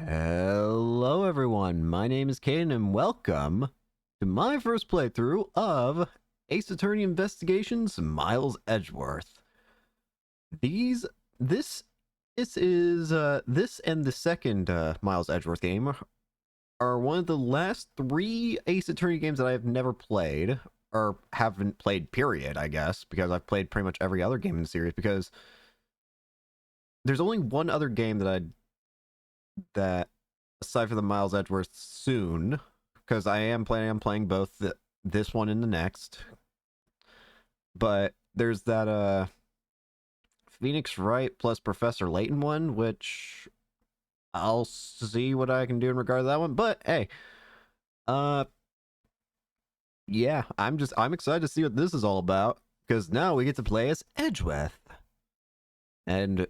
Hello everyone, my name is Caden and welcome to my first playthrough of Ace Attorney Investigations Miles Edgeworth. This and the second Miles Edgeworth game are one of the last 3 Ace Attorney games that I've never played, or haven't played period, I guess, because I've played pretty much every other game in the series, because there's only one other game that aside from the Miles Edgeworth soon, because I am planning on playing both this one and the next. But there's that Phoenix Wright plus Professor Layton one, which I'll see what I can do in regard to that one. But hey, yeah, I'm excited to see what this is all about, because now we get to play as Edgeworth. And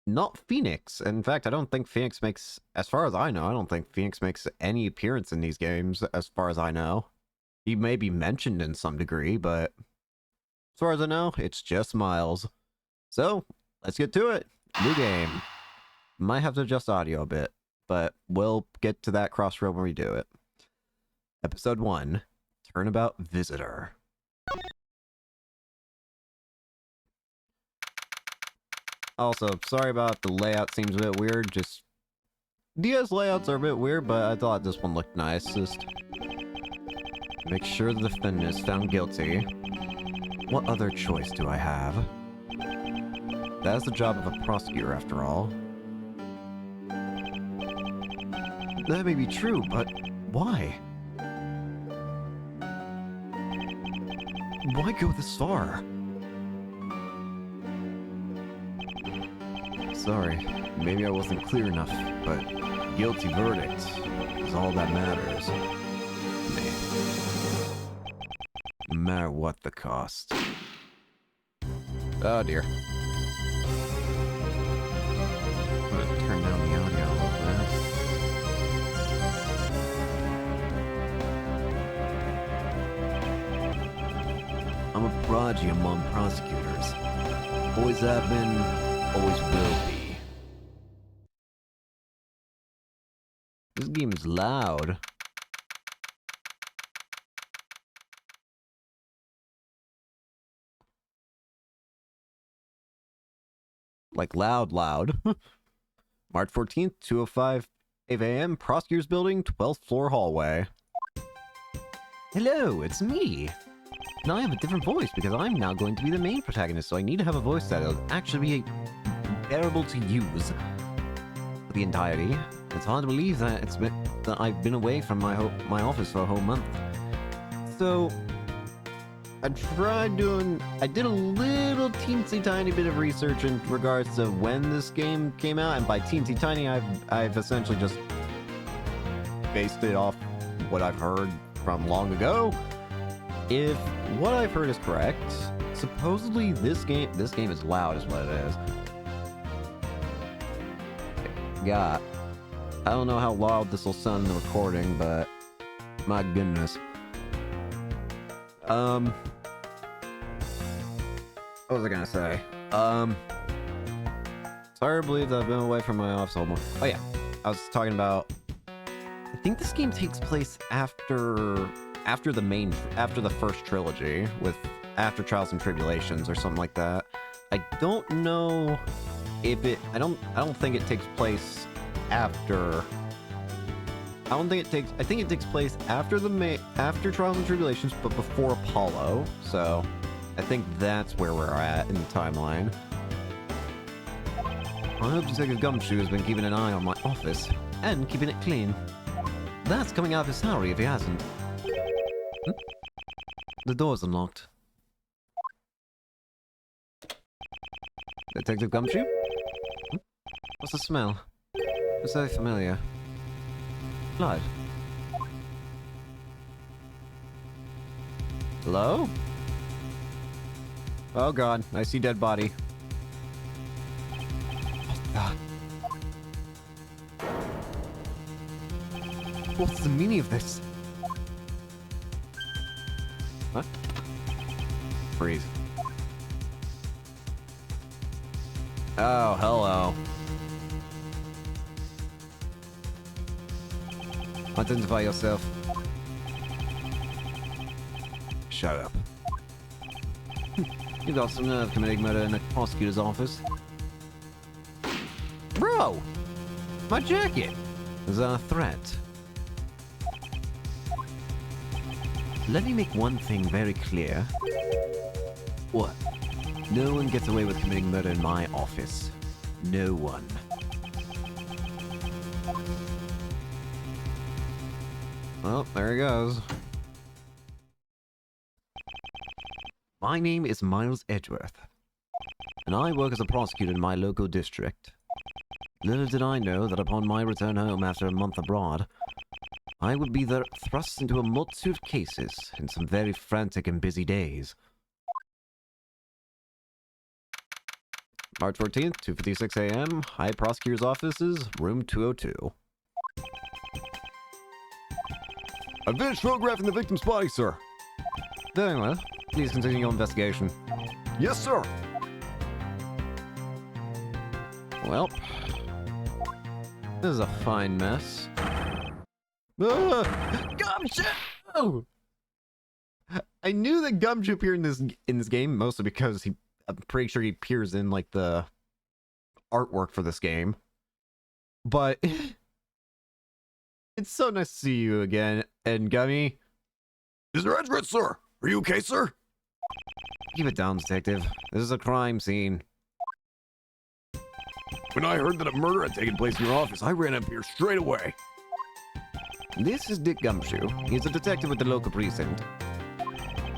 not Phoenix. In fact, I don't think Phoenix makes, as far as I know, I don't think Phoenix makes any appearance in these games, as far as I know. He may be mentioned in some degree, but as far as I know, it's just Miles. So, let's get to it. New game. Might have to adjust audio a bit, but we'll get to that crossroad when we do it. Episode 1, Turnabout Visitor. Also, sorry about the layout, seems a bit weird. Just DS layouts are a bit weird, but I thought this one looked nice. Just make sure the defendant is found guilty. What other choice do I have? That's the job of a prosecutor, after all. That may be true, but why? Why go this far? Sorry, maybe I wasn't clear enough, but guilty verdict is all that matters to me. No matter what the cost. Oh dear. I'm gonna turn down the audio a little bit. I'm a prodigy among prosecutors. Always have been, always will be. This game is loud. Like loud. March 14th, 2:05 a.m. Prosecutor's Building, 12th floor hallway. Hello, it's me. Now I have a different voice because I'm now going to be the main protagonist, so I need to have a voice that'll actually be bearable to use for the entirety. It's hard to believe that I've been away from my office for a whole month. So I did a little teensy tiny bit of research in regards to when this game came out, and by teensy tiny I've essentially just based it off what I've heard from long ago. If what I've heard is correct, supposedly this game is loud is what it is. God, I don't know how loud this will sound in the recording, but my goodness. What was I gonna say? Sorry to believe that I've been away from my office almost. Oh yeah, I was talking about, I think this game takes place after the first trilogy, with After Trials and Tribulations or something like that. I don't know if I don't think it takes place after. I think it takes place after after Trials and Tribulations, but before Apollo. So I think that's where we're at in the timeline. I hope Detective Gumshoe has been keeping an eye on my office and keeping it clean. That's coming out of his salary if he hasn't. The door's unlocked. Detective Gumshoe? What's the smell? It's so familiar. Blood. Hello? Oh god, I see dead body. Oh, what's the meaning of this? What? Freeze. Oh, hello. Identify yourself. Shut up. You got some nerve committing murder in the prosecutor's office. Bro! My jacket! Is that a threat? Let me make one thing very clear. What? No one gets away with committing murder in my office. No one. Well, there he goes. My name is Miles Edgeworth, and I work as a prosecutor in my local district. Little did I know that upon my return home after a month abroad, I would be thrust into a multitude of cases in some very frantic and busy days. March 14th, 2:56 a.m., High Prosecutor's Offices, Room 202. I finished photographing the victim's body, sir. Very well. Please continue your investigation. Yes, sir. Well, this is a fine mess. Gumshoe! I knew that Gumshoe appeared in this game mostly because I'm pretty sure he appears in like the artwork for this game. But it's so nice to see you again, and Gummy. Mr. Edgeworth, sir. Are you okay, sir? Keep it down, detective. This is a crime scene. When I heard that a murder had taken place in your office, I ran up here straight away. This is Dick Gumshoe. He's a detective with the local precinct,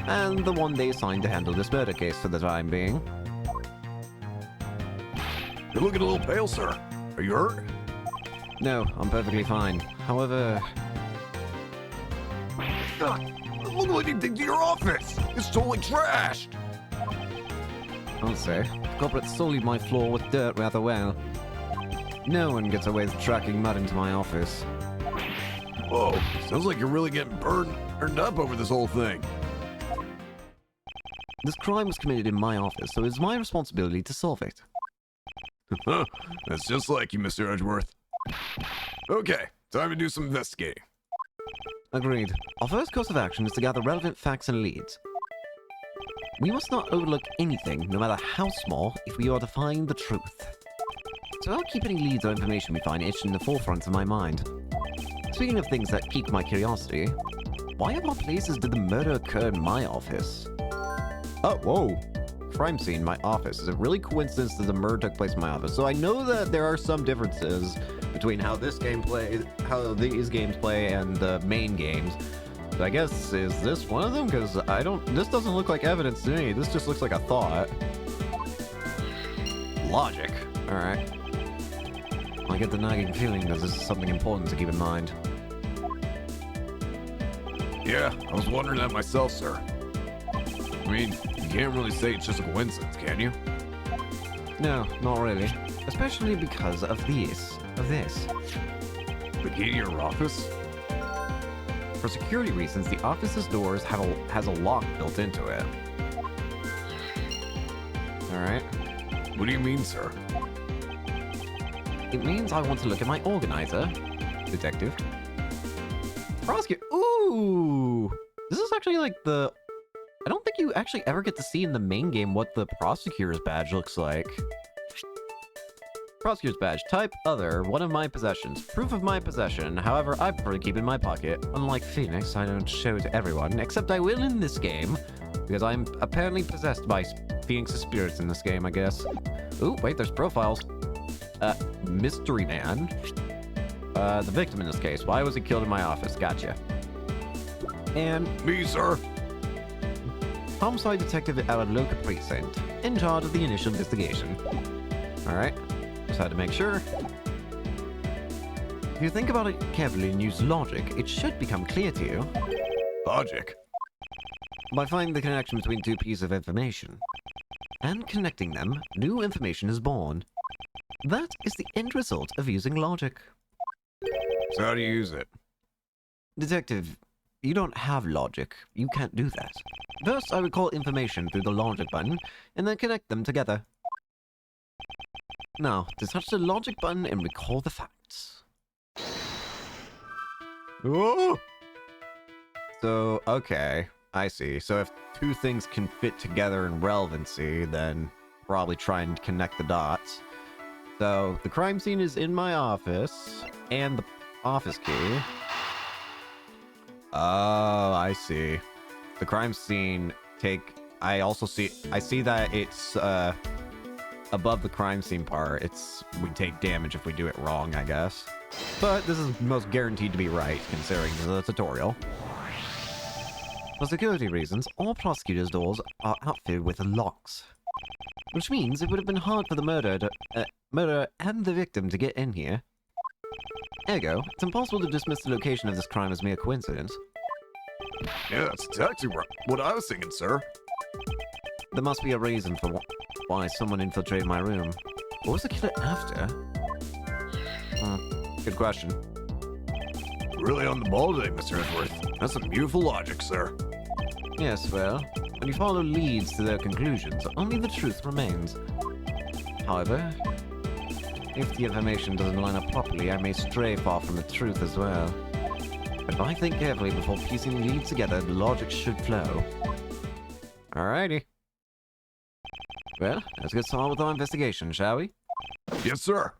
and the one they assigned to handle this murder case for the time being. You're looking a little pale, sir. Are you hurt? No, I'm perfectly fine. However... Look what he did to your office! It's totally trashed! I'll say. The culprit sullied my floor with dirt rather well. No one gets away with tracking mud into my office. Whoa, sounds like you're really getting burned up over this whole thing. This crime was committed in my office, so it's my responsibility to solve it. That's just like you, Mr. Edgeworth. Okay, time to do some investigating. Agreed. Our first course of action is to gather relevant facts and leads. We must not overlook anything, no matter how small, if we are to find the truth. So I'll keep any leads or information we find etched in the forefront of my mind. Speaking of things that pique my curiosity, why of all places did the murder occur in my office? Oh, whoa. Crime scene, my office. Is it really coincidence that the murder took place in my office? So I know that there are some differences between how these games play and the main games. But I guess, is this one of them? Because this doesn't look like evidence to me. This just looks like a thought. Logic. Alright. I get the nagging feeling that this is something important to keep in mind. Yeah, I was wondering that myself, sir. I mean, you can't really say it's just a coincidence, can you? No, not really. Especially because of this. The key to your office? For security reasons, the office's doors has a lock built into it. Alright. What do you mean, sir? It means I want to look at my organizer, detective. Prosecutor. Ooh! This is actually like the... I don't think you actually ever get to see in the main game what the prosecutor's badge looks like. Prosecutor's badge. Type other. One of my possessions. Proof of my possession. However, I prefer to keep it in my pocket. Unlike Phoenix, I don't show it to everyone, except I will in this game, because I'm apparently possessed by Phoenix's spirits in this game, I guess. Ooh, wait, there's profiles. Mystery man. The victim in this case. Why was he killed in my office? Gotcha. And... Me, sir. Homicide detective at our local precinct, in charge of the initial investigation. Alright. Just had to make sure. If you think about it carefully and use logic, it should become clear to you. Logic? By finding the connection between two pieces of information. And connecting them, new information is born. That is the end result of using logic. So how do you use it? Detective, you don't have logic. You can't do that. First, I would call information through the logic button, and then connect them together. Now, to touch the logic button and recall the facts. Oh! So, okay. I see. So if two things can fit together in relevancy, then probably try and connect the dots. So, the crime scene is in my office, and the office key. Oh, I see. The crime scene I see that it's, above the crime scene part. We take damage if we do it wrong, I guess. But this is most guaranteed to be right, considering the tutorial. For security reasons, all prosecutors' doors are outfitted with locks. Which means it would have been hard for the murderer and the victim to get in here. Ergo, it's impossible to dismiss the location of this crime as mere coincidence. Yeah, that's exactly what I was thinking, sir. There must be a reason for why someone infiltrated my room. What was the killer after? Good question. Really on the ball today, Mr. Edgeworth. That's some beautiful logic, sir. Yes, well, when you follow leads to their conclusions, only the truth remains. However, if the information doesn't line up properly, I may stray far from the truth as well. But if I think carefully before piecing leads together, the logic should flow. Alrighty. Well, let's get started with our investigation, shall we? Yes, sir.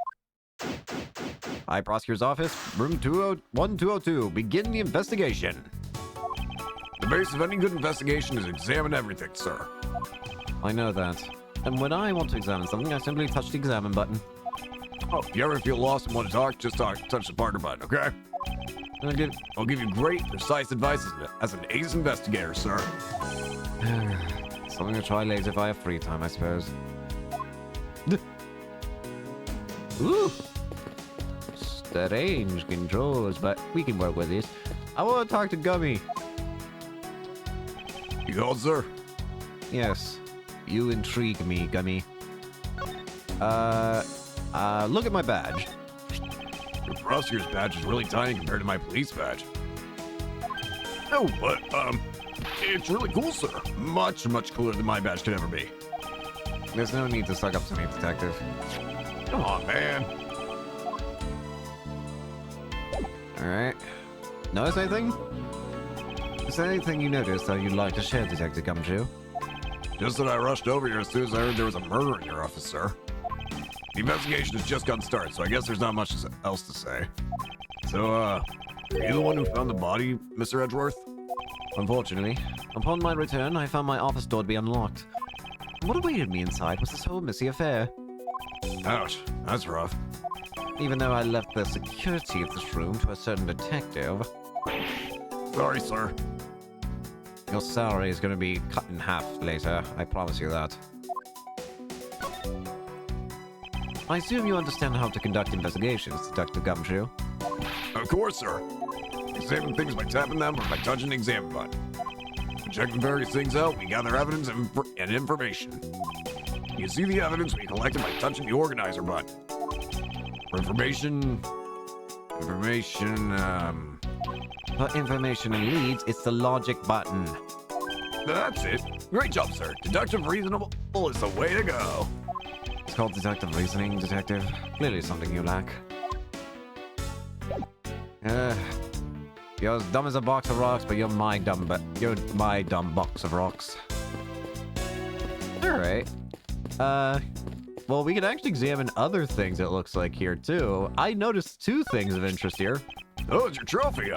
High Prosecutor's Office, room 1202. Begin the investigation. The base of any good investigation is examine everything, sir. I know that. And when I want to examine something, I simply touch the examine button. Oh, if you ever feel lost and want to talk, just touch the partner button, okay? I'll give you great, precise advice as an ace investigator, sir. Something to try later if I have free time, I suppose. Ooh! Strange controls, but we can work with this. I want to talk to Gummy. You called, sir? Yes. You intrigue me, Gummy. Look at my badge. Your prosecutor's badge is really tiny compared to my police badge. Oh, but, it's really cool, sir. Much, much cooler than my badge could ever be. There's no need to suck up to me, Detective. Come on, man. Alright. Notice anything? Is there anything you noticed that you'd like to share, Detective Gumshoe? Just that I rushed over here as soon as I heard there was a murder in your office, sir. The investigation has just gotten started, so I guess there's not much else to say. So, are you the one who found the body, Mr. Edgeworth? Unfortunately, upon my return, I found my office door to be unlocked. What awaited me inside was this whole messy affair. Ouch, that's rough. Even though I left the security of this room to a certain detective. Sorry, sir. Your salary is going to be cut in half later, I promise you that. I assume you understand how to conduct investigations, Detective Gumshoe. Of course, sir. Examine things by tapping them or by touching the examine button. Checking various things out, we gather evidence and information. You see the evidence we collected by touching the organizer button. For information, For information and leads, it's the logic button. That's it. Great job, sir. Deductive reasonable is the way to go. It's called deductive reasoning, Detective. Clearly something you lack. You're as dumb as a box of rocks, but you're my dumb box of rocks. Alright. Well, we can actually examine other things, it looks like, here, too. I noticed two things of interest here. Oh, it's your trophy,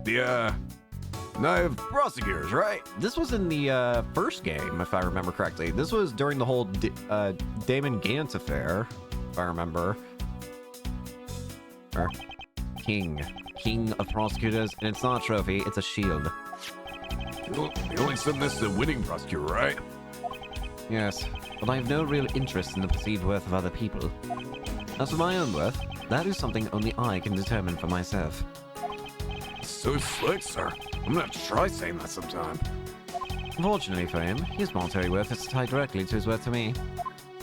the Knife Prosecutors, right? This was in the, first game, if I remember correctly. This was during the whole, Damon Gantz affair, if I remember. Or, King of Prosecutors, and it's not a trophy, it's a shield. You only send this to the winning prosecutor, right? Yes, but I have no real interest in the perceived worth of other people. As for my own worth, that is something only I can determine for myself. So slick, sir. I'm gonna have to try saying that sometime. Unfortunately for him, his monetary worth is tied directly to his worth to me,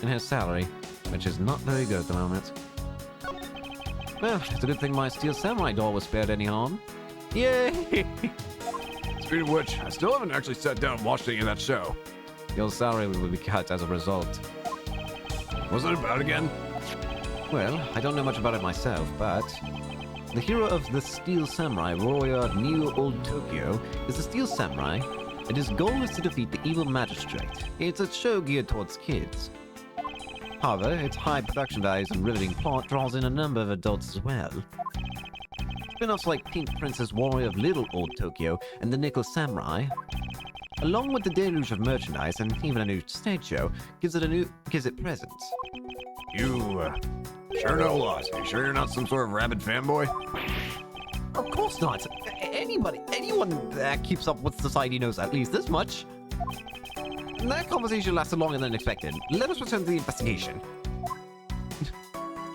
and his salary, which is not very good at the moment. Well, it's a good thing my steel samurai doll was spared any harm. Yay! Speaking of which, I still haven't actually sat down and watched any of that show. Your salary will be cut as a result. What's it about again? Well, I don't know much about it myself, but The hero of the Steel Samurai, warrior New Old Tokyo, is a Steel Samurai, and his goal is to defeat the evil magistrate. It's a show geared towards kids. However, its high production values and riveting plot draws in a number of adults as well. Spin-offs like Pink Princess Warrior of Little Old Tokyo and The Nickel Samurai, along with the deluge of merchandise and even a new stage show, gives it presence. You, sure know a lot. You sure you're not some sort of rabid fanboy? Of course not. Anyone that keeps up with society knows at least this much. That conversation lasted longer than expected. Let us return to the investigation.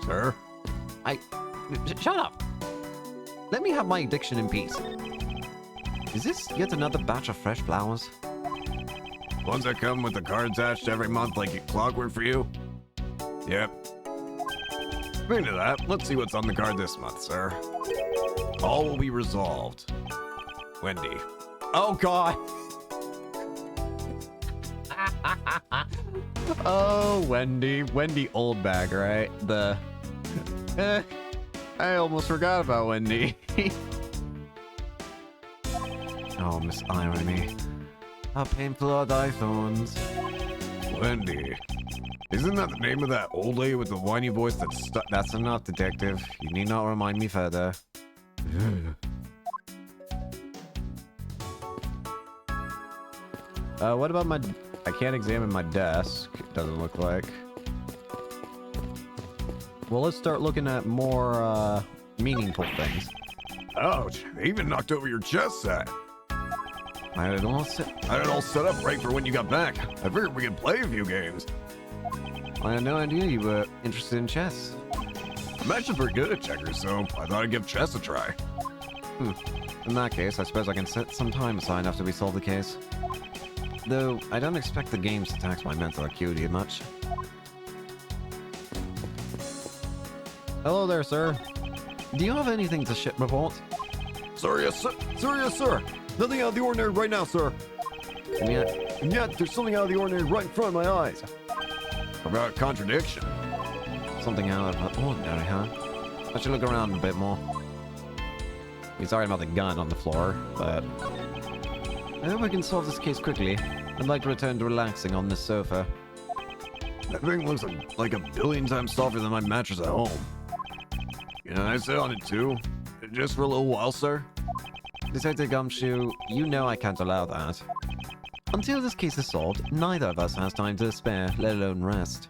Sir? Shut up! Let me have my addiction in peace. Is this yet another batch of fresh flowers? Ones that come with the card attached every month like clockwork for you? Yep. Speaking of that, let's see what's on the card this month, sir. All will be resolved. Wendy. Oh, God! Oh, Wendy. Wendy Oldbag, right? I almost forgot about Wendy. Oh, Miss Irony. How painful are thy thorns? Wendy. Isn't that the name of that old lady with the whiny voice that's stuck? That's enough, detective. You need not remind me further. What about my... I can't examine my desk, it doesn't look like. Well, let's start looking at more, meaningful things. Ouch, they even knocked over your chess set. I had it all set up right for when you got back. I figured we could play a few games. I had no idea you were interested in chess. I'm actually pretty good at checkers, so I thought I'd give chess a try. In that case, I suppose I can set some time aside after we solve the case. Though, I don't expect the games to tax my mental acuity much. Hello there, sir. Do you have anything to report? Sorry, yes, sir. Sorry, yes, sir. Nothing out of the ordinary right now, sir. And yet, There's something out of the ordinary right in front of my eyes. About a contradiction. something out of the ordinary, huh? I should look around a bit more. He's talking about the gun on the floor, but... I hope I can solve this case quickly. I'd like to return to relaxing on this sofa. That thing looks like a billion times softer than my mattress at home. Can I sit on it too? Just for a little while, sir? Detective Gumshoe, you know I can't allow that. Until this case is solved, neither of us has time to spare, let alone rest.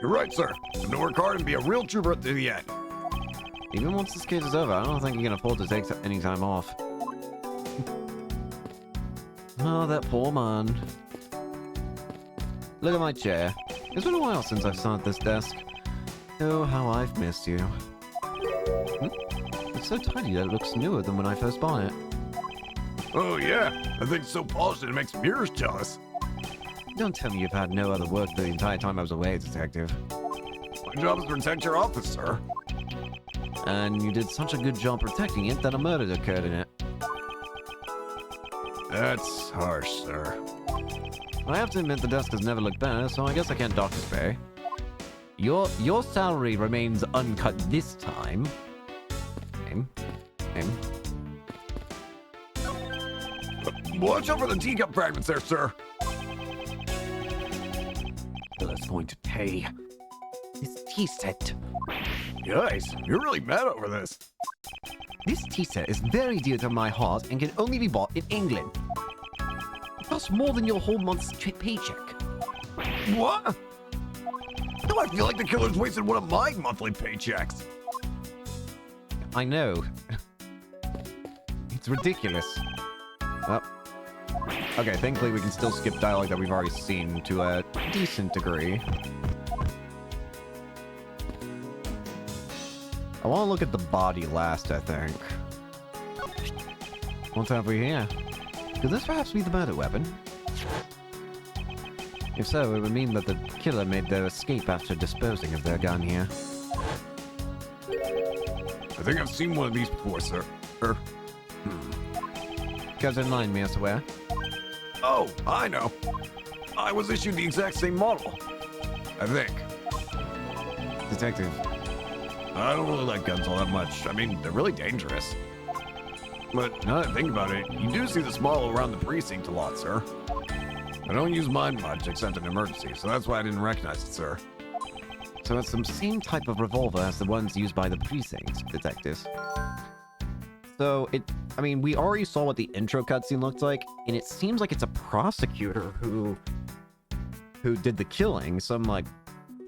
You're right, sir. I'm gonna work hard and be a real trooper to the end. Even once this case is over, I don't think you can afford to take any time off. Oh, that poor man. Look at my chair. It's been a while since I've sat at this desk. Oh, how I've missed you. It's so tiny that it looks newer than when I first bought it. Oh yeah, that thing's so polished that it makes mirrors jealous. Don't tell me you've had no other work the entire time I was away, Detective. My job is to protect your office, sir. And you did such a good job protecting it that a murder occurred in it. That's harsh, sir. I have to admit the desk has never looked better, so I guess I can't dock his pay. Your salary remains uncut this time. Watch out for the teacup fragments there, sir. Biller's going to pay. This tea set. Guys, you're really mad over this. This tea set is very dear to my heart and can only be bought in England. It costs more than your whole month's paycheck. What? No, I feel like the killer's wasted one of my monthly paychecks. I know. It's ridiculous. Well, okay, thankfully we can still skip dialogue that we've already seen to a decent degree. I want to look at the body last, I think. What have we here? Could this perhaps be the murder weapon? If so, it would mean that the killer made their escape after disposing of their gun here. I think I've seen one of these before, sir. Goes in line, me, I swear. Oh, I know. I was issued the exact same model. I think. Detective, I don't really like guns all that much. I mean, they're really dangerous. But now that I think about it, you do see the small around the precinct a lot, sir. I don't use mine much except in emergency, so that's why I didn't recognize it, sir. So it's the same type of revolver as the ones used by the precinct detectives. So I mean, we already saw what the intro cutscene looked like, and it seems like it's a prosecutor who did the killing. Some, like,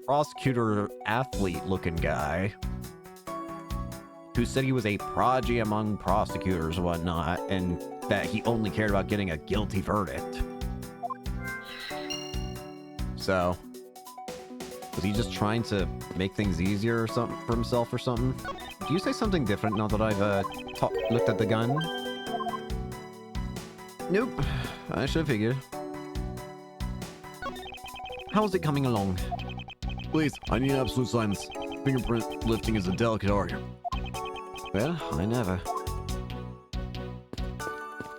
prosecutor athlete-looking guy who said he was a prodigy among prosecutors and whatnot, and that he only cared about getting a guilty verdict. So, was he just trying to make things easier or something for himself or something? Do you say something different now that I've looked at the gun? Nope. I should have figured. How's it coming along? Please, I need absolute silence. Fingerprint lifting is a delicate art. Well, I never.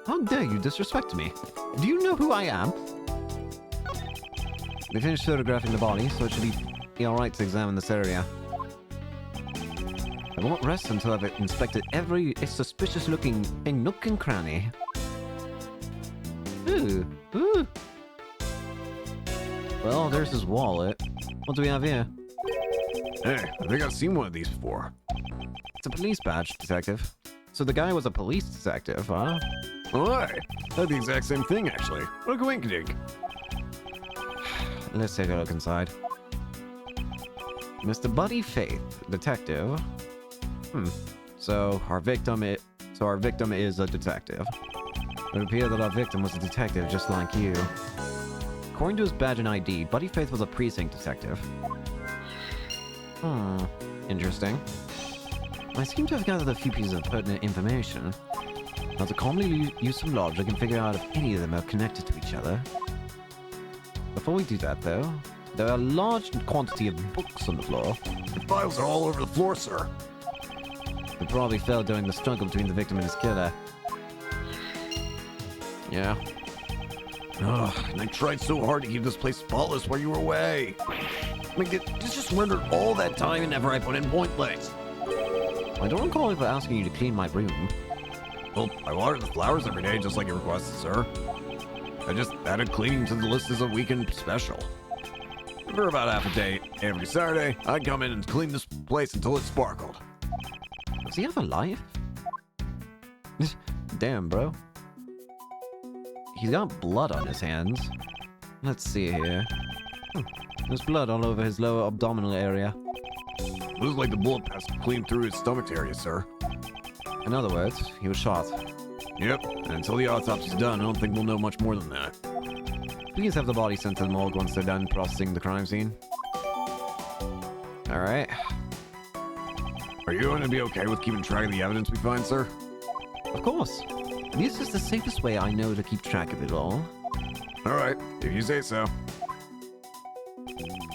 How dare you disrespect me? Do you know who I am? We finished photographing the body, so it should be alright to examine this area. I won't rest until I've inspected every suspicious-looking nook and cranny. Ooh, ooh. Well, there's his wallet. What do we have here? Hey, I think I've seen one of these before. It's a police badge, detective. So the guy was a police detective, huh? Oh, hi. That's the exact same thing, actually. What a coinkydink. Let's take a look inside. Mr. Buddy Faith, detective. So our victim is a detective. It appeared that our victim was a detective just like you. According to his badge and ID, Buddy Faith was a precinct detective. Interesting. I seem to have gathered a few pieces of pertinent information. Now to calmly use some logic and figure out if any of them are connected to each other. Before we do that, though, there are a large quantity of books on the floor. The files are all over the floor, sir. They probably fell during the struggle between the victim and his killer. Yeah. Ugh, and I tried so hard to keep this place spotless while you were away. I mean, this just rendered all that time and effort I put in pointless. I don't recall ever asking you to clean my room. Well, I water the flowers every day, just like you requested, sir. I just added cleaning to the list as a weekend special. For about half a day, every Saturday, I'd come in and clean this place until it sparkled. Does he have a life? Damn, bro. He's got blood on his hands. Let's see here. There's blood all over his lower abdominal area. Looks like the bullet passed clean through his stomach area, sir. In other words, he was shot. Yep, and until the autopsy's done, I don't think we'll know much more than that. Please have the body sent to the morgue once they're done processing the crime scene. Alright. Are you going to be okay with keeping track of the evidence we find, sir? Of course. This is the safest way I know to keep track of it all. Alright, if you say so.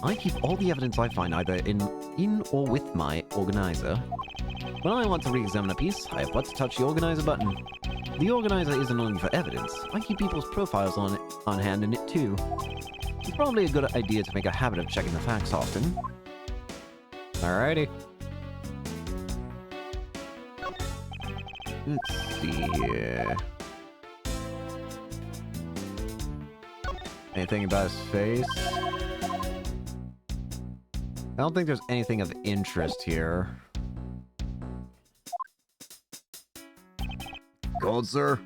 I keep all the evidence I find either in or with my organizer. When I want to re-examine a piece, I have but to touch the organizer button. The organizer isn't only for evidence. I keep people's profiles on hand in it too. It's probably a good idea to make a habit of checking the facts often. Alrighty. Let's see here. Anything about his face? I don't think there's anything of interest here. Gold, sir?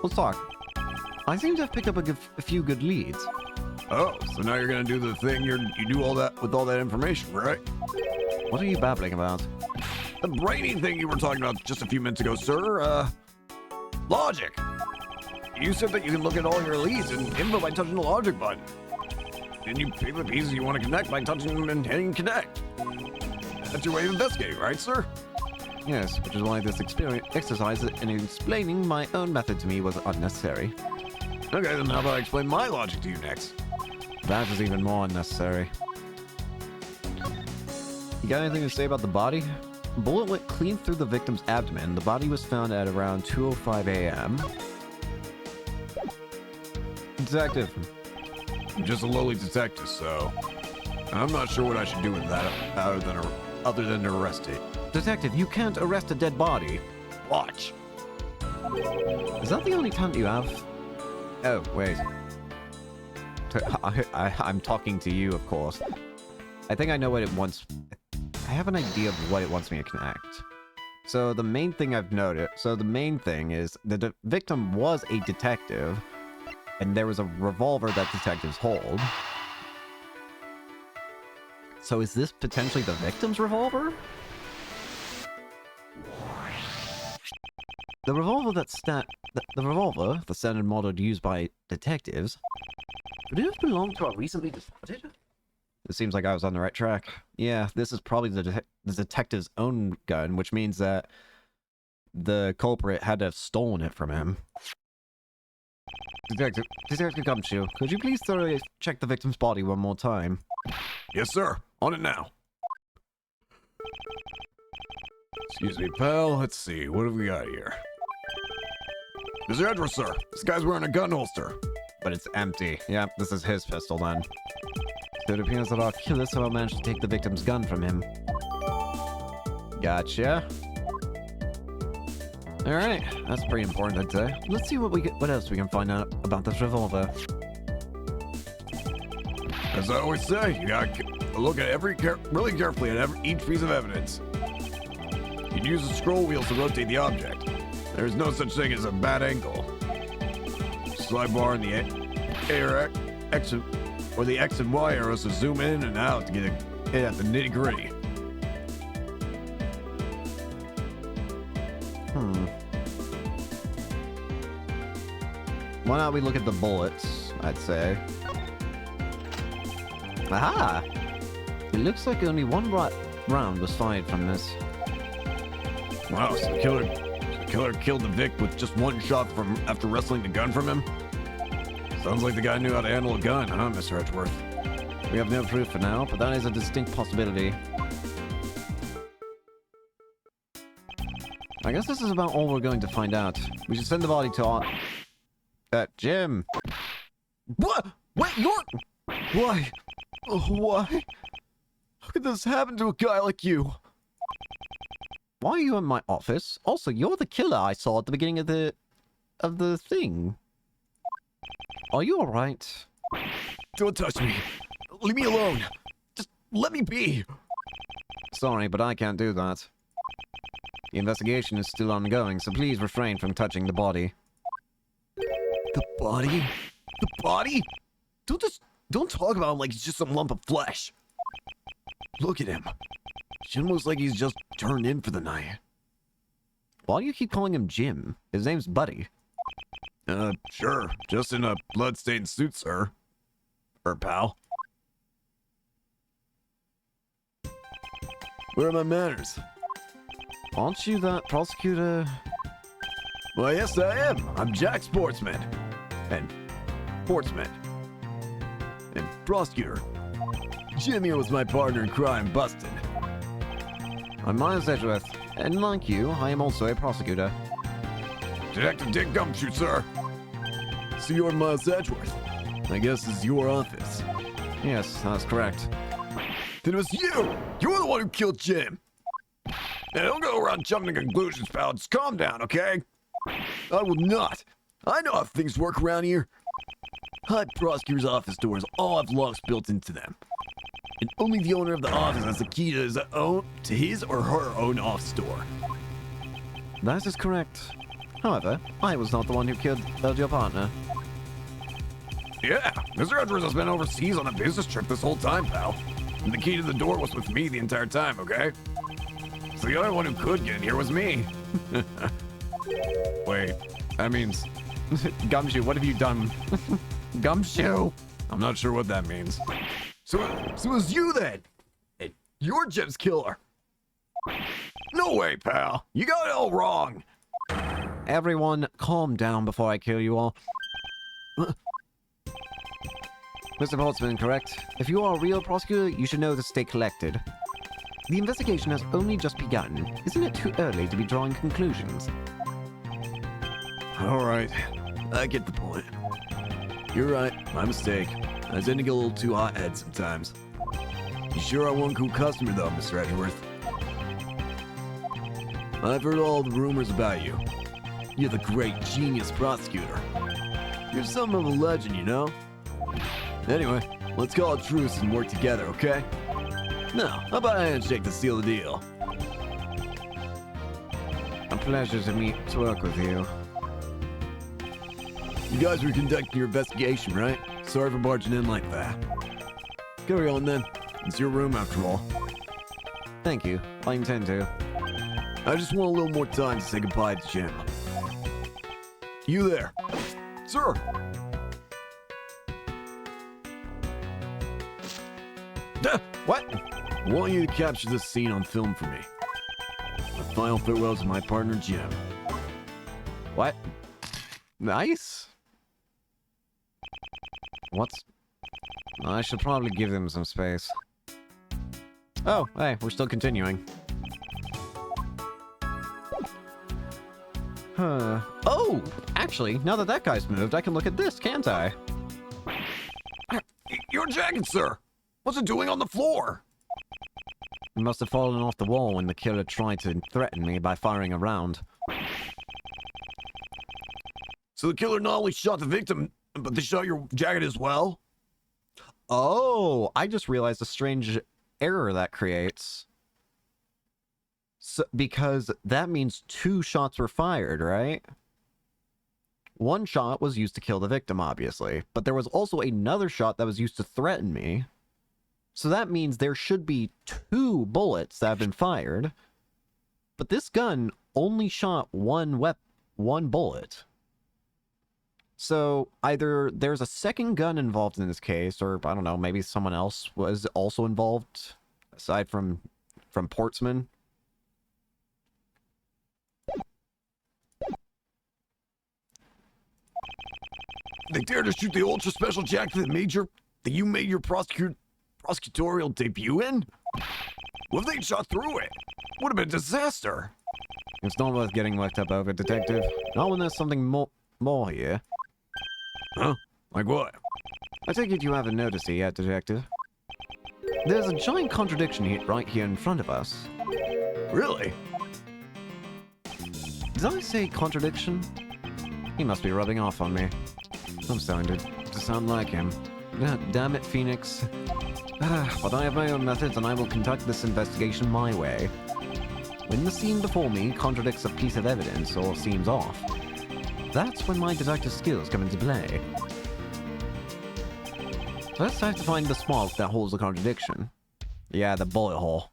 Let's talk. I seem to have picked up a few good leads. Oh, so now you're gonna do the thing you do all that with all that information, right? What are you babbling about? The brainy thing you were talking about just a few minutes ago, sir. Logic. You said that you can look at all your leads and info by touching the logic button. Then you pick the pieces you want to connect by touching them and hitting connect. That's your way of investigating, right, sir? Yes, which is why this exercise in explaining my own method to me was unnecessary. Okay, then how about I explain my logic to you next? That is even more unnecessary. You got anything to say about the body? A bullet went clean through the victim's abdomen. The body was found at around 2:05 a.m. Detective. I'm just a lowly detective, so... I'm not sure what I should do with that other than arrest it. Detective, you can't arrest a dead body. Watch. Is that the only talent you have? Oh, wait. I'm talking to you, of course. I think I know what it wants. I have an idea of what it wants me to connect. So the main thing I've noted, the main thing is the victim was a detective, and there was a revolver that detectives hold. So is this potentially the victim's revolver? The revolver the standard model used by detectives, would it have belonged to a recently departed? It seems like I was on the right track. Yeah, this is probably the detective's own gun, which means that the culprit had to have stolen it from him. Detective Gumshoe, could you please thoroughly check the victim's body one more time? Yes, sir. On it now. Excuse me, pal. Let's see. What have we got here? Mr. Edgeworth, sir. This guy's wearing a gun holster. But it's empty. Yeah, this is his pistol then. So it appears that our killer somehow managed to take the victim's gun from him. Gotcha. Alright, that's pretty important, I'd say. Let's see what else we can find out about this revolver. As I always say, you gotta look at really carefully at each piece of evidence. You'd use the scroll wheels to rotate the object. There is no such thing as a bad angle. Slide bar in the X or the X and Y arrows to zoom in and out to get it at the nitty gritty. Why not we look at the bullets, I'd say. Aha! It looks like only one round was fired from this. Wow, so the killer killed the Vic with just one shot after wrestling the gun from him? Sounds like the guy knew how to handle a gun, huh, Mr. Edgeworth? We have no proof for now, but that is a distinct possibility. I guess this is about all we're going to find out. We should send the body to our... Jim! What? Wait, you're... Why? Why? How could this happen to a guy like you? Why are you in my office? Also, you're the killer I saw at the beginning of the thing. Are you alright? Don't touch me. Leave me alone. Just let me be. Sorry, but I can't do that. The investigation is still ongoing, so please refrain from touching the body. The body? The body? Don't talk about him like he's just some lump of flesh. Look at him. Jim looks like he's just turned in for the night. Why do you keep calling him Jim? His name's Buddy. Sure. Just in a blood-stained suit, sir. Or pal. Where are my manners? Aren't you that prosecutor? Well, yes, I am. I'm Jack Sportsman. And Sportsman. And prosecutor. Jim here was my partner in crime, busted. I'm Miles Edgeworth, and like you, I am also a prosecutor. Detective Dick Gumshoe, sir. So you're Miles Edgeworth. I guess this is your office. Yes, that's correct. Then it was you! You're the one who killed Jim! Now don't go around jumping to conclusions, pal. Just calm down, okay? I will not. I know how things work around here. High prosecutor's office doors all have locks built into them. And only the owner of the office has the key to his or her own office door. That is correct. However, I was not the one who killed your partner. Yeah, Mr. Edgeworth has been overseas on a business trip this whole time, pal. And the key to the door was with me the entire time, okay? So the only one who could get in here was me. Wait, that means... Gumshoe, what have you done? Gumshoe? I'm not sure what that means. So it was you then? And you're Jim's killer? No way, pal. You got it all wrong. Everyone, calm down before I kill you all. Mr. Portsman, correct? If you are a real prosecutor, you should know to stay collected. The investigation has only just begun. Isn't it too early to be drawing conclusions? All right, I get the point. You're right, my mistake. I tend to get a little too hot-headed sometimes. You sure are one cool customer, though, Mr. Edgeworth. I've heard all the rumors about you. You're the great genius prosecutor. You're something of a legend, you know? Anyway, let's call a truce and work together, okay? Now, how about a handshake to seal the deal? A pleasure to work with you. You guys were conducting your investigation, right? Sorry for barging in like that. Carry on then. It's your room after all. Thank you. I intend to. I just want a little more time to say goodbye to Jim. You there? Sir! What? I want you to capture this scene on film for me. The final farewells of my partner, Jim. What? Nice. What's... I should probably give them some space. Oh, hey, we're still continuing. Huh. Oh! Actually, now that guy's moved, I can look at this, can't I? Your jacket, sir! What's it doing on the floor? It must have fallen off the wall when the killer tried to threaten me by firing a round. So the killer not only shot the victim, but they shot your jacket as well? Oh, I just realized a strange error that creates. So, because that means 2 shots were fired, right? 1 shot was used to kill the victim, obviously, but there was also another shot that was used to threaten me. So that means there should be 2 bullets that have been fired, but this gun only shot one bullet. So either there's a second gun involved in this case, or I don't know, maybe someone else was also involved aside from Portsman. They dare to shoot the ultra special jacket that you made your prosecutorial debut in? What if they shot through it? Would have been a disaster. It's not worth getting worked up over, Detective. Not when there's something more here. Huh? Like what? I take it you haven't noticed it yet, Detective. There's a giant contradiction right here in front of us. Really? Did I say contradiction? He must be rubbing off on me. I'm starting to sound like him. Damn it, Phoenix. But I have my own methods, and I will conduct this investigation my way. When the scene before me contradicts a piece of evidence or seems off, that's when my detective skills come into play. First, I have to find the spark that holds the contradiction. Yeah, the bullet hole.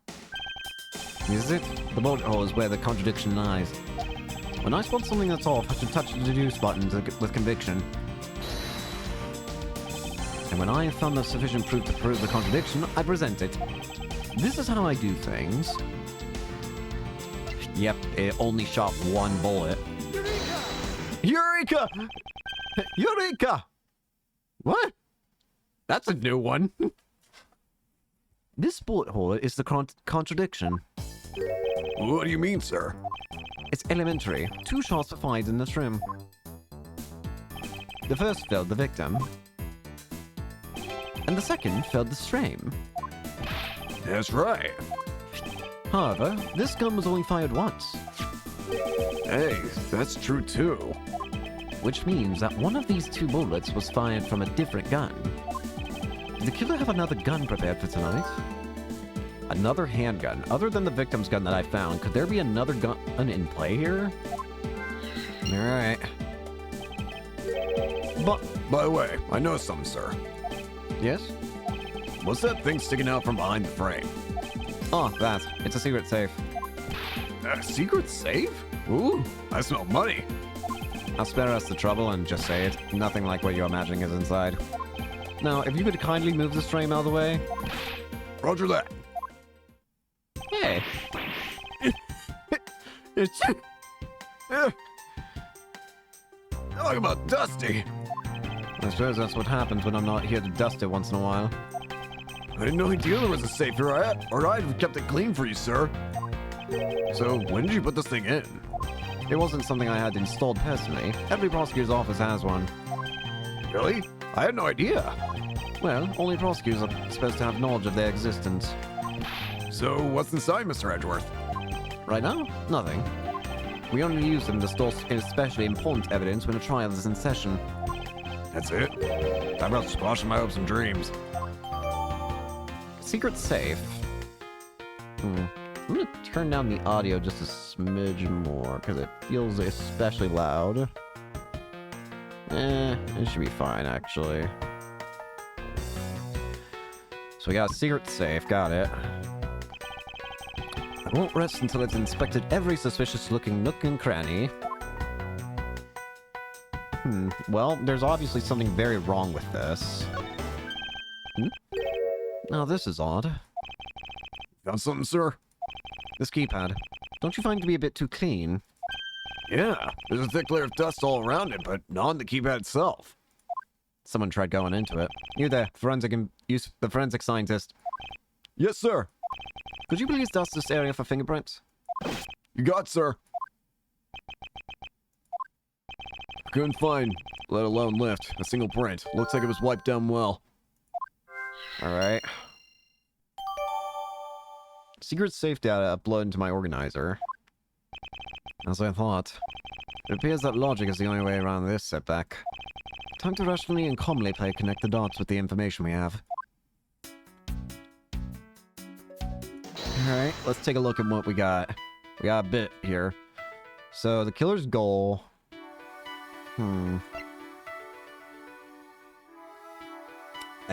Is it? The bullet hole is where the contradiction lies. When I spot something that's off, I should touch the deduce button with conviction. And when I have found the sufficient proof to prove the contradiction, I present it. This is how I do things. Yep, it only shot 1 bullet. Eureka! Eureka! What? That's a new one. This bullet hole is the contradiction. What do you mean, sir? It's elementary. 2 shots were fired in this room. The first felled the victim, and the second felled the frame. That's right. However, this gun was only fired once. Hey, that's true too. Which means that one of these 2 bullets was fired from a different gun. Did the killer have another gun prepared for tonight? Another handgun. Other than the victim's gun that I found, could there be another gun in play here? Alright. But, by the way, I know something, sir. Yes? What's that thing sticking out from behind the frame? Oh, that. It's a secret safe. A secret safe? Ooh, I smell money. I'll spare us the trouble and just say it. Nothing like what you're imagining is inside. Now, if you could kindly move this frame out of the way. Roger that. Hey! It's... Talk about dusty. I suppose that's what happens when I'm not here to dust it once in a while. I didn't know there was a safe here, or I'd have kept it clean for you, sir. So, when did you put this thing in? It wasn't something I had installed personally. Every prosecutor's office has one. Really? I had no idea. Well, only prosecutors are supposed to have knowledge of their existence. So, what's inside, Mr. Edgeworth? Right now, nothing. We only use them to store especially important evidence when a trial is in session. That's it? Talk about squashing my hopes and dreams. Secret safe. I'm gonna turn down the audio just a smidge more, because it feels especially loud. It should be fine, actually. So we got a secret safe, got it. I won't rest until it's inspected every suspicious-looking nook and cranny. Well, there's obviously something very wrong with this. Now, this is odd. Found something, sir? This keypad. Don't you find it to be a bit too clean? Yeah, there's a thick layer of dust all around it, but not on the keypad itself. Someone tried going into it. You there, the forensic scientist. Yes, sir. Could you please dust this area for fingerprints? You got, sir. Couldn't find, let alone lift, a single print. Looks like it was wiped down well. Alright. Secret safe data uploaded into my organizer. As I thought. It appears that logic is the only way around this setback. Time to rationally and calmly connect the dots with the information we have. Alright, let's take a look at what we got. We got a bit here. So, the killer's goal... I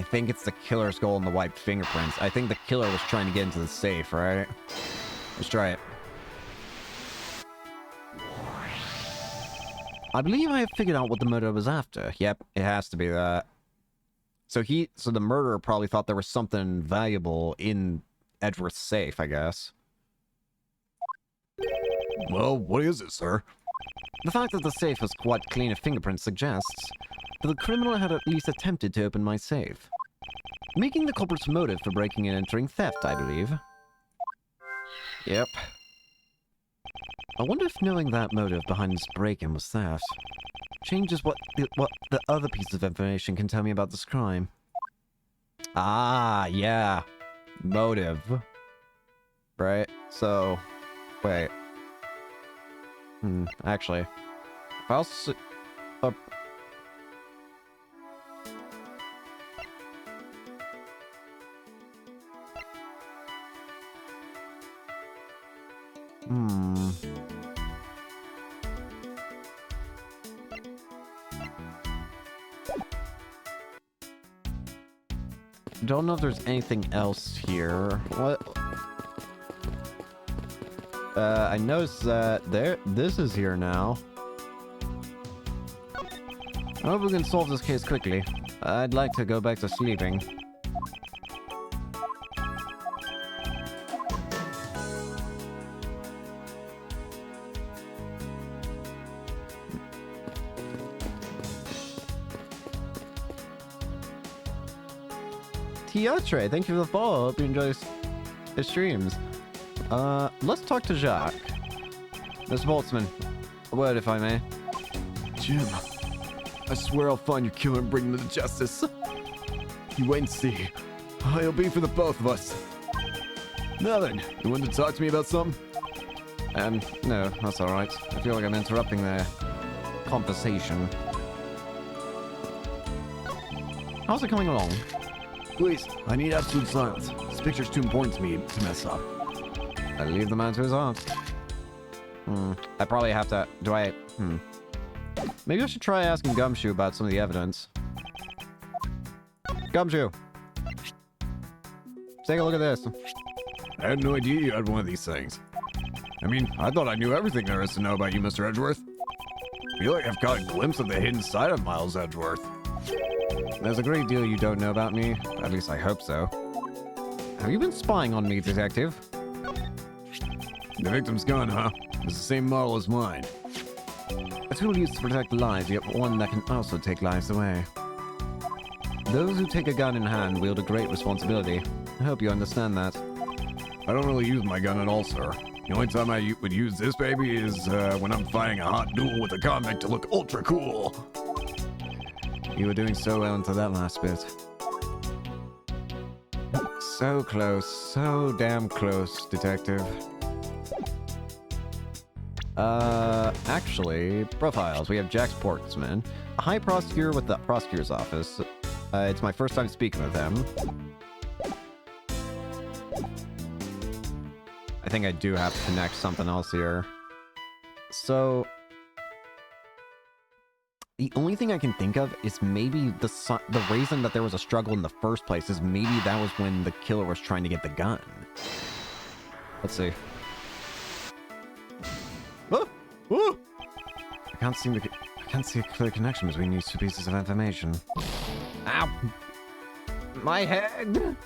think it's the killer's goal in the wiped fingerprints. I think the killer was trying to get into the safe, right? Let's try it. I believe I have figured out what the murderer was after. Yep, it has to be that. So the murderer probably thought there was something valuable in Edgeworth's safe, I guess. Well, what is it, sir? The fact that the safe was quite clean of fingerprints suggests that the criminal had at least attempted to open my safe, making the culprit's motive for breaking and entering theft, I believe. Yep. I wonder if knowing that motive behind this break-in was theft changes what the other piece of information can tell me about this crime. Ah, yeah. Motive. Right? So, wait. Actually. If I also... Don't know if there's anything else here. What? I noticed that this is here now. I hope we can solve this case quickly. I'd like to go back to sleeping. Tiatre, thank you for the follow. Hope you enjoy the streams. Let's talk to Jacques. Mr. Boltzmann, a word if I may. Jim, I swear I'll find your killer and bring him to justice. You wait and see. It'll be for the both of us. Nothing. You wanted to talk to me about something? No, that's alright. I feel like I'm interrupting their conversation. How's it coming along? Please, I need absolute silence. This picture's too important to me to mess up. I leave the man to his art. I probably have to... Maybe I should try asking Gumshoe about some of the evidence. Gumshoe! Take a look at this. I had no idea you had one of these things. I mean, I thought I knew everything there is to know about you, Mr. Edgeworth. I feel like I've got a glimpse of the hidden side of Miles Edgeworth. There's a great deal you don't know about me. At least I hope so. Have you been spying on me, detective? The victim's gun, huh? It's the same model as mine. A tool used to protect lives, yet one that can also take lives away. Those who take a gun in hand wield a great responsibility. I hope you understand that. I don't really use my gun at all, sir. The only time I would use this baby is when I'm fighting a hot duel with a convict to look ultra cool. You were doing so well until that last bit. So close. So damn close, detective. Actually, profiles. We have Jack Sportsman, a high prosecutor with the prosecutor's office. It's my first time speaking with him. I think I do have to connect something else here. So, the only thing I can think of is maybe the reason that there was a struggle in the first place is maybe that was when the killer was trying to get the gun. Let's see. Oh! Oh! I can't see a clear connection between these two pieces of information. Ow! My head!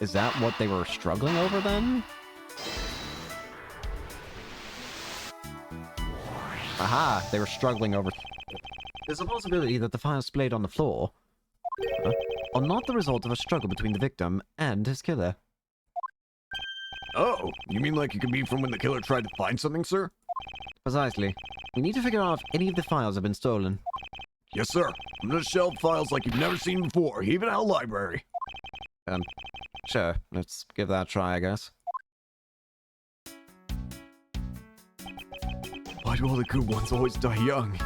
Is that what they were struggling over then? Aha! They were struggling over... There's a possibility that the files displayed on the floor are not the result of a struggle between the victim and his killer. Oh, you mean like it could be from when the killer tried to find something, sir? Precisely. We need to figure out if any of the files have been stolen. Yes, sir. I'm gonna shelve files like you've never seen before, even at a library. Sure. Let's give that a try, I guess. Why do all the good ones always die young?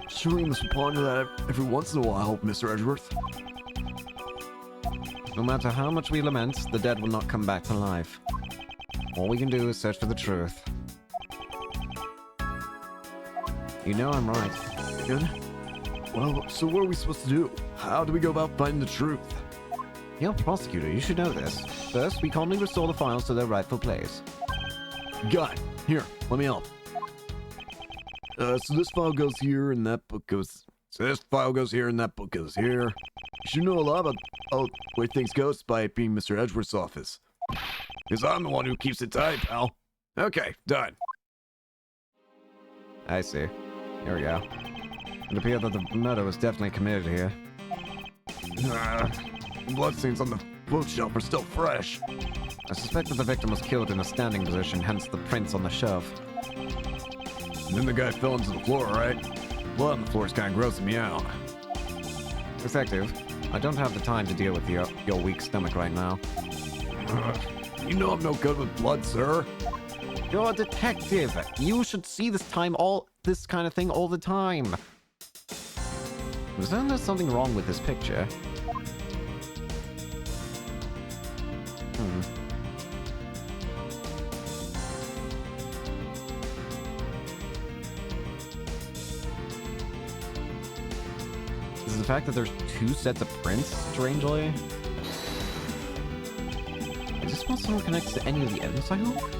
Surely you must ponder that every once in a while, Mr. Edgeworth. No matter how much we lament, the dead will not come back to life. All we can do is search for the truth. You know I'm right. Good. Well, so what are we supposed to do? How do we go about finding the truth? You're a prosecutor, you should know this. First, we calmly restore the files to their rightful place. Got it. Here, let me help. So this file goes here, and that book goes... So this file goes here, and that book goes here. You should know a lot about the way things go by it being Mr. Edgeworth's office. Because I'm the one who keeps it tight, pal. Okay, done. I see. Here we go. It appears that the murder was definitely committed here. The bloodstains on the bookshelf are still fresh. I suspect that the victim was killed in a standing position, hence the prints on the shelf. And then the guy fell into the floor, right? Blood on the floor is kind of grossing me out. Detective, I don't have the time to deal with your weak stomach right now. You know I'm no good with blood, sir. You're a detective. You should see this kind of thing all the time. Isn't there something wrong with this picture? Is the fact that there's two sets of prints, strangely? Is this one someone connects to any of the evidence, I hope?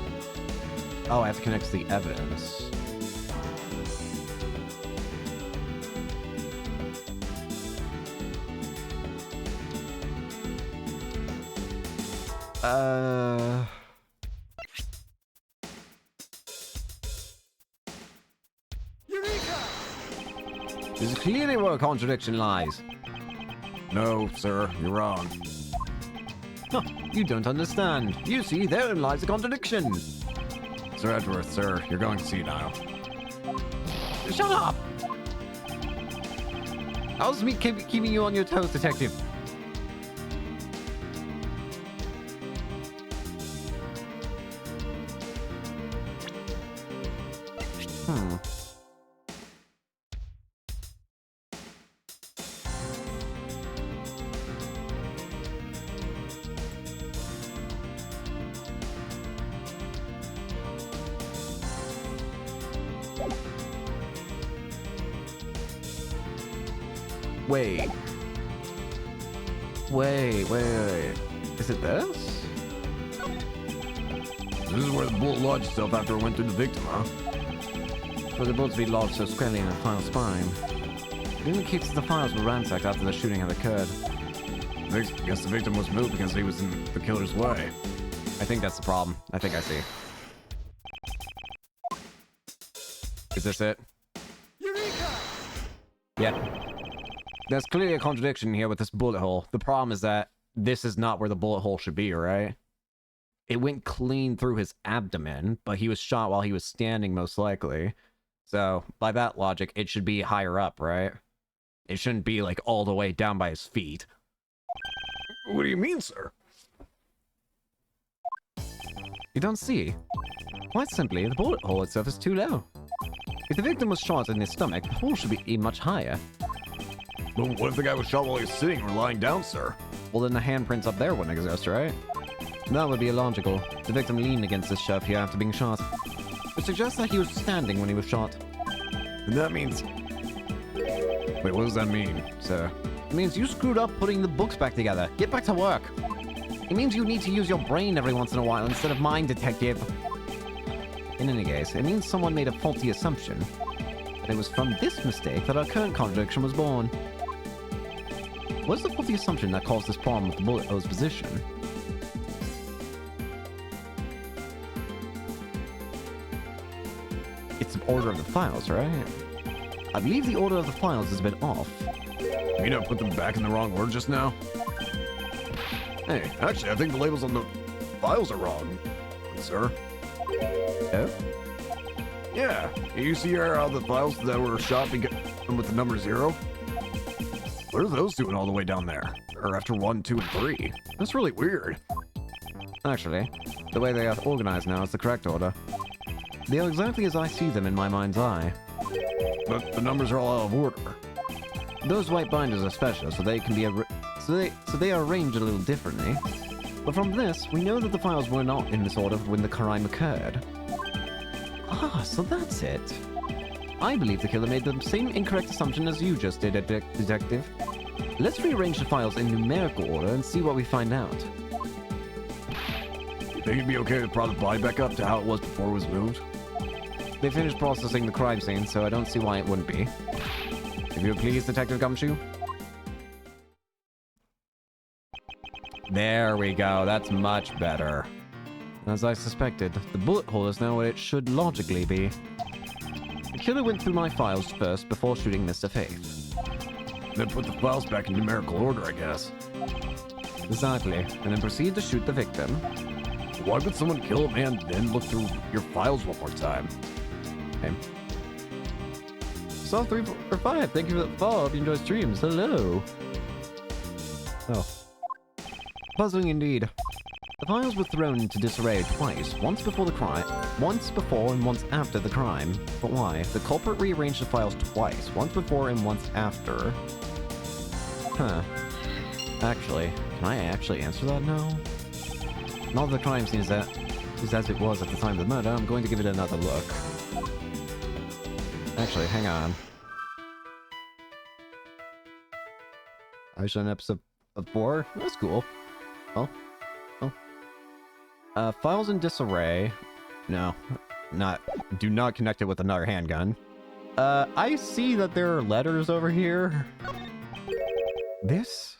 Oh, I have to connect to the evidence. This is clearly where a contradiction lies. No, sir, you're wrong. Huh, you don't understand. You see, therein lies a contradiction. Sir Edgeworth, sir, you're going to see now. Shut up! How's me keeping you on your toes, detective? Wait. Is it this? This is where the bullet lodged itself after it went through the victim, huh? For the bullet to be lodged so squarely in the final spine. It indicates that the files were ransacked after the shooting had occurred. I guess the victim was moved because he was in the killer's way. I think that's the problem. I think I see. Is this it? Eureka! Yeah. There's clearly a contradiction here with this bullet hole. The problem is that this is not where the bullet hole should be, right? It went clean through his abdomen, but he was shot while he was standing, most likely. So, by that logic, it should be higher up, right? It shouldn't be, like, all the way down by his feet. What do you mean, sir? You don't see? Quite simply, the bullet hole itself is too low. If the victim was shot in his stomach, the hole should be much higher. But what if the guy was shot while he was sitting or lying down, sir? Well, then the handprints up there wouldn't exist, right? That would be illogical. The victim leaned against this shelf here after being shot. It suggests that he was standing when he was shot. And that means... Wait, what does that mean, sir? It means you screwed up putting the books back together. Get back to work. It means you need to use your brain every once in a while instead of mine, detective. In any case, it means someone made a faulty assumption. And it was from this mistake that our current contradiction was born. What's the faulty assumption that caused this problem with the bullet hole's position? It's the order of the files, right? I believe the order of the files has been off. You know, put them back in the wrong order just now? Hey, actually, I think the labels on the files are wrong, sir. Oh? Yeah, you see here how the files that were shot begin with the number 0? What are those doing all the way down there? Or after 1, 2, and 3? That's really weird. Actually, the way they are organized now is the correct order. They are exactly as I see them in my mind's eye. But the numbers are all out of order. Those white binders are special, so they can be so they are arranged a little differently. But from this, we know that the files were not in this order when the crime occurred. Ah, so that's it. I believe the killer made the same incorrect assumption as you just did, detective. Let's rearrange the files in numerical order and see what we find out. You think it'd be okay to prop the body back up to how it was before it was moved? They finished processing the crime scene, so I don't see why it wouldn't be. If you would please, Detective Gumshoe. There we go, that's much better. As I suspected, the bullet hole is now where it should logically be. The killer went through my files first before shooting Mr. Faith. Then put the files back in numerical order, I guess. Exactly, and then proceed to shoot the victim. Why would someone kill a man, then look through your files one more time? Okay. Saw 3 or 5. Thank you for the follow. Hope you enjoy streams. Hello. Oh. Puzzling indeed. The files were thrown into disarray twice, once before and once after the crime. But why? The culprit rearranged the files twice, once before and once after. Huh. Actually, can I actually answer that now? Now that the crime scene is as it was at the time of the murder, I'm going to give it another look. Actually, hang on. I showed an episode of 4. That's cool. Oh. Files in disarray. No. Do not connect it with another handgun. I see that there are letters over here. This?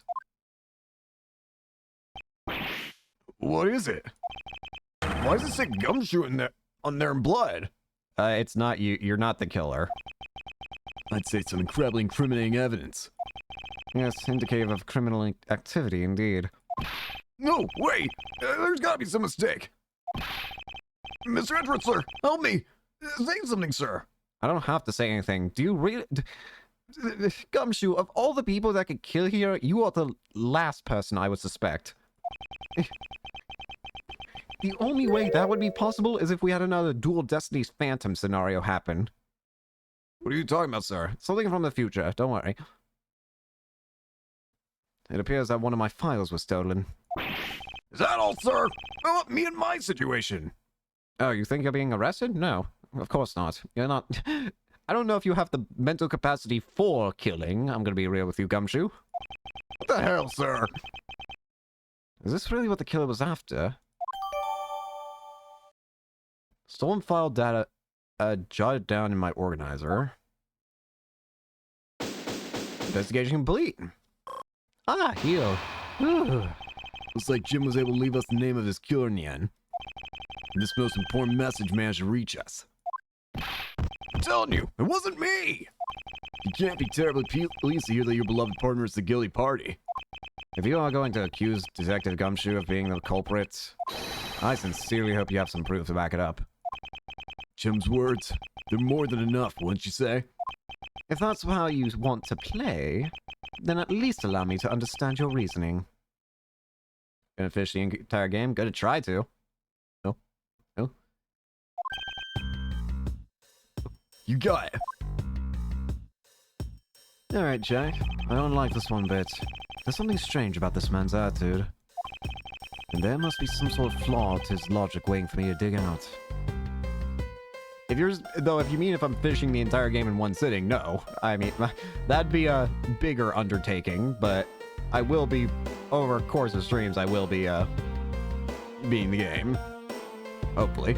What is it? Why does it say Gumshoe on there in blood? It's not you. You're not the killer. I'd say some incredibly incriminating evidence. Yes, indicative of criminal activity, indeed. No, wait! There's gotta be some mistake. Mr. Edgeworth, sir, help me! Say something, sir. I don't have to say anything. Do you really... Gumshoe, of all the people that could kill here, you are the last person I would suspect. The only way that would be possible is if we had another Dual Destinies Phantom scenario happen. What are you talking about, sir? Something from the future, don't worry. It appears that one of my files was stolen. Is that all, sir? How about me and my situation? Oh, you think you're being arrested? No, of course not. You're not... I don't know if you have the mental capacity for killing. I'm gonna be real with you, Gumshoe. What the hell, sir? Is this really what the killer was after? Stolen file data jotted down in my organizer. Investigation complete. Ah, heal. Looks like Jim was able to leave us the name of his killer in the end. And this most important message managed to reach us. I'm telling you, it wasn't me! You can't be terribly pleased to hear that your beloved partner is the guilty party. If you are going to accuse Detective Gumshoe of being the culprit, I sincerely hope you have some proof to back it up. Jim's words, they're more than enough, wouldn't you say? If that's how you want to play, then at least allow me to understand your reasoning. Gonna finish the entire game? Gonna try to. No. No. You got it. Alright, Jack. I don't like this one bit. There's something strange about this man's attitude. And there must be some sort of flaw to his logic waiting for me to dig out. If you mean if I'm finishing the entire game in one sitting, no. I mean, that'd be a bigger undertaking, but I will be, over a course of streams, I will be, beating the game. Hopefully.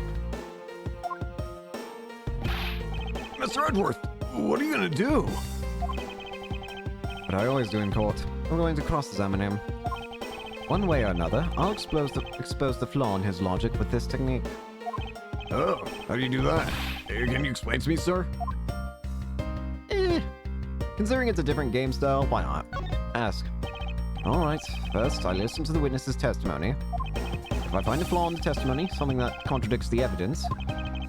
Mr. Edgeworth, what are you gonna do? What I always do in court. I'm going to cross-examine him. One way or another, I'll expose the flaw in his logic with this technique. Oh, how do you do that? Can you explain to me, sir? Considering it's a different game style, why not? Ask. Alright, first I listen to the witness's testimony. If I find a flaw in the testimony, something that contradicts the evidence,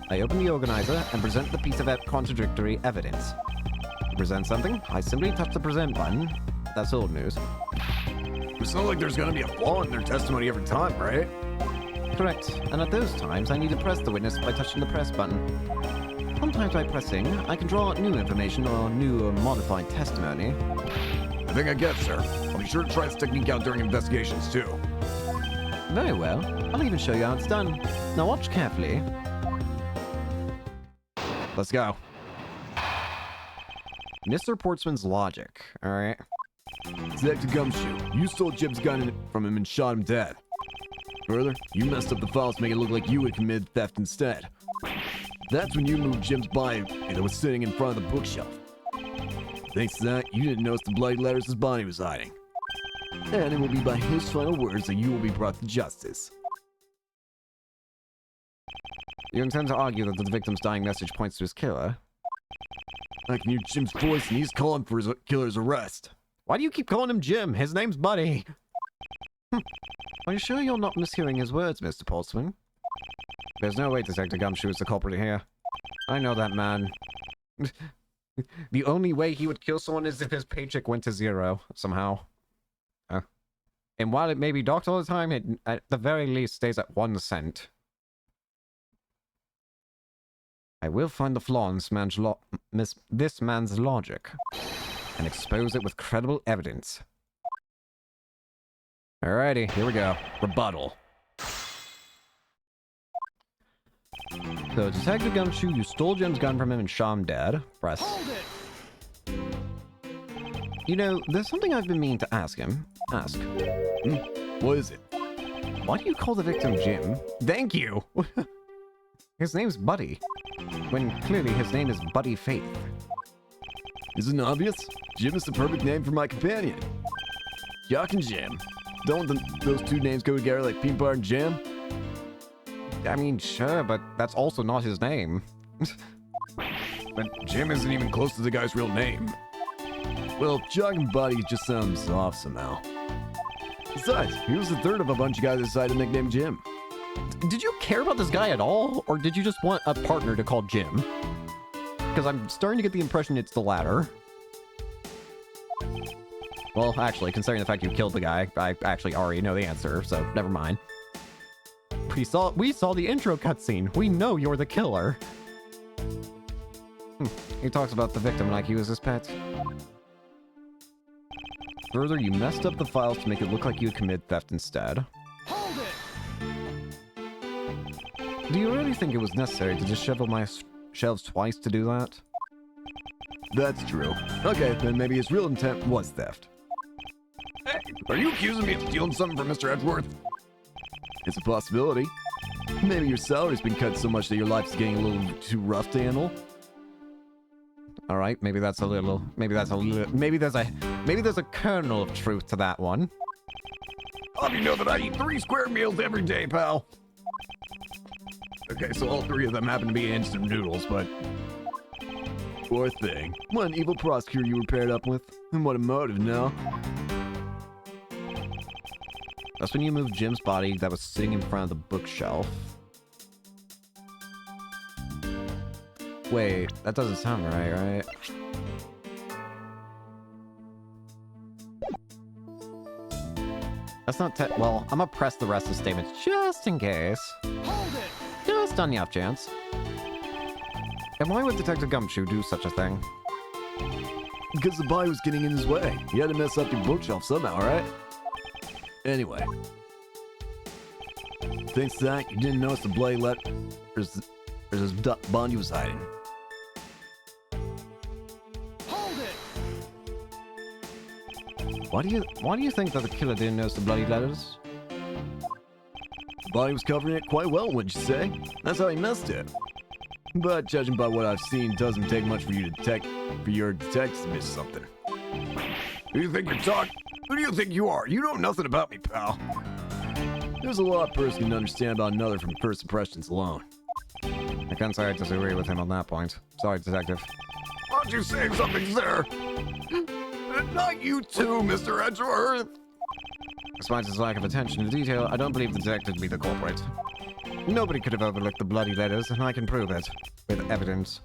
I open the organizer and present the piece of contradictory evidence. To present something, I simply touch the present button. That's old news. It's not like there's gonna be a flaw in their testimony every time, right? Correct, and at those times I need to press the witness by touching the press button. Sometimes by pressing, I can draw out new information or new or modified testimony. I think I get it, sir. I'll be sure to try this technique out during investigations, too. Very well. I'll even show you how it's done. Now watch carefully. Let's go. Mr. Portsman's logic, alright? Detective Gumshoe, you stole Jim's gun from him and shot him dead. Further, you messed up the files to make it look like you had committed theft instead. That's when you moved Jim's body that was sitting in front of the bookshelf. Thanks to that, you didn't notice the bloody letters his body was hiding. And it will be by his final words that you will be brought to justice. You intend to argue that the victim's dying message points to his killer? I can hear Jim's voice and he's calling for his killer's arrest. Why do you keep calling him Jim? His name's Buddy. Are you sure you're not mishearing his words, Mr. Portsman? There's no way Detective Gumshoe is the culprit here. I know that man. The only way he would kill someone is if his paycheck went to zero, somehow. And while it may be docked all the time, it at the very least stays at 1 cent. I will find the flaw in this man's logic and expose it with credible evidence. Alrighty, here we go. Rebuttal. So, Detective Gumshoe, you stole Jim's gun from him and shot him dead. Press. Hold it. You know, there's something I've been meaning to ask him. Ask. What is it? Why do you call the victim Jim? Thank you! His name's Buddy, when clearly his name is Buddy Faith. Isn't it obvious? Jim is the perfect name for my companion. Jock and Jim. Don't those two names go together like peanut butter and jam? I mean, sure, but that's also not his name. But Jim isn't even close to the guy's real name. Well, Jock and Buddy just sounds off somehow. Besides, he was the third of a bunch of guys that decided to nickname Jim. Did you care about this guy at all, or did you just want a partner to call Jim? Because I'm starting to get the impression it's the latter. Well, actually, considering the fact you killed the guy, I actually already know the answer, so never mind. We saw the intro cutscene. We know you're the killer. He talks about the victim like he was his pet. Further, you messed up the files to make it look like you had committed theft instead. Hold it. Do you really think it was necessary to dishevel my shelves twice to do that? That's true. Okay, then maybe his real intent was theft. Hey, are you accusing me of stealing something from Mr. Edgeworth? It's a possibility. Maybe your salary's been cut so much that your life's getting a little too rough to handle. All right, maybe there's a kernel of truth to that one. I'll have you know that I eat 3 square meals every day, pal. Okay, so all 3 of them happen to be instant noodles, but... Poor thing. What an evil prosecutor you were paired up with. And what a motive, no? That's when you moved Jim's body that was sitting in front of the bookshelf. Wait, that doesn't sound right? That's not well, I'm gonna press the rest of the statements just in case. Hold it! Just on the off chance. And why would Detective Gumshoe do such a thing? Because the boy was getting in his way. You had to mess up your bookshelf somehow, right? Anyway. Thanks to that, you didn't notice the bloody letters Bondi was hiding. Hold it! Why do you think that the killer didn't notice the bloody letters? Bondi was covering it quite well, wouldn't you say? That's how he missed it. But judging by what I've seen, it doesn't take much for your detectives to miss something. Who do you think you're talking? Who do you think you are? You know nothing about me, pal. There's a lot a person can understand about another from first impressions alone. I can't say I disagree with him on that point. Sorry, Detective. Why don't you say something, sir? Not you too, Mr. Edgeworth. Despite his lack of attention to detail, I don't believe the detective to be the culprit. Nobody could have overlooked the bloody letters, and I can prove it. With evidence.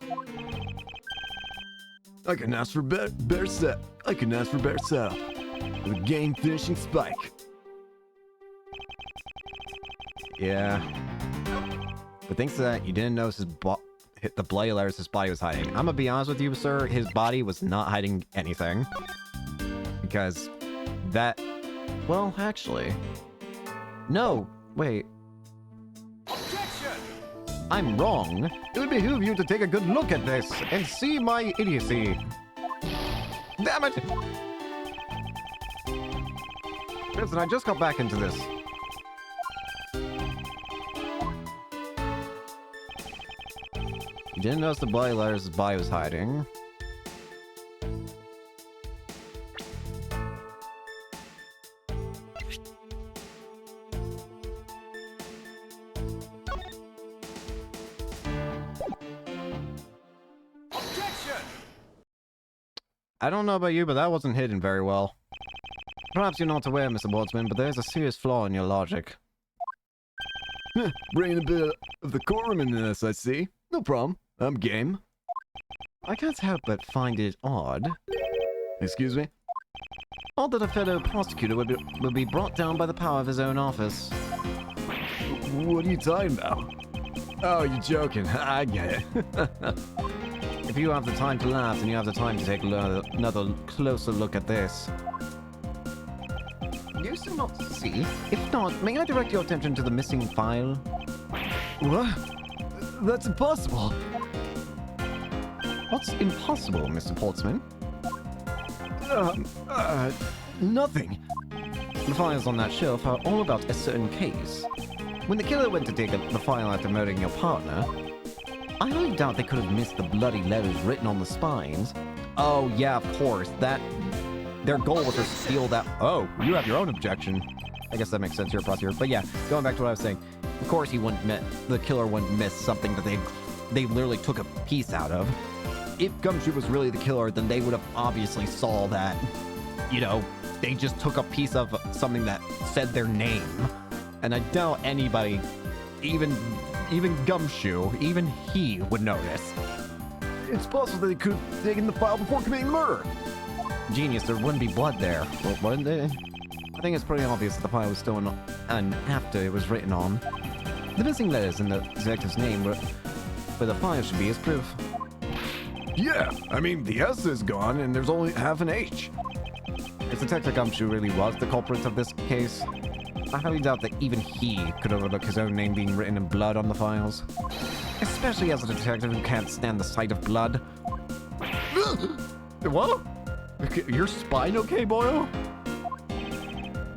I can ask for better setup. With a game-finishing spike. Yeah. But thanks to that, you didn't notice hit the bloody letters his body was hiding. I'm gonna be honest with you, sir, his body was not hiding anything. Because that... Well, actually... No, wait. Objection! I'm wrong. It would behoove you to take a good look at this and see my idiocy. Damn it! Listen, I just got back into this. You didn't notice the bloody letters his body was hiding. Objection! I don't know about you, but that wasn't hidden very well. Perhaps you're not aware, Mr. Wardsman, but there's a serious flaw in your logic. Bringing a bit of the courtroom into this, I see. No problem. I'm game. I can't help but find it odd. Excuse me? Odd that a fellow prosecutor would be brought down by the power of his own office. What are you talking about? Oh, you're joking. I get it. If you have the time to laugh, then you have the time to take another closer look at this. You still not see? If not, may I direct your attention to the missing file? What? That's impossible. What's impossible, Mr. Portsman? Nothing. The files on that shelf are all about a certain case. When the killer went to take the file after murdering your partner, I highly doubt they could have missed the bloody letters written on the spines. Oh, yeah, of course. Their goal was to steal that... Oh, you have your own objection. I guess that makes sense. You're a prosecutor. But yeah, going back to what I was saying. Of course the killer wouldn't miss something that they literally took a piece out of. If Gumshoe was really the killer, then they would have obviously saw that, you know, they just took a piece of something that said their name. And I doubt anybody, even Gumshoe, even he would notice. It's possible that they could have taken the file before committing the murder. Genius, there wouldn't be blood there. Well, wouldn't there? I think it's pretty obvious that the file was stolen and after it was written on. The missing letters in the detective's name where the file should be as proof. Yeah, I mean, the S is gone and there's only half an H. If Detective Gumshoe really was the culprit of this case, I highly doubt that even he could overlook his own name being written in blood on the files. Especially as a detective who can't stand the sight of blood. What? Your spine okay, Boyle?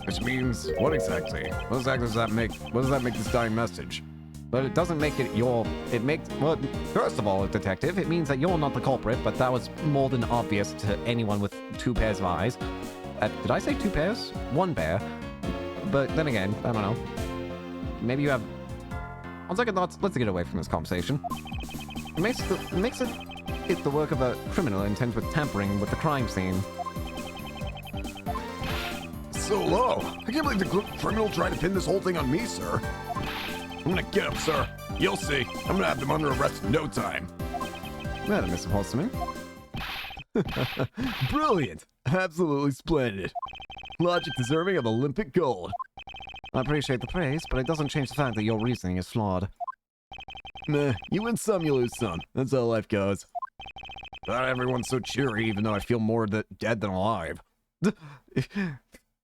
Which means, what exactly? What exactly does that make? What does that make this dying message? But it doesn't make it well, first of all, detective, it means that you're not the culprit, but that was more than obvious to anyone with 2 pairs of eyes. Did I say 2 pairs? 1 pair. But then again, I don't know. Maybe you have... On second thoughts, let's get away from this conversation. It makes it the work of a criminal intent with tampering with the crime scene. So low. I can't believe the criminal tried to pin this whole thing on me, sir. I'm gonna get him, sir. You'll see. I'm gonna have them under arrest in no time. Well, Mr. Holtzman. Brilliant! Absolutely splendid. Logic deserving of Olympic gold. I appreciate the praise, but it doesn't change the fact that your reasoning is flawed. Meh, you win some, you lose some. That's how life goes. Not everyone's so cheery, even though I feel more dead than alive.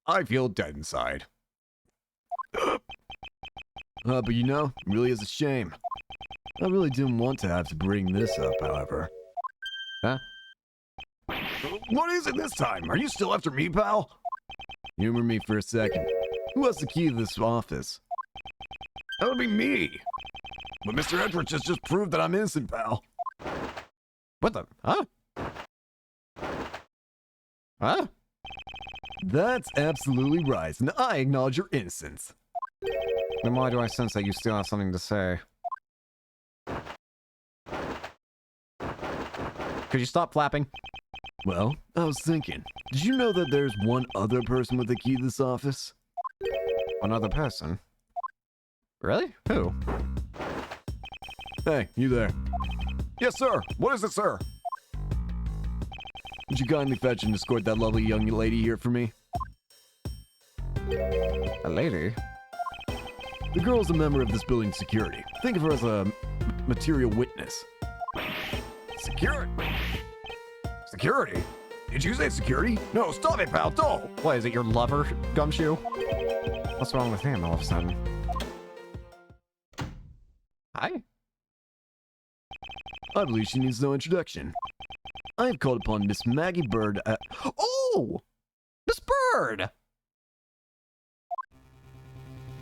I feel dead inside. But you know, it really is a shame. I really didn't want to have to bring this up, however. Huh? What is it this time? Are you still after me, pal? Humor me for a second. Who has the key to this office? That would be me. But Mr. Edgeworth just proved that I'm innocent, pal. What the? Huh? Huh? That's absolutely right, and I acknowledge your innocence. Then why do I sense that you still have something to say? Could you stop flapping? Well, I was thinking, did you know that there's one other person with the key to this office? Another person? Really? Who? Hey, you there. Yes, sir. What is it, sir? Would you kindly fetch and escort that lovely young lady here for me? A lady? The girl's a member of this building's security. Think of her as a material witness. Security? Security? Did you say security? No, stop it, pal. Don't. What, is it your lover, Gumshoe? What's wrong with him all of a sudden? Hi? I believe she needs no introduction. I have called upon Miss Maggie Bird at... Oh! Miss Bird!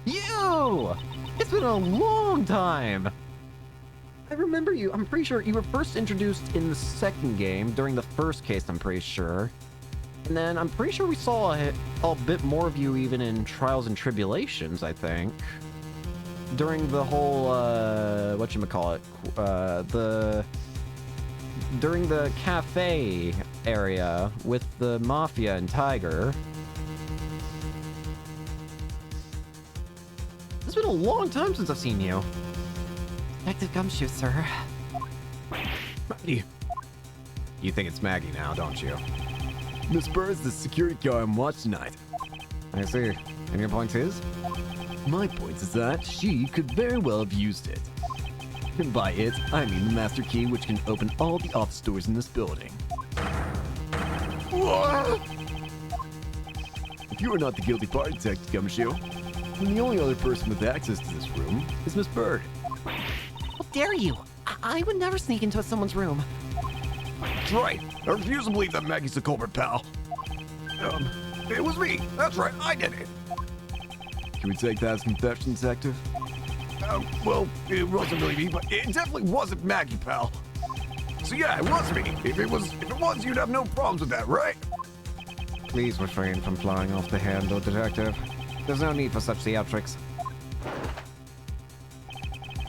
You! It's been a long time! I remember you. I'm pretty sure you were first introduced in the second game, during the first case, I'm pretty sure. And then I'm pretty sure we saw a bit more of you even in Trials and Tribulations, I think. During the whole, whatchamacallit, during the cafe area with the Mafia and Tiger. It's been a long time since I've seen you. Detective Gumshoe, sir. Maggie. You think it's Maggie now, don't you? Miss Bird's the security guard on watch tonight. I see. And your point is? My point is that she could very well have used it. And by it, I mean the master key which can open all the office doors in this building. What? If you are not the guilty party, Detective Gumshoe, then the only other person with access to this room is Miss Bird. How dare you? I would never sneak into someone's room. That's right. I refuse to believe that Maggie's the culprit, pal. It was me. That's right. I did it. Can we take that as confession, Detective? Well, it wasn't really me, but it definitely wasn't Maggie, pal. So yeah, it was me. If it was, you'd have no problems with that, right? Please refrain from flying off the handle, Detective. There's no need for such theatrics.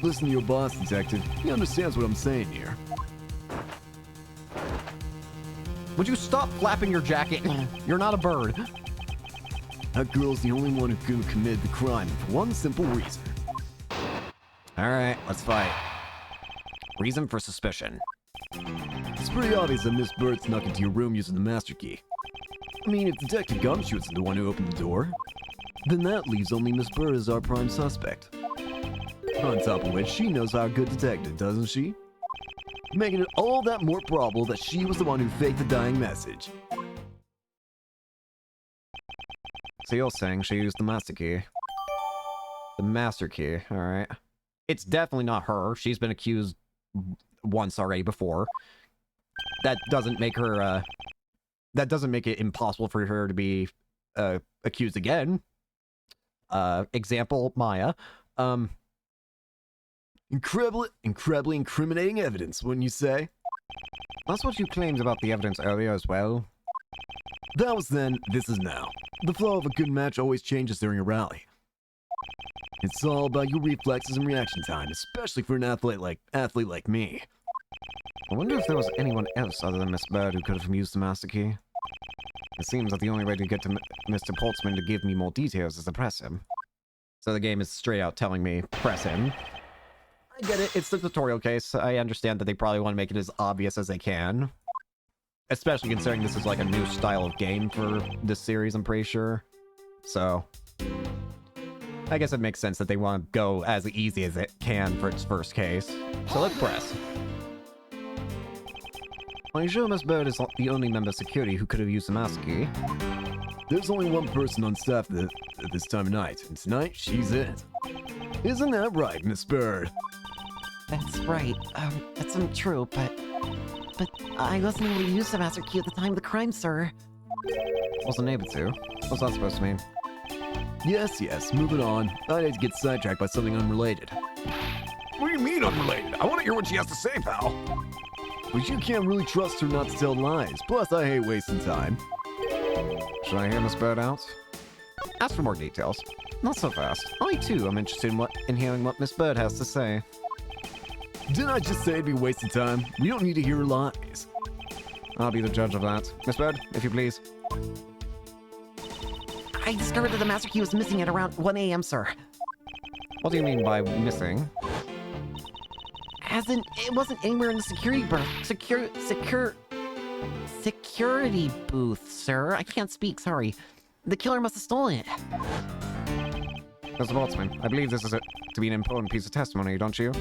Listen to your boss, Detective. He understands what I'm saying here. Would you stop flapping your jacket? You're not a bird. That girl's the only one who could have committed the crime for one simple reason. Alright, let's fight. Reason for suspicion. It's pretty obvious that Miss Bird snuck into your room using the master key. I mean, if Detective Gumshoe is the one who opened the door, then that leaves only Miss Bird as our prime suspect. On top of which, she knows our good detective, doesn't she? Making it all that more probable that she was the one who faked the dying message. So you're saying she used the master key? The master key, alright. It's definitely not her. She's been accused once already before. That doesn't make her, that doesn't make it impossible for her to be, accused again. Example, Maya. Incredibly incriminating evidence, wouldn't you say? That's what you claimed about the evidence earlier as well. That was then, this is now. The flow of a good match always changes during a rally. It's all about your reflexes and reaction time, especially for an athlete like me. I wonder if there was anyone else other than Miss Bird who could have used the master key. It seems that the only way to get to Mr. Portsman to give me more details is to press him. So the game is straight out telling me, press him. I get it. It's the tutorial case. I understand that they probably want to make it as obvious as they can. Especially considering this is like a new style of game for this series, I'm pretty sure. So, I guess it makes sense that they want to go as easy as it can for its first case. So let's press. Are you sure Miss Bird is the only member of security who could have used the master key? There's only one person on staff at this time of night, and tonight she's it. Isn't that right, Miss Bird? That's right. That's untrue, but I wasn't able to use the master key at the time of the crime, sir. Wasn't able to. What's that supposed to mean? Yes, moving on. I need to get sidetracked by something unrelated. What do you mean unrelated? I want to hear what she has to say, pal. But you can't really trust her not to tell lies. Plus, I hate wasting time. Should I hear Miss Bird out? Ask for more details. Not so fast. I too am interested in hearing what Miss Bird has to say. Didn't I just say it'd be wasting time? We don't need to hear lies. I'll be the judge of that. Miss Bird, if you please. I discovered that the master key was missing at around 1 a.m., sir. What do you mean by missing? As in, it wasn't anywhere in the security booth, sir. I can't speak, sorry. The killer must have stolen it. Mr. Boltzmann, I believe this is to be an important piece of testimony, don't you?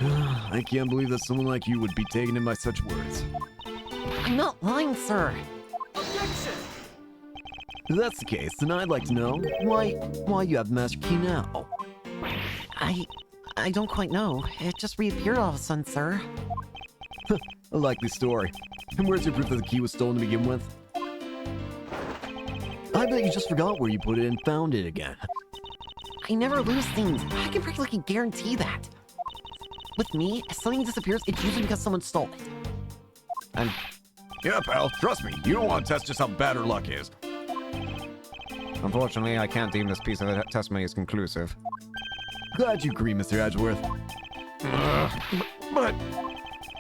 I can't believe that someone like you would be taken in by such words. I'm not lying, sir. Objection! If that's the case, then I'd like to know why you have the master key now. I don't quite know. It just reappeared all of a sudden, sir. A likely story. And where's your proof that the key was stolen to begin with? I bet you just forgot where you put it and found it again. I never lose things. I can practically guarantee that. With me, if something disappears, it's usually because someone stole it. And Yeah, pal, trust me. You don't want to test just how bad her luck is. unfortunately, I can't deem this piece of testimony as conclusive. Glad you agree, Mr. Edgeworth. But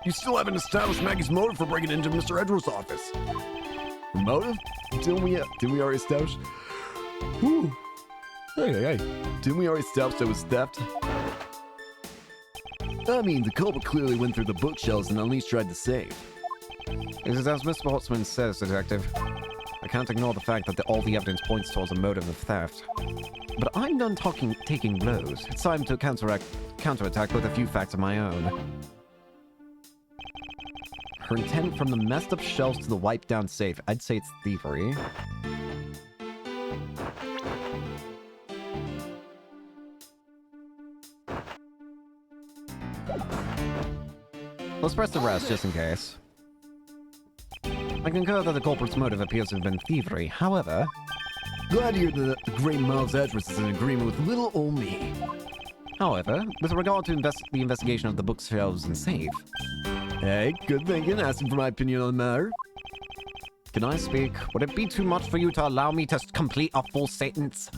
you still haven't established Maggie's motive for breaking into Mr. Edgeworth's office. Motive? Didn't we already establish? Whew. Hey. Didn't we already establish that was theft? I mean, the culprit clearly went through the bookshelves and unleashed tried to save. It is as Mr. Boltzmann says, Detective. I can't ignore the fact that all the evidence points towards a motive of theft. But I'm done taking blows. It's time to counterattack with a few facts of my own. Her intent from the messed up shelves to the wiped down safe. I'd say it's thievery. Let's press the rest just in case. I concur that the culprit's motive appears to have been thievery. However, Glad to hear that the great Miles Edgeworth is in agreement with little old me. with regard to the investigation of the bookshelves and safe, Hey, good thinking, asking for my opinion on the matter. can I speak? Would it be too much for you to allow me to complete a full sentence?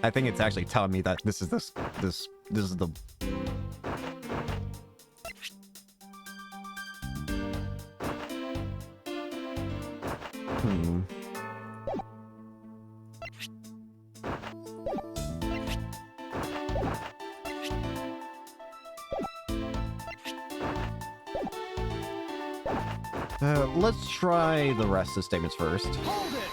I think it's actually telling me that this is the let's try the rest of the statements first. Hold it!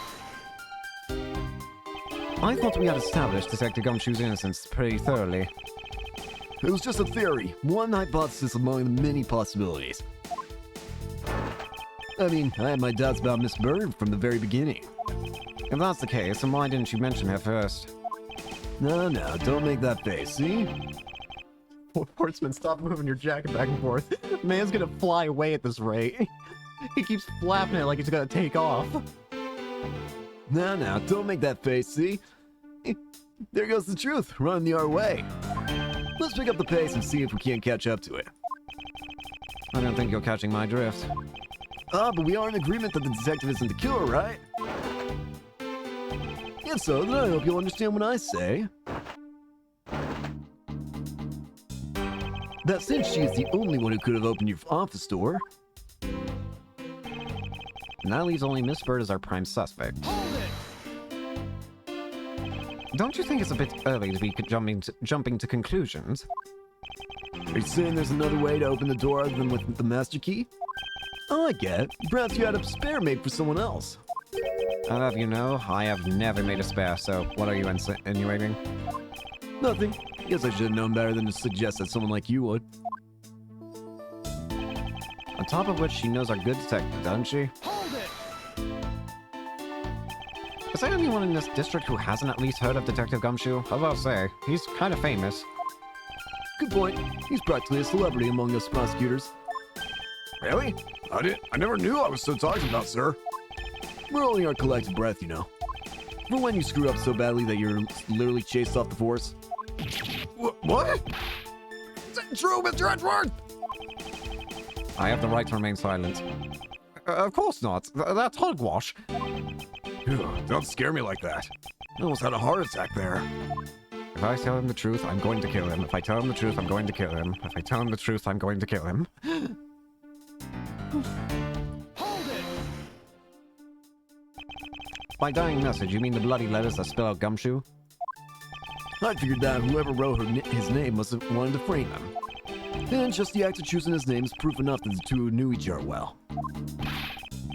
I thought we had established Detective Gumshoe's innocence pretty thoroughly. It was just a theory, one hypothesis among the many possibilities. I mean, I had my doubts about Miss Bird from the very beginning. If that's the case, then why didn't you mention her first? No, don't make that face, see? Horseman, stop moving your jacket back and forth. Man's gonna fly away at this rate. He keeps flapping it like he's gonna take off. No, don't make that face, see? There goes the truth, running the our way. Let's pick up the pace and see if we can't catch up to it. I don't think you're catching my drift. But we are in agreement that the detective isn't the killer, right? If so, then I hope you'll understand what I say. That since she is the only one who could have opened your office door, And that leaves only Miss Bird as our prime suspect. Hold it! Don't you think it's a bit early to be jumping to conclusions? Are you saying there's another way to open the door other than with the master key? Oh, I get it. Perhaps you had a spare made for someone else. I'll have you know, I have never made a spare, so what are you insinuating? Nothing. Guess I should have known better than to suggest that someone like you would. On top of which, she knows our good detective, doesn't she? Hold it! Is there anyone in this district who hasn't at least heard of Detective Gumshoe? I was about to say, he's kind of famous. Good point. He's practically a celebrity among us prosecutors. Really? I never knew I was so talked about, sir. We're only our collective breath, you know. For when you screw up so badly that you're literally chased off the force. What? Is that true, Mr. Edgeworth? I have the right to remain silent. Of course not. That's hogwash. Phew, don't scare me like that. I almost had a heart attack there. If I tell him the truth, I'm going to kill him. If I tell him the truth, I'm going to kill him. If I tell him the truth, I'm going to kill him. Hold it! By dying message, you mean the bloody letters that spell out Gumshoe? I figured that whoever wrote his name must have wanted to frame him. And just the act of choosing his name is proof enough that the two knew each other well.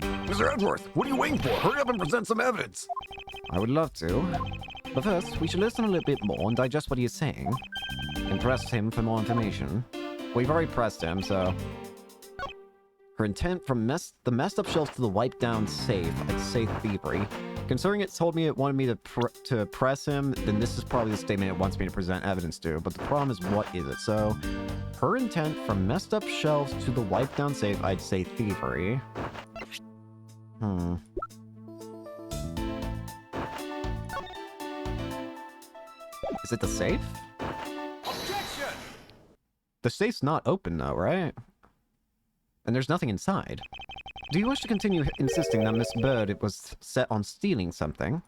Mr. Edgeworth, what are you waiting for? Hurry up and present some evidence. I would love to. But first, we should listen a little bit more and digest what he is saying. And press him for more information. We've already pressed him, so... Her intent from the messed up shelves to the wiped down safe, I'd say thievery. Considering it told me it wanted me to press him, then this is probably the statement it wants me to present evidence to. But the problem is, what is it? So, her intent from messed up shelves to the wiped down safe, I'd say thievery. Is it the safe? Objection! The safe's not open though, right? And there's nothing inside. Do you wish to continue insisting that Miss Bird was set on stealing something?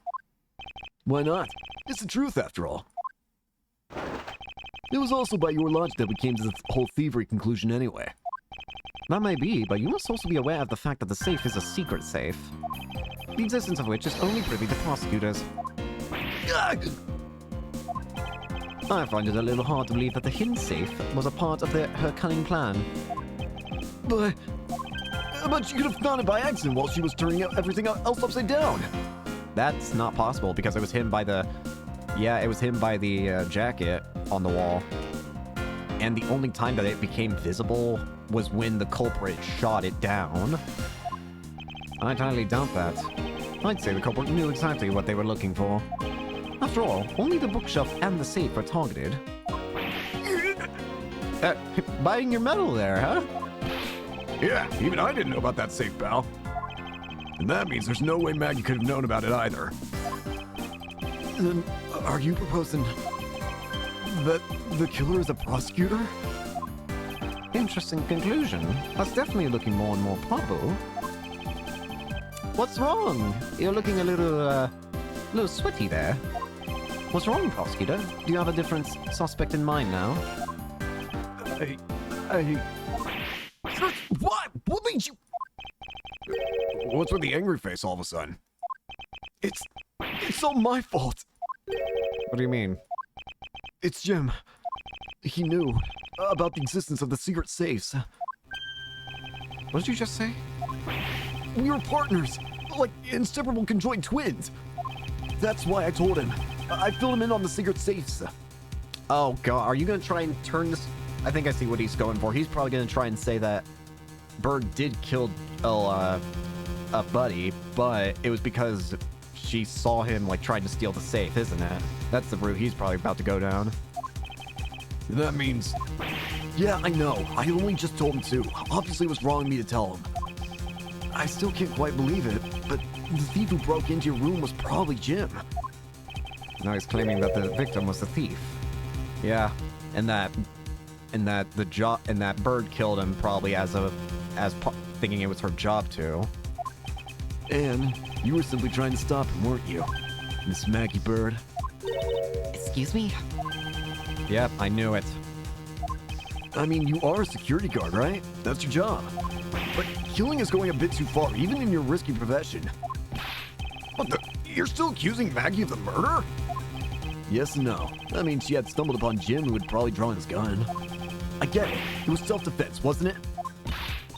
Why not? It's the truth, after all. It was also by your logic that we came to the whole thievery conclusion anyway. That may be, but you must also be aware of the fact that the safe is a secret safe. The existence of which is only privy to prosecutors. I find it a little hard to believe that the hidden safe was a part of her cunning plan. But she could have found it by accident while she was turning everything else upside down. That's not possible because it was him by the... Yeah, it was him by the jacket on the wall. And the only time that it became visible was when the culprit shot it down. I entirely doubt that. I'd say the culprit knew exactly what they were looking for. After all, only the bookshelf and the safe are targeted. Biting your metal there, huh? Yeah, even I didn't know about that safe, pal. And that means there's no way Maggie could have known about it either. Then, are you proposing that the killer is a prosecutor? Interesting conclusion. That's definitely looking more and more probable. What's wrong? You're looking a little sweaty there. What's wrong, prosecutor? Do you have a different suspect in mind now? What? What made you... What's with the angry face all of a sudden? It's all my fault. What do you mean? It's Jim. He knew about the existence of the secret safes. What did you just say? We were partners, like inseparable conjoined twins. That's why I told him. I filled him in on the secret safes. Oh god, are you gonna try and turn this? I think I see what he's going for. He's probably gonna try and say that Bird did kill a buddy, but it was because she saw him like trying to steal the safe, isn't it? That's the route he's probably about to go down. That means... Yeah, I know. I only just told him to. Obviously it was wrong of me to tell him. I still can't quite believe it, but the thief who broke into your room was probably Jim. Now he's claiming that the victim was the thief. Yeah, and that Bird killed him probably thinking it was her job to. And you were simply trying to stop him, weren't you, Miss Maggie Bird? Excuse me? Yep, I knew it. I mean, you are a security guard, right? That's your job. But killing is going a bit too far, even in your risky profession. What the? You're still accusing Maggie of the murder? Yes and no. I mean, she had stumbled upon Jim, who would probably drawn his gun. I get it. It was self-defense, wasn't it?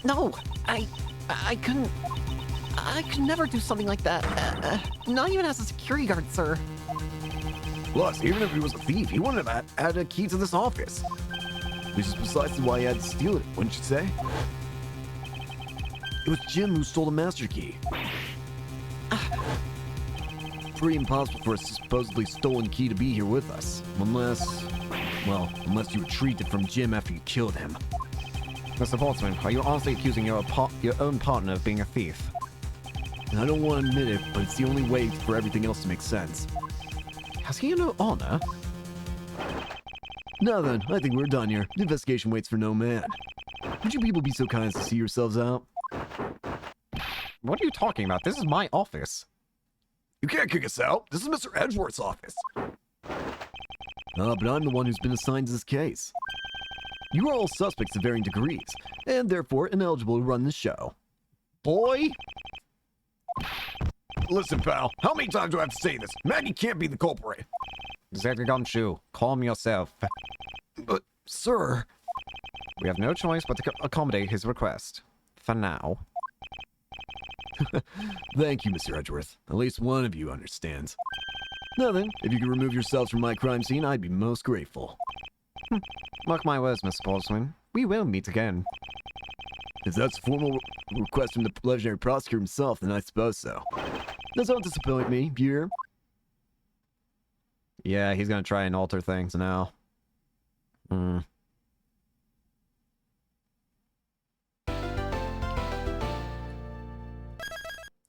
No, I couldn't. I could never do something like that. Not even as a security guard, sir. Plus, even if he was a thief, he wouldn't have had a key to this office. Which is precisely why he had to steal it, wouldn't you say? It was Jim who stole the master key. Pretty impossible for a supposedly stolen key to be here with us. Unless you retrieved it from Jim after you killed him. Mr. Portsman, are you honestly accusing your own partner of being a thief? And I don't want to admit it, but it's the only way for everything else to make sense. Has he no honor? Now then, I think we're done here. The investigation waits for no man. Would you people be so kind as to see yourselves out? What are you talking about? This is my office. You can't kick us out. This is Mr. Edgeworth's office. But I'm the one who's been assigned to this case. You are all suspects to varying degrees, and therefore ineligible to run the show. Boy! Listen, pal, how many times do I have to say this? Maggie can't be the culprit. Detective Gumshoe, calm yourself. But, sir... We have no choice but to accommodate his request. For now. Thank you, Mr. Edgeworth. At least one of you understands. Now then, if you could remove yourselves from my crime scene, I'd be most grateful. Mark my words, Mr. Portsman. We will meet again. If that's a formal request from the legendary prosecutor himself, then I suppose so. Now don't disappoint me, you hear? Yeah, he's gonna try and alter things now.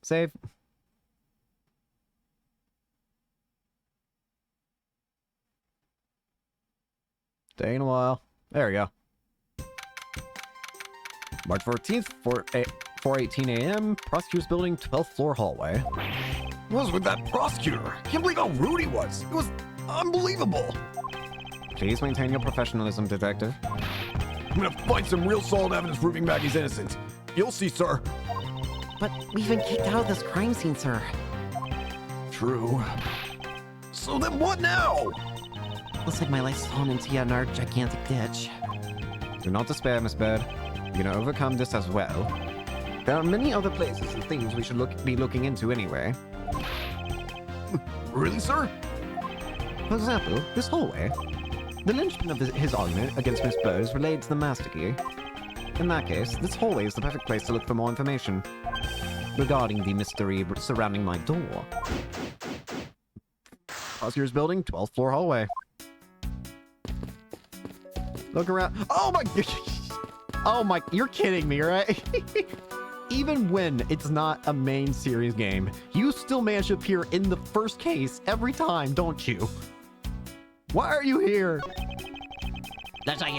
Save. Stay in a while. There we go. March 14th, 4:18 a.m. Prosecutor's Building, 12th floor hallway. What was with that prosecutor? I can't believe how rude he was. It was unbelievable. Please maintain your professionalism, detective. I'm gonna find some real solid evidence proving Maggie's innocent. You'll see, sir. But we've been kicked out of this crime scene, sir. True. So then what now? Looks like my life's fallen into yet another gigantic ditch. Do not despair, Miss Bird. You're gonna overcome this as well. There are many other places and things we should be looking into anyway. Really, sir? For example, this hallway. The linchpin of his argument against Miss Bird is related to the master key. In that case, this hallway is the perfect place to look for more information regarding the mystery surrounding my door. Prosecutor's Building, 12th floor hallway. Look around. Oh my... Oh my... You're kidding me, right? Even when it's not a main series game, you still manage to appear in the first case every time, don't you? Why are you here? Looks like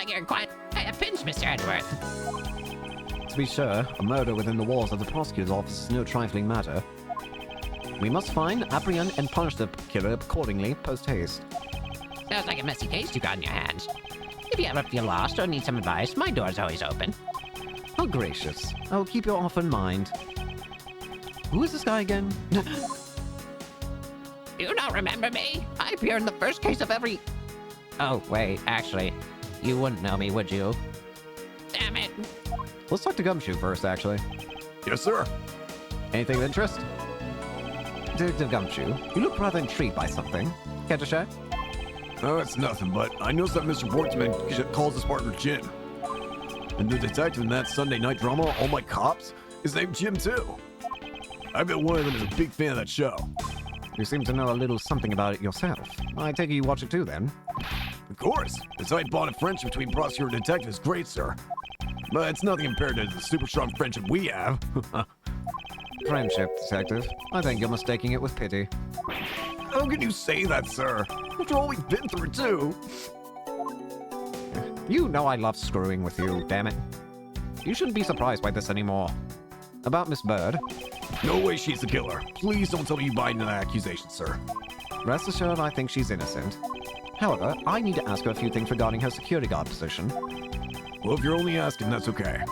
you're quite a pinch, Mr. Edgeworth. To be sure, a murder within the walls of the prosecutor's office is no trifling matter. We must find, apprehend, and punish the killer accordingly, post-haste. Sounds like a messy case you got in your hands. If you ever feel lost or need some advice, my door's always open. How gracious. I will keep your offer in mind. Who is this guy again? You don't remember me? I appear in the first case of every... Oh, wait, actually, you wouldn't know me, would you? Damn it. Let's talk to Gumshoe first, actually. Yes, sir. Anything of interest? Detective Gumshoe, you look rather intrigued by something. Care to share? Oh, it's nothing, but I noticed that Mr. Portsman calls his partner Jim. And the detective in that Sunday night drama, All My Cops, is named Jim, too. I bet one of them is a big fan of that show. You seem to know a little something about it yourself. I take it you watch it too, then? Of course. The tight bond of friendship between prosecutor and detective is great, sir. But it's nothing compared to the super strong friendship we have. Friendship, detective. I think you're mistaking it with pity. How can you say that, sir? After all we've been through, too. You know I love screwing with you, damn it. You shouldn't be surprised by this anymore. About Miss Bird. No way she's the killer. Please don't tell me you buy into that accusation, sir. Rest assured I think she's innocent. However, I need to ask her a few things regarding her security guard position. Well, if you're only asking, that's okay.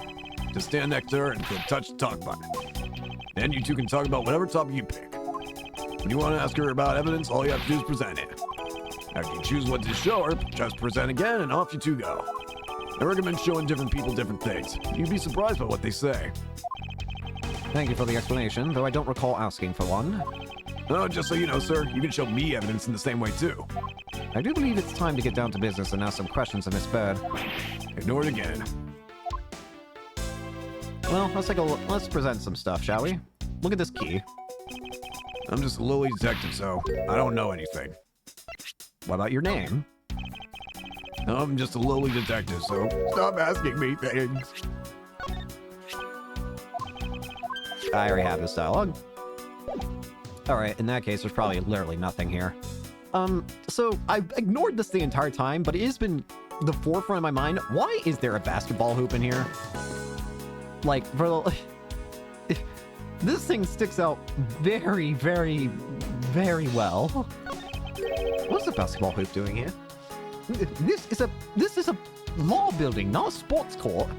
Just stand next to her and touch the talk button. Then you two can talk about whatever topic you pick. When you want to ask her about evidence, all you have to do is present it. After you choose what to show her, just present again and off you two go. I recommend showing different people different things. You'd be surprised by what they say. Thank you for the explanation, though I don't recall asking for one. Oh, just so you know, sir, you can show me evidence in the same way too. I do believe it's time to get down to business and ask some questions of Miss Bird. Ignore it again. Well, let's take a look. Let's present some stuff, shall we? Look at this key. I'm just a lowly detective, so I don't know anything. What about your name? I'm just a lowly detective, so stop asking me things. I already have this dialogue. Alright, in that case, there's probably literally nothing here. So I've ignored this the entire time, but it has been the forefront of my mind. Why is there a basketball hoop in here? Like, for the... This thing sticks out very, very, very well. What's the basketball hoop doing here? This is a law building, not a sports court.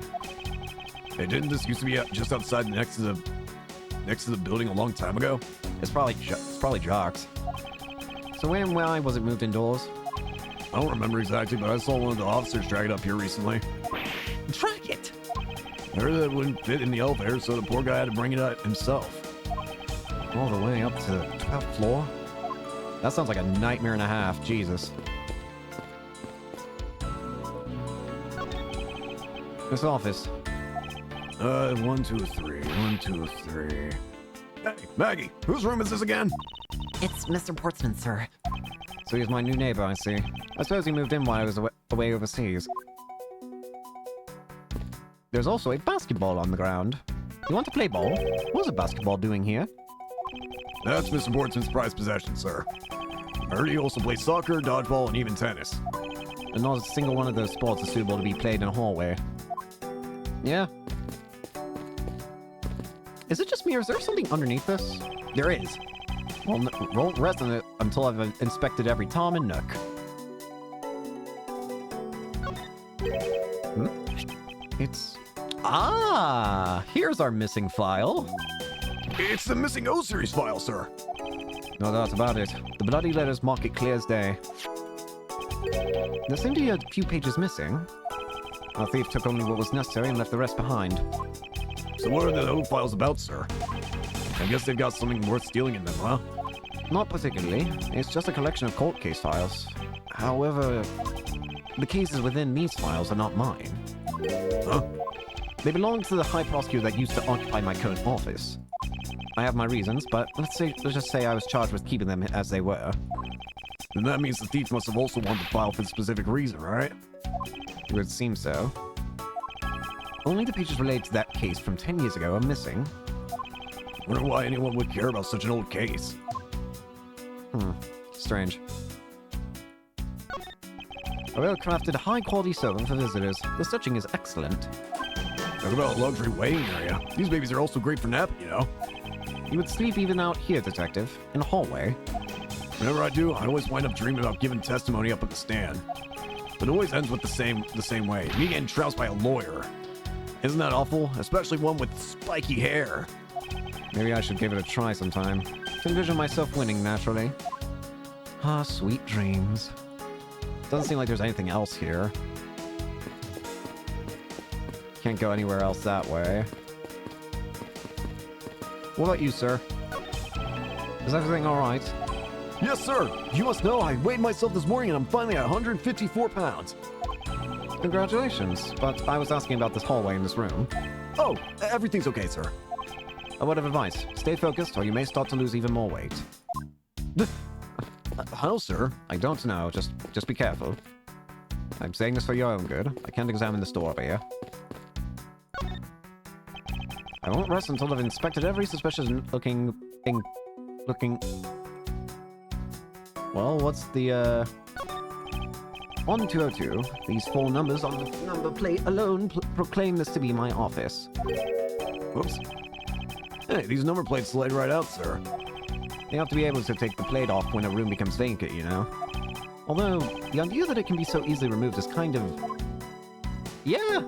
Hey, didn't this used to be just outside next to the building a long time ago? It's probably jocks. So why was it moved indoors? I don't remember exactly, but I saw one of the officers drag it up here recently. Drag it! I heard that it wouldn't fit in the elevator, so the poor guy had to bring it out himself. All the way up to the 12th floor? That sounds like a nightmare and a half, Jesus. This office. 1, 2, 3. 1, 2, 3. Hey, Maggie, whose room is this again? It's Mr. Portsman, sir. So he's my new neighbor, I see. I suppose he moved in while I was away overseas. There's also a basketball on the ground. You want to play ball? What's a basketball doing here? That's Mr. Portsman's prized possession, sir. I heard he also plays soccer, dodgeball, and even tennis. And not a single one of those sports is suitable to be played in a hallway. Yeah. Is it just me, or is there something underneath this? There is. Well, won't rest on it until I've inspected every tom and nook. It's... Ah! Here's our missing file. It's the missing O-Series file, sir. No doubt about it. The bloody letters mark it clear as day. There seem to be a few pages missing. Our thief took only what was necessary and left the rest behind. So what are the O files about, sir? I guess they've got something worth stealing in them, huh? Not particularly. It's just a collection of court case files. However, the cases within these files are not mine. Huh? They belong to the High Prosecutor that used to occupy my current office. I have my reasons, but let's just say I was charged with keeping them as they were. Then that means the thief must have also wanted the file for a specific reason, right? It would seem so. Only the pages related to that case from 10 years ago are missing. Wonder why anyone would care about such an old case. Strange. A well-crafted, high-quality servant for visitors. The stitching is excellent. Talk about a luxury waiting area. These babies are also great for napping, you know? You would sleep even out here, Detective, in a hallway. Whenever I do, I always wind up dreaming about giving testimony up at the stand. But it always ends with the same way. Me getting trounced by a lawyer. Isn't that awful? Especially one with spiky hair. Maybe I should give it a try sometime. To envision myself winning, naturally. Ah, sweet dreams. Doesn't seem like there's anything else here. Can't go anywhere else that way. What about you, sir? Is everything alright? Yes, sir. You must know I weighed myself this morning and I'm finally at 154 pounds. Congratulations, but I was asking about this hallway in this room. Oh, everything's okay, sir. A word of advice, stay focused or you may start to lose even more weight. How, sir? I don't know, just be careful. I'm saying this for your own good. I can't examine the store over here. I won't rest until I've inspected every suspicious looking thing. Well, what's the, 1202. These 4 numbers on the number plate alone proclaim this to be my office. Whoops. Hey, these number plates slide right out, sir. You have to be able to take the plate off when a room becomes vacant, you know? Although, the idea that it can be so easily removed is kind of... Yeah!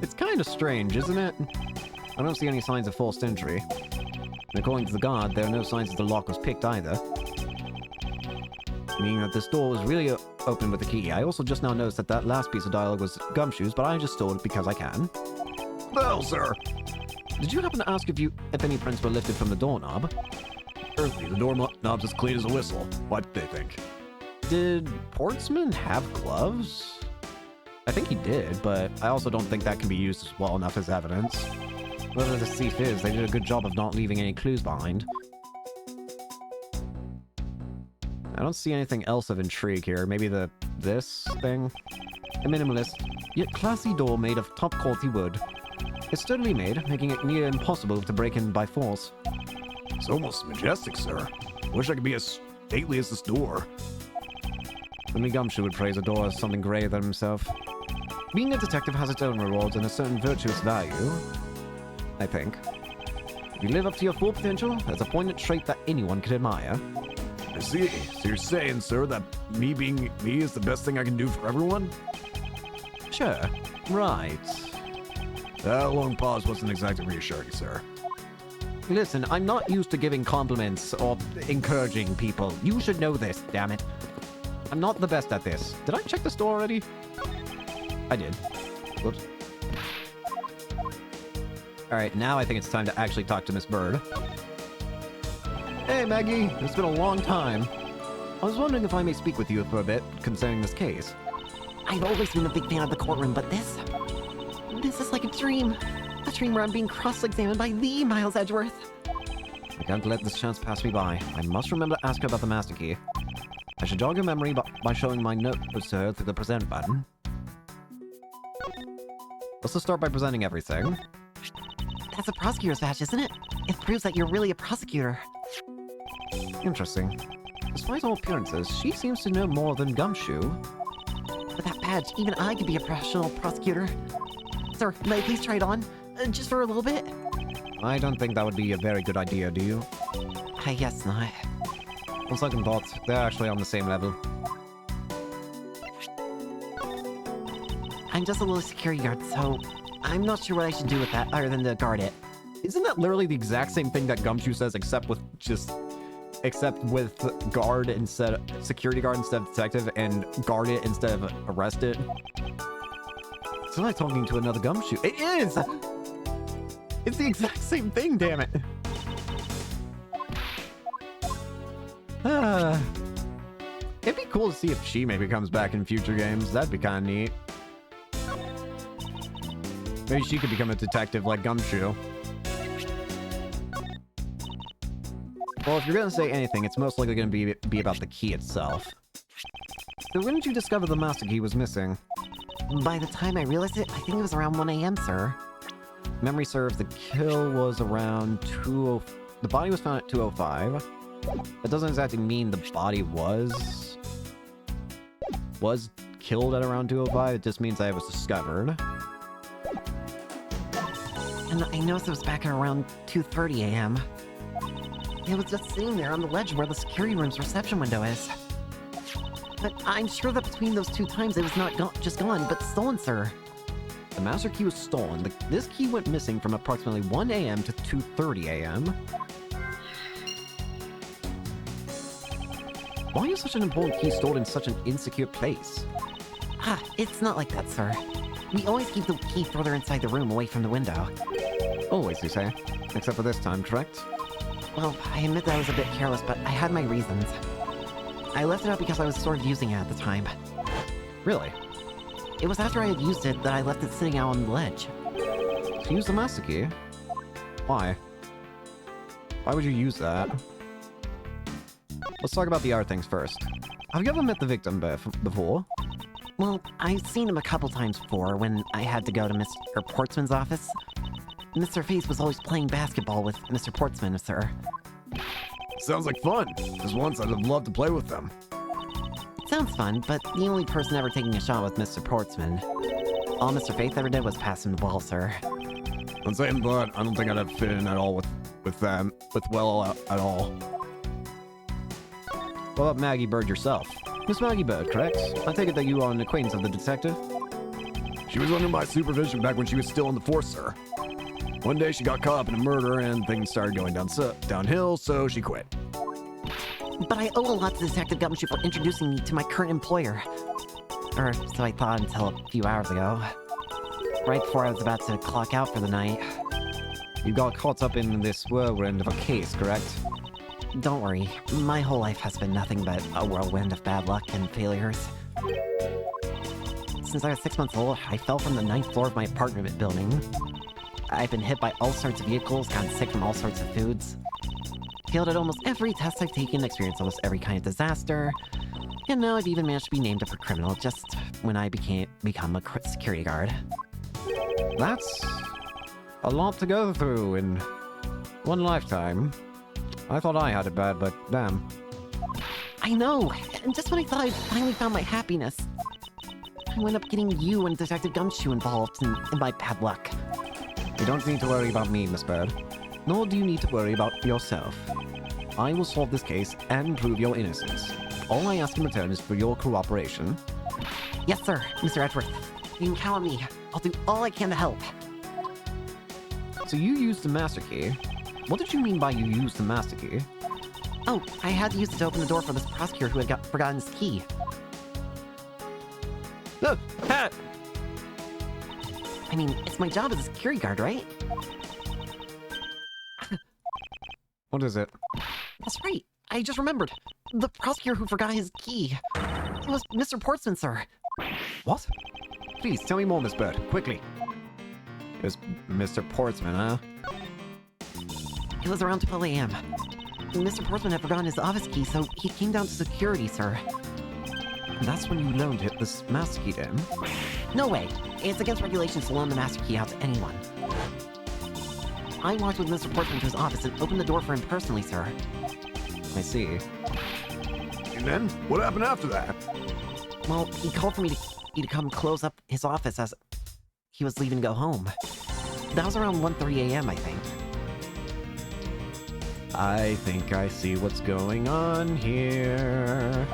It's kind of strange, isn't it? I don't see any signs of forced entry. And according to the guard, there are no signs that the lock was picked either. Meaning that this door was really open with the key. I also just now noticed that that last piece of dialogue was gumshoes, but I just stored it because I can. Well, sir. Did you happen to ask if any prints were lifted from the doorknob? Earthly, the doorknob's as clean as a whistle. What do they think? Did Portsman have gloves? I think he did, but I also don't think that can be used as well enough as evidence. Whoever the thief is, they did a good job of not leaving any clues behind. I don't see anything else of intrigue here. Maybe this thing? A minimalist, yet classy door made of top-quality wood. It's sturdily made, making it near impossible to break in by force. It's almost majestic, sir. Wish I could be as stately as this door. Only Gumshoe would praise a door as something greater than himself. Being a detective has its own rewards and a certain virtuous value, I think. If you live up to your full potential, that's a poignant trait that anyone could admire. I see. So you're saying, sir, that me being me is the best thing I can do for everyone? Sure. Right. That long pause wasn't exactly reassuring, sir. Listen, I'm not used to giving compliments or encouraging people. You should know this, damn it. I'm not the best at this. Did I check the store already? I did. Whoops. Alright, now I think it's time to actually talk to Miss Bird. Hey, Maggie. It's been a long time. I was wondering if I may speak with you for a bit concerning this case. I've always been a big fan of the courtroom, but this is like a dream. A dream where I'm being cross-examined by the Miles Edgeworth. I can't let this chance pass me by. I must remember to ask her about the master key. I should jog her memory by showing my notes to her through the present button. Let's just start by presenting everything. That's a prosecutor's badge, isn't it? It proves that you're really a prosecutor. Interesting. Despite all appearances, she seems to know more than Gumshoe. With that badge, even I could be a professional prosecutor. Sir, may I please try it on? Just for a little bit? I don't think that would be a very good idea, do you? I guess not. On second thoughts, they're actually on the same level. I'm just a little security guard, so I'm not sure what I should do with that other than to guard it. Isn't that literally the exact same thing that Gumshoe says, except with guard instead of security guard instead of detective, and guard it instead of arrest it? It's like talking to another Gumshoe. It is! It's the exact same thing, damn it! It'd be cool to see if she maybe comes back in future games. That'd be kind of neat. Maybe she could become a detective like Gumshoe. Well, if you're gonna say anything, it's most likely gonna be about the key itself. So when did you discover the master key was missing? By the time I realized it, I think it was around 1 a.m., sir. Memory serves, the kill was around 2:05. The body was found at 2:05. That doesn't exactly mean the body was killed at around 2:05. It just means that it was discovered. And I noticed it was back at around 2:30 a.m. It was just sitting there on the ledge where the security room's reception window is. But I'm sure that between those two times it was not just gone, but stolen, sir. The master key was stolen. This key went missing from approximately 1 a.m. to 2:30 a.m. Why is such an important key stored in such an insecure place? Ah, it's not like that, sir. We always keep the key further inside the room, away from the window. Always, you say? Except for this time, correct? Well, I admit that I was a bit careless, but I had my reasons. I left it out because I was sort of using it at the time. Really? It was after I had used it that I left it sitting out on the ledge. To use the master key? Why? Why would you use that? Let's talk about the other things first. Have you ever met the victim before? Well, I've seen him a couple times before when I had to go to Mr. Portsman's office. Mr. Face was always playing basketball with Mr. Portsman, sir. Sounds like fun. Just once I'd have loved to play with them. It sounds fun, but the only person ever taking a shot was Mr. Portsman. All Mr. Faith ever did was pass him the ball, sir. I'm saying, but I don't think I'd have fit in at all with Will at all. What about Maggie Bird yourself? Miss Maggie Bird, correct? I take it that you are an acquaintance of the detective? She was under my supervision back when she was still in the force, sir. One day she got caught up in a murder and things started going downhill, so she quit. But I owe a lot to Detective Gumshoe for introducing me to my current employer. Or so I thought until a few hours ago. Right before I was about to clock out for the night. You got caught up in this whirlwind of a case, correct? Don't worry, my whole life has been nothing but a whirlwind of bad luck and failures. Since I was 6 months old, I fell from the 9th floor of my apartment building. I've been hit by all sorts of vehicles, gotten sick from all sorts of foods. Failed at almost every test I've taken, experienced almost every kind of disaster. And now I've even managed to be named a criminal just when I become a security guard. That's a lot to go through in one lifetime. I thought I had it bad, but damn. I know! And just when I thought I'd finally found my happiness, I wound up getting you and Detective Gumshoe involved in my bad luck. You don't need to worry about me, Miss Bird. Nor do you need to worry about yourself. I will solve this case and prove your innocence. All I ask in return is for your cooperation. Yes, sir, Mr. Edgeworth. You can count on me. I'll do all I can to help. So you used the master key. What did you mean by you used the master key? Oh, I had to use it to open the door for this prosecutor who had forgotten his key. Look, hat! I mean, it's my job as a security guard, right? What is it? That's right. I just remembered. The prosecutor who forgot his key. It was Mr. Portsman, sir. What? Please, tell me more, Miss Bird, quickly. It was Mr. Portsman, huh? It was around 12 a.m. Mr. Portsman had forgotten his office key, so he came down to security, sir. That's when you loaned it this master key to him? No way. It's against regulations to loan the master key out to anyone. I walked with Mr. Portsman to his office and opened the door for him personally, sir. I see. And then, what happened after that? Well, he called for me to come close up his office as he was leaving to go home. That was around 1:30 a.m., I think. I think I see what's going on here.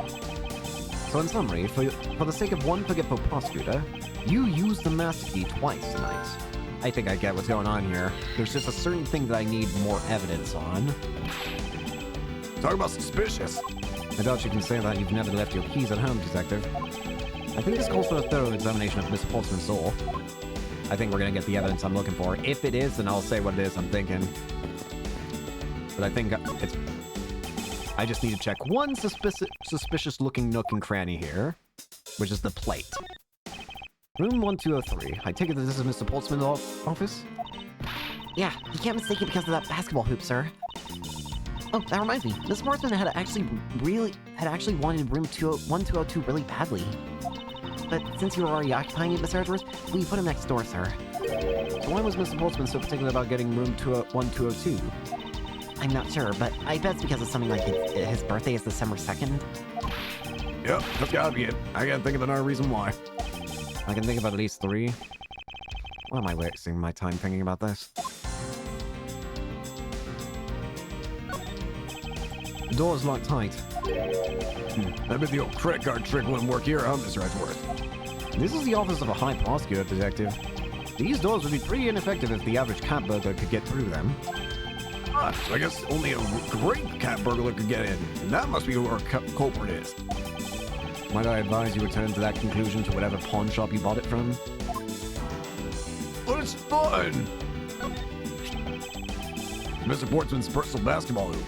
So in summary, for the sake of one forgetful prosecutor, you used the master key twice tonight. I think I get what's going on here. There's just a certain thing that I need more evidence on. Talk about suspicious. I doubt you can say that you've never left your keys at home, Detective. I think this calls for a thorough examination of Miss Portsman's door. I think we're gonna get the evidence I'm looking for. If it is, then I'll say what it is I'm thinking. But I think it's... I just need to check one suspicious-looking nook and cranny here, which is the plate. Room 1203. I take it that this is Mr. Portsman's office? Yeah, you can't mistake it because of that basketball hoop, sir. Oh, that reminds me. Mr. Portsman had actually wanted room 1202 really badly. But since you were already occupying it, Mr. Edgeworth, we put him next door, sir. So why was Mr. Portsman so particular about getting room 1202? I'm not sure, but I bet it's because of something like his birthday is December 2nd. Yep, that's gotta be it. I can't think of another reason why. I can think of at least 3. Why am I wasting my time thinking about this? The door is locked tight. I bet the old credit card trick wouldn't work here, huh, Mr. Edgeworth? This is the office of a high prosecutor, Detective. These doors would be pretty ineffective if the average cat burglar could get through them. Ah, so I guess only a great cat burglar could get in. And that must be who our culprit is. Might I advise you return to that conclusion to whatever pawn shop you bought it from? But it's fun! Mr. Portsman's personal basketball hoop.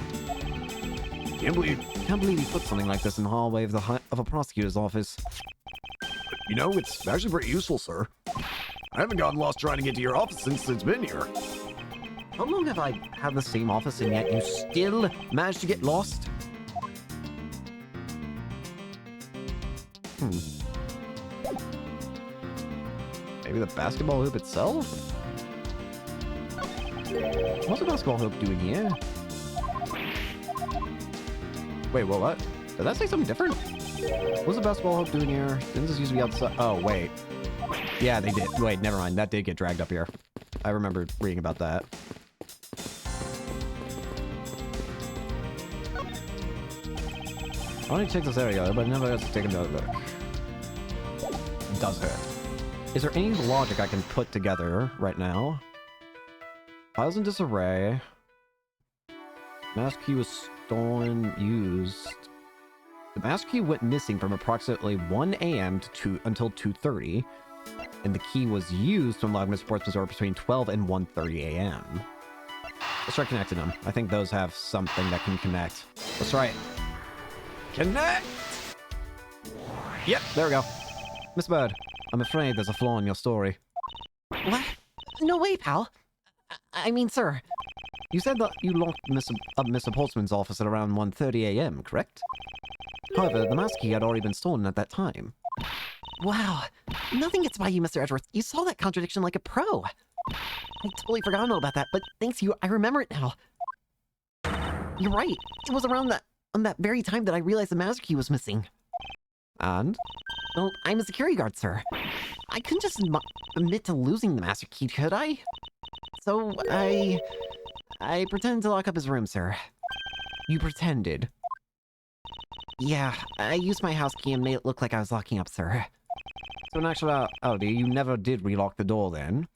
Can't believe you put something like this in the hallway of a prosecutor's office. You know, it's actually pretty useful, sir. I haven't gotten lost trying to get to your office since it's been here. How long have I had the same office and yet you still managed to get lost? Maybe the basketball hoop itself? What's the basketball hoop doing here? Wait, what? Did that say something different? What's the basketball hoop doing here? Didn't this used to be outside? Oh, wait. Yeah, they did. Wait, never mind. That did get dragged up here. I remember reading about that. I only checked this area, but never got to take another look. Does it? Is there any logic I can put together right now? Files in disarray. Master key was stolen, used. The master key went missing from approximately 1 a.m. to until 2:30, and the key was used to unlock Mr. Sportsman's door between 12 and 1:30 a.m. Let's try connecting them. I think those have something that can connect. Let's try it. Connect! Yep, there we go. Miss Bird, I'm afraid there's a flaw in your story. What? No way, pal. I mean, sir. You said that you locked Mr. Portsman's office at around 1:30 a.m., correct? However, the master key had already been stolen at that time. Wow. Nothing gets by you, Mr. Edgeworth. You saw that contradiction like a pro. I totally forgot all about that, but thanks to you, I remember it now. You're right. It was around on that very time that I realized the master key was missing. And? Well, I'm a security guard, sir. I couldn't just admit to losing the master key, could I? So, I pretended to lock up his room, sir. You pretended? Yeah, I used my house key and made it look like I was locking up, sir. So in actuality, you never did relock the door then?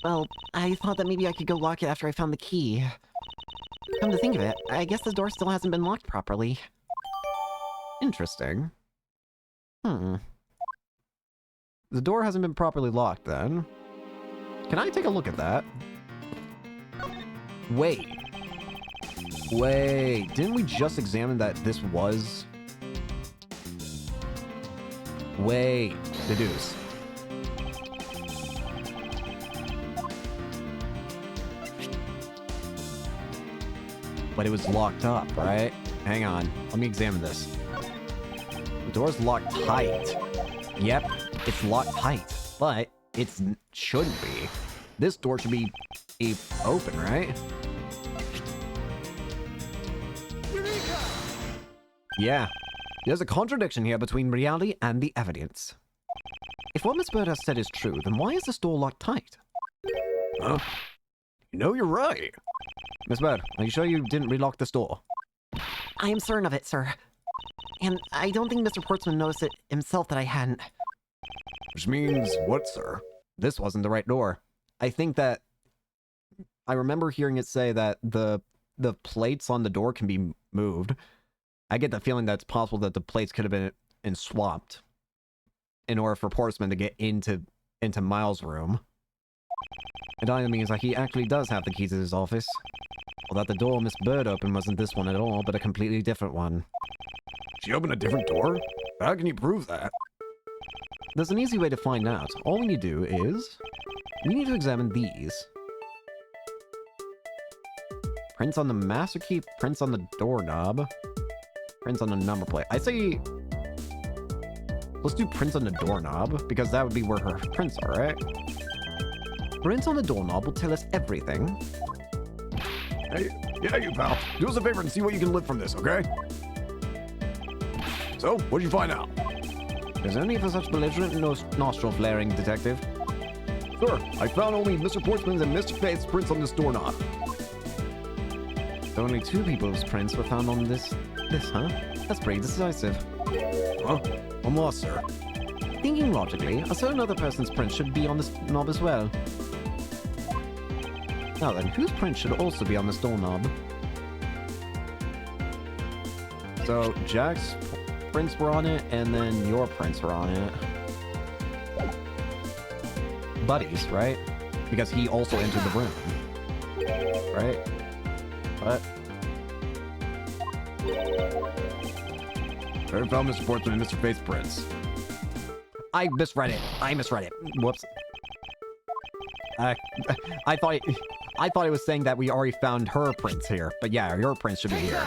Well, I thought that maybe I could go lock it after I found the key. Come to think of it, I guess the door still hasn't been locked properly. Interesting. The door hasn't been properly locked then. Can I take a look at that? Wait, didn't we just examine that this was... Wait, deduce. But it was locked up, right? Hang on, let me examine this. The door's locked tight. Yep, it's locked tight, but it shouldn't be. This door should be open, right? Yeah, there's a contradiction here between reality and the evidence. If what Miss Bird has said is true, then why is this door locked tight? Huh? You know, you're right. Miss Bird, are you sure you didn't relock this door? I am certain of it, sir. And I don't think Mr. Portsman noticed it himself that I hadn't. Which means what, sir? This wasn't the right door. I think that... I remember hearing it say that the plates on the door can be moved. I get the feeling that it's possible that the plates could have been swapped in order for Portsman to get into Miles' room. It either means that he actually does have the key to his office, or that the door Miss Bird opened wasn't this one at all, but a completely different one. She opened a different door? How can you prove that? There's an easy way to find out. All we need to do is... we need to examine these. Prints on the master key, prints on the doorknob, prints on the number plate. I say... let's do prints on the doorknob, because that would be where her prints are, right? Prints on the doorknob will tell us everything. Hey, yeah, you pal. Do us a favor and see what you can lift from this, okay? So, what'd you find out? There's only for such belligerent nostril flaring, detective. Sir, I found only Mr. Portsman's and Mr. Faith's prints on this doorknob. So only 2 people's prints were found on this, huh? That's pretty decisive. Huh? I'm lost, sir. Thinking logically, a certain other person's print should be on this knob as well. Now then, whose print should also be on this doorknob? So, Jack's prints were on it, and then your prints were on it. Buddies, right? Because he also entered the room. Right? What? I found Mr. Portsman and Mr. Faith's prints. I misread it. Whoops. I thought it was saying that we already found her prints here, but yeah, your prints should be here.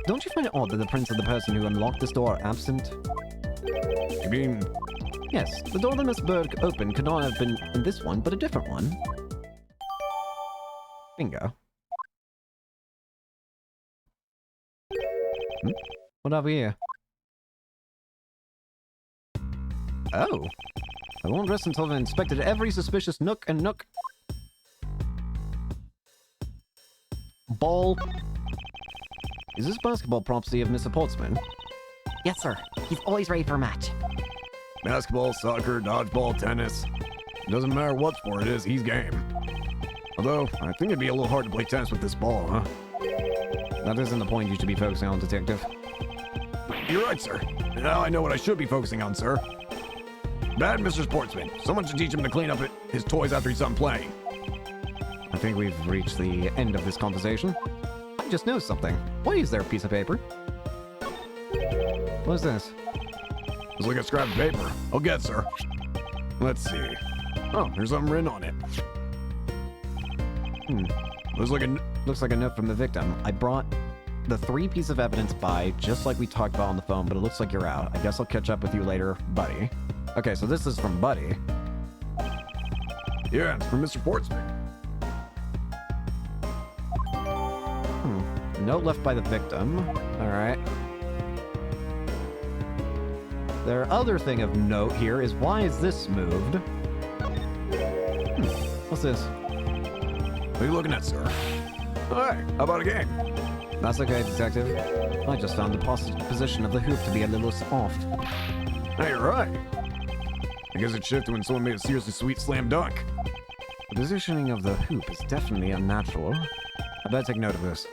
Don't you find it odd that the prints of the person who unlocked this door are absent? You mean... Yes, the door that Miss Bird opened could not have been in this one, but a different one. Bingo. What have we here? Oh. I won't rest until I've inspected every suspicious nook and nook. Ball. Is this basketball property of Mr. Portsman? Yes, sir. He's always ready for a match. Basketball, soccer, dodgeball, tennis. Doesn't matter what sport it is, he's game. Although, I think it'd be a little hard to play tennis with this ball, huh? That isn't the point you should be focusing on, Detective. You're right, sir. Now I know what I should be focusing on, sir. Bad Mr. Sportsman. Someone should teach him to clean up his toys after he's done playing. I think we've reached the end of this conversation. I just noticed something. Why is there a piece of paper? What is this? It's like a scrap of paper. I'll get, sir. Let's see. Oh, there's something written on it. Looks like a note from the victim. I brought the 3 pieces of evidence by, just like we talked about on the phone, but it looks like you're out. I guess I'll catch up with you later, buddy. Okay, so this is from Buddy. Yeah, it's from Mr. Sportsman. Note left by the victim. Alright. Their other thing of note here is, why is this moved? What's this? What are you looking at, sir? Alright, how about a game? That's okay, Detective. I just found the position of the hoop to be a little off. Hey, you're right. I guess it shifted when someone made a seriously sweet slam dunk. The positioning of the hoop is definitely unnatural. I better take note of this.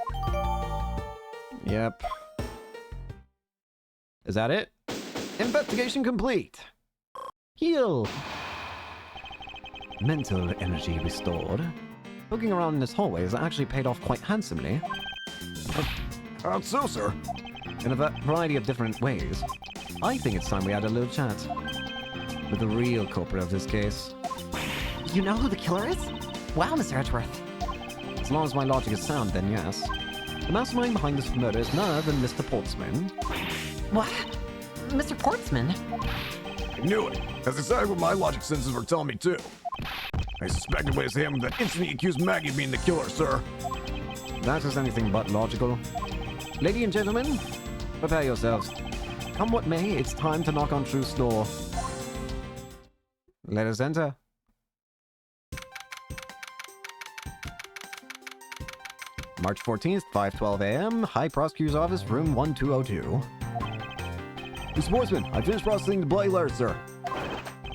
Yep. Is that it? Investigation complete! Heal! Mental energy restored. Looking around in this hallway has actually paid off quite handsomely. How so, sir? In a variety of different ways. I think it's time we had a little chat with the real culprit of this case. You know who the killer is? Wow, Mr. Edgeworth. As long as my logic is sound, then yes. The mastermind behind this murder is none other than Mr. Portsman. What? Mr. Portsman? I knew it. That's exactly what my logic senses were telling me, too. I suspected it was him that instantly accused Maggie of being the killer, sir. That is anything but logical. Ladies and gentlemen, prepare yourselves. Come what may, it's time to knock on truth's door. Let us enter. March 14th, 5:12 a.m., High Prosecutor's Office, room 1202. Mr. Sportsman, I finished processing the bloody letter, sir.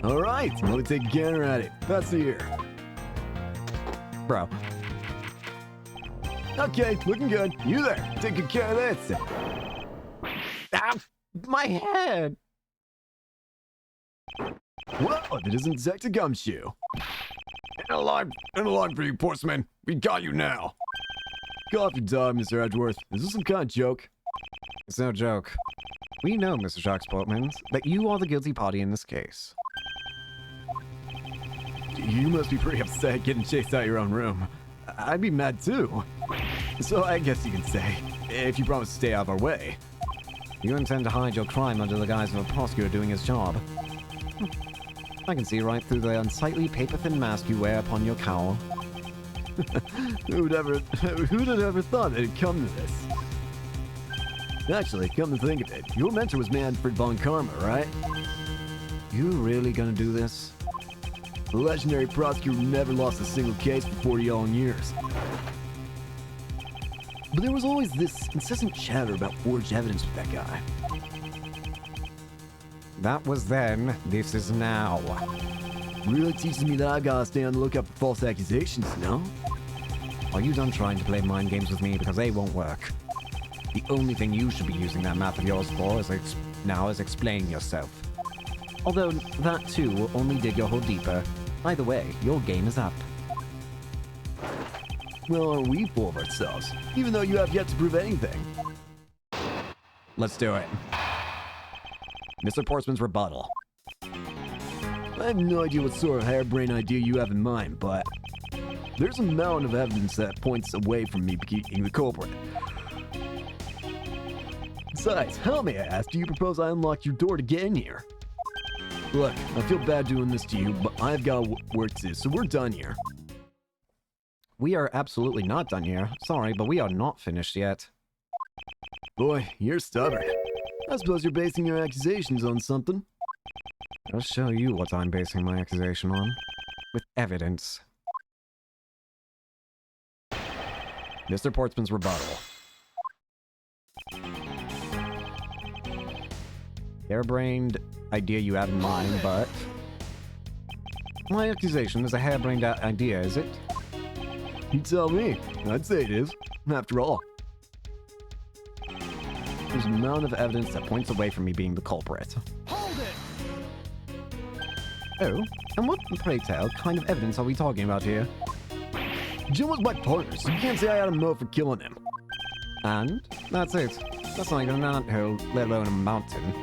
All right, let me take a gander at it. That's the ear. Bro. Okay, looking good. You there, take good care of this. Ah, my head! Well, if it isn't Detective Gumshoe. And a line for you, Portsman. We got you now. Go off your dog, Mr. Edgeworth. Is this some kind of joke? It's no joke. We know, Mr. Jacques Portman, that you are the guilty party in this case. You must be pretty upset getting chased out of your own room. I'd be mad too. So I guess you can say, if you promise to stay out of our way. You intend to hide your crime under the guise of a prosecutor doing his job. I can see right through the unsightly paper-thin mask you wear upon your cowl. Who'd have ever thought it'd come to this? Actually, come to think of it, your mentor was Manfred von Karma, right? You really gonna do this? The legendary prosecutor who never lost a single case for 40 long years. But there was always this incessant chatter about forged evidence with that guy. That was then, this is now. Really teaches me that I gotta stay on the lookout for false accusations, no? Are you done trying to play mind games with me? Because they won't work. The only thing you should be using that math of yours for is explaining yourself. Although that too will only dig your hole deeper. Either way, your game is up. Well, aren't we full of ourselves? Even though you have yet to prove anything. Let's do it. Mr. Portsman's rebuttal. I have no idea what sort of harebrained idea you have in mind, but there's a mountain of evidence that points away from me being the culprit. Besides, how may I ask, do you propose I unlock your door to get in here? Look, I feel bad doing this to you, but I've got work to do, so we're done here. We are absolutely not done here. Sorry, but we are not finished yet. Boy, you're stubborn. I suppose you're basing your accusations on something. I'll show you what I'm basing my accusation on. With evidence. Mr. Portsman's rebuttal. harebrained idea you have in mind, but... My accusation is a harebrained idea, is it? You tell me. I'd say it is. After all. There's a mountain of evidence that points away from me being the culprit. Hold it! Oh, and what, pray tell, kind of evidence are we talking about here? Jim was my partner, so you can't say I had a motive for killing him. And? That's it. That's not even an anthill, let alone a mountain.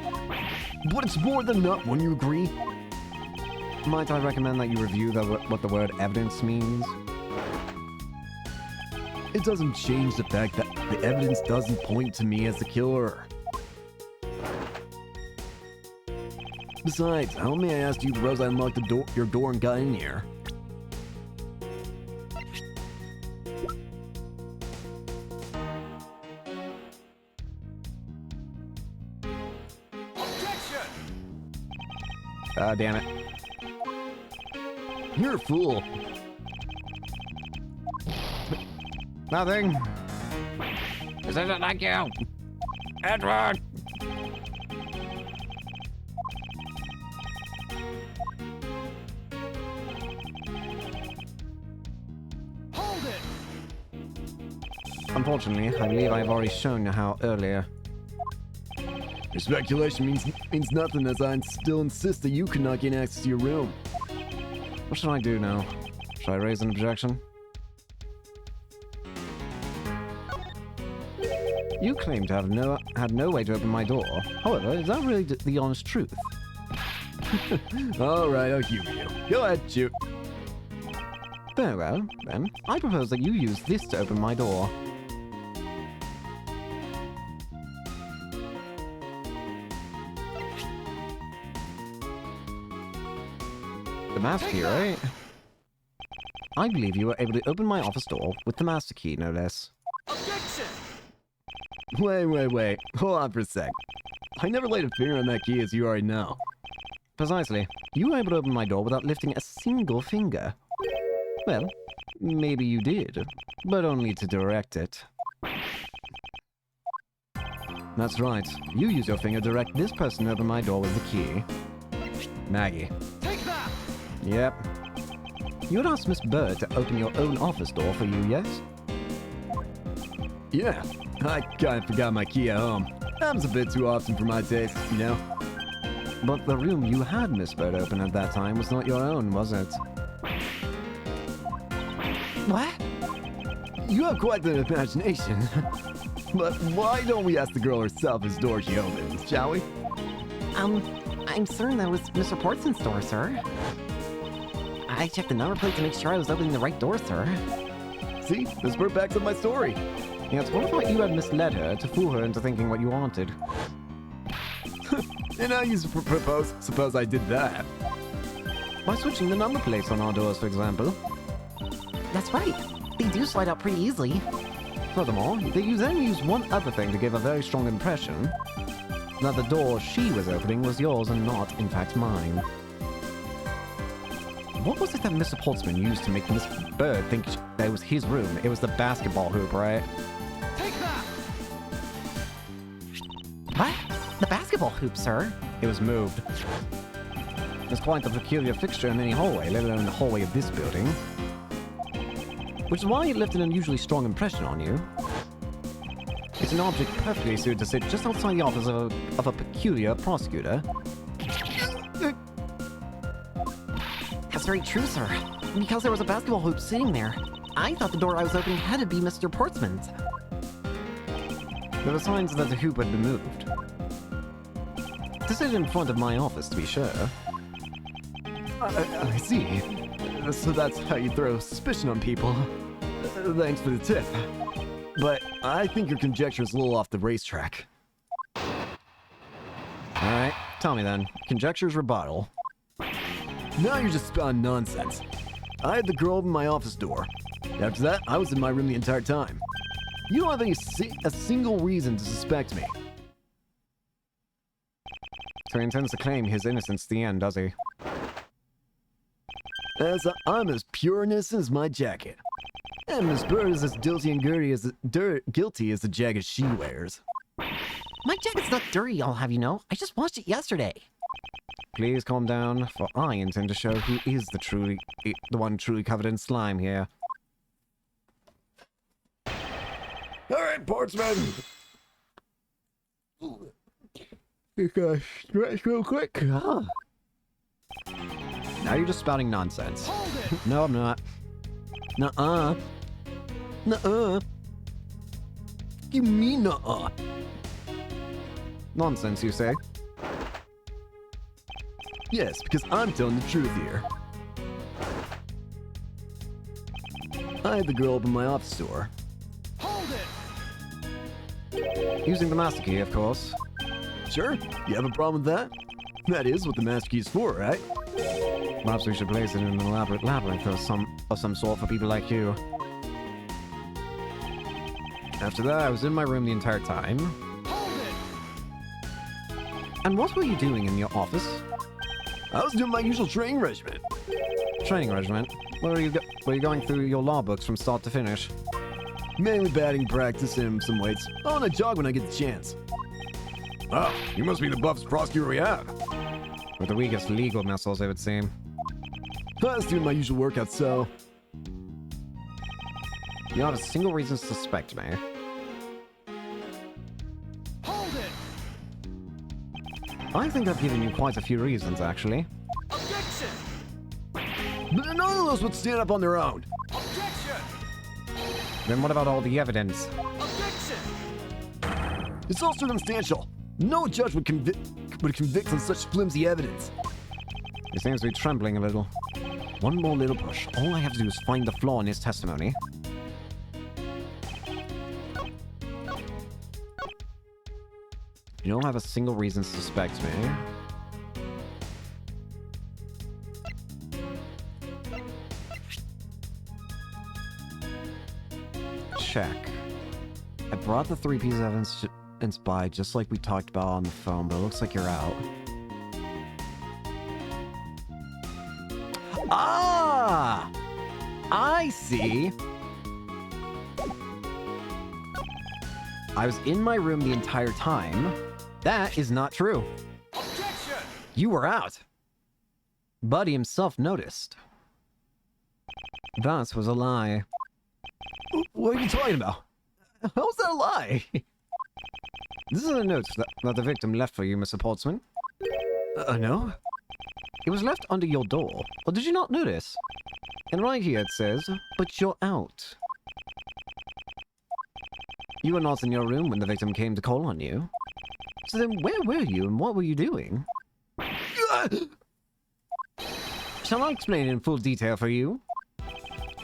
But it's more than enough, wouldn't you agree? Might I recommend that you review what the word evidence means? It doesn't change the fact that the evidence doesn't point to me as the killer. Besides, how may I ask you if Rose unlocked your door and got in here? Objection! Ah, damn it. You're a fool. Nothing. This isn't like you. Edward! Hold it! Unfortunately, I believe I have already shown how earlier. Your speculation means nothing, as I still insist that you cannot gain access to your room. What should I do now? Should I raise an objection? You claim to have had no way to open my door. However, is that really the honest truth? Alright, I'll humor you. Go ahead, shoot. Very well, then. I propose that you use this to open my door. The master key, right? I believe you were able to open my office door with the master key, no less. Objection! Wait. Hold on for a sec. I never laid a finger on that key, as you already know. Precisely. You were able to open my door without lifting a single finger. Well, maybe you did, but only to direct it. That's right. You use your finger to direct this person to open my door with the key. Maggie. Take that! Yep. You had asked Miss Bird to open your own office door for you, yes? Yeah, I kinda forgot my key at home. Happens a bit too often for my taste, you know? But the room you had Miss Bird open at that time was not your own, was it? What? You have quite the imagination. But why don't we ask the girl herself whose door she opens, shall we? I'm certain that was Mr. Portson's door, sir. I checked the number plate to make sure I was opening the right door, sir. See, Miss Bird backs up my story. Yes, what if you had misled her to fool her into thinking what you wanted? And now you suppose I did that. By switching the number plates on our doors, for example. That's right. They do slide out pretty easily. Furthermore, you then use one other thing to give a very strong impression that the door she was opening was yours and not, in fact, mine. What was it that Mr. Portsman used to make Miss Bird think that was his room? It was the basketball hoop, right? Take that! What? The basketball hoop, sir? It was moved. It's quite a peculiar fixture in any hallway, let alone the hallway of this building. Which is why it left an unusually strong impression on you. It's an object perfectly suited to sit just outside the office of a peculiar prosecutor. That's very true, sir. Because there was a basketball hoop sitting there, I thought the door I was opening had to be Mr. Portsman's. There were signs that the hoop had been moved. To sit in front of my office, to be sure. I see. So that's how you throw suspicion on people. Thanks for the tip. But I think your conjecture is a little off the racetrack. Alright, tell me then. Conjecture's rebuttal. Now you're just spouting nonsense. I had the girl open my office door. After that, I was in my room the entire time. You don't have a single reason to suspect me. So he intends to claim his innocence to the end, does he? As I'm as pure and innocent as my jacket. And Miss Bird is as guilty and guilty as the jacket she wears. My jacket's not dirty, I'll have you know. I just washed it yesterday. Please calm down, for I intend to show who is the one truly covered in slime here. Alright, Portsman! Stretch real quick. Now you're just spouting nonsense. Hold it! No, I'm not. Nuh-uh. Nuh-uh. You mean nuh-uh? Nonsense, you say? Yes, because I'm telling the truth here. I had the girl open my office door. Hold it! Using the master key, of course. Sure, you have a problem with that? That is what the master key is for, right? Perhaps we should place it in an elaborate labyrinth of some sort for people like you. After that, I was in my room the entire time. Hold it! And what were you doing in your office? I was doing my usual training regimen. Training regiment. Were you going through your law books from start to finish? Mainly batting practice and some weights. Oh, and I jog when I get the chance. Oh, you must be the buffest prosecutor we have. With the weakest legal muscles, it would seem. I was doing my usual workout, so... You don't have a single reason to suspect me. Hold it! I think I've given you quite a few reasons, actually. Objection! But none of those would stand up on their own. Objection! Then what about all the evidence? Objection! It's all circumstantial. No judge would convict on such flimsy evidence. He seems to be trembling a little. One more little push. All I have to do is find the flaw in his testimony. You don't have a single reason to suspect me. Check. I brought the 3 pieces of evidence by just like we talked about on the phone, but it looks like you're out. Ah! I see! I was in my room the entire time. That is not true. Objection! You were out. Buddy himself noticed. That was a lie. What are you talking about? How's that a lie? This is a note that the victim left for you, Mr. Portsman. No? It was left under your door. Or did you not notice? And right here it says, but you're out. You were not in your room when the victim came to call on you. So then where were you and what were you doing? Shall I explain in full detail for you?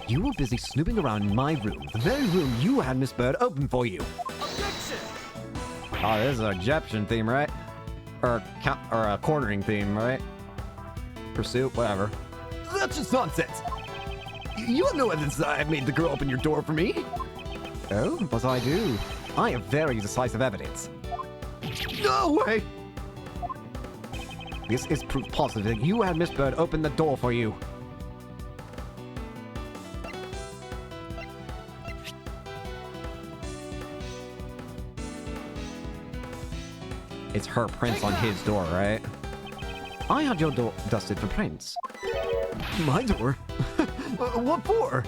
You were busy snooping around in my room, the very room you had Miss Bird open for you. Objection! Oh, this is an Egyptian theme, right? Or a quartering theme, right? Pursuit, whatever. That's just nonsense. You have no evidence that I made the girl open your door for me. Oh, but I do. I have very decisive evidence. No way! This is proof positive that you had Miss Bird open the door for you. It's her prints on his door, right? I had your door dusted for prints. My door? What for?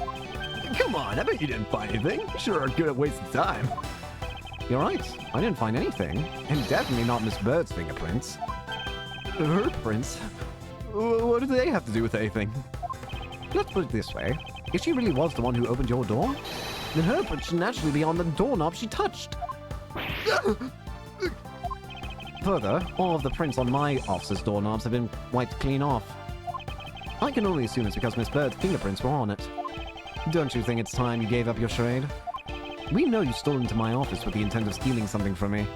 Come on, I bet you didn't find anything. Sure are good at wasting time. You're right, I didn't find anything. And definitely not Miss Bird's fingerprints. Her prints? What do they have to do with anything? Let's put it this way. If she really was the one who opened your door, then her print should naturally be on the doorknob she touched. Further, all of the prints on my office's doorknobs have been wiped clean off. I can only assume it's because Miss Bird's fingerprints were on it. Don't you think it's time you gave up your charade? We know you stole into my office with the intent of stealing something from me.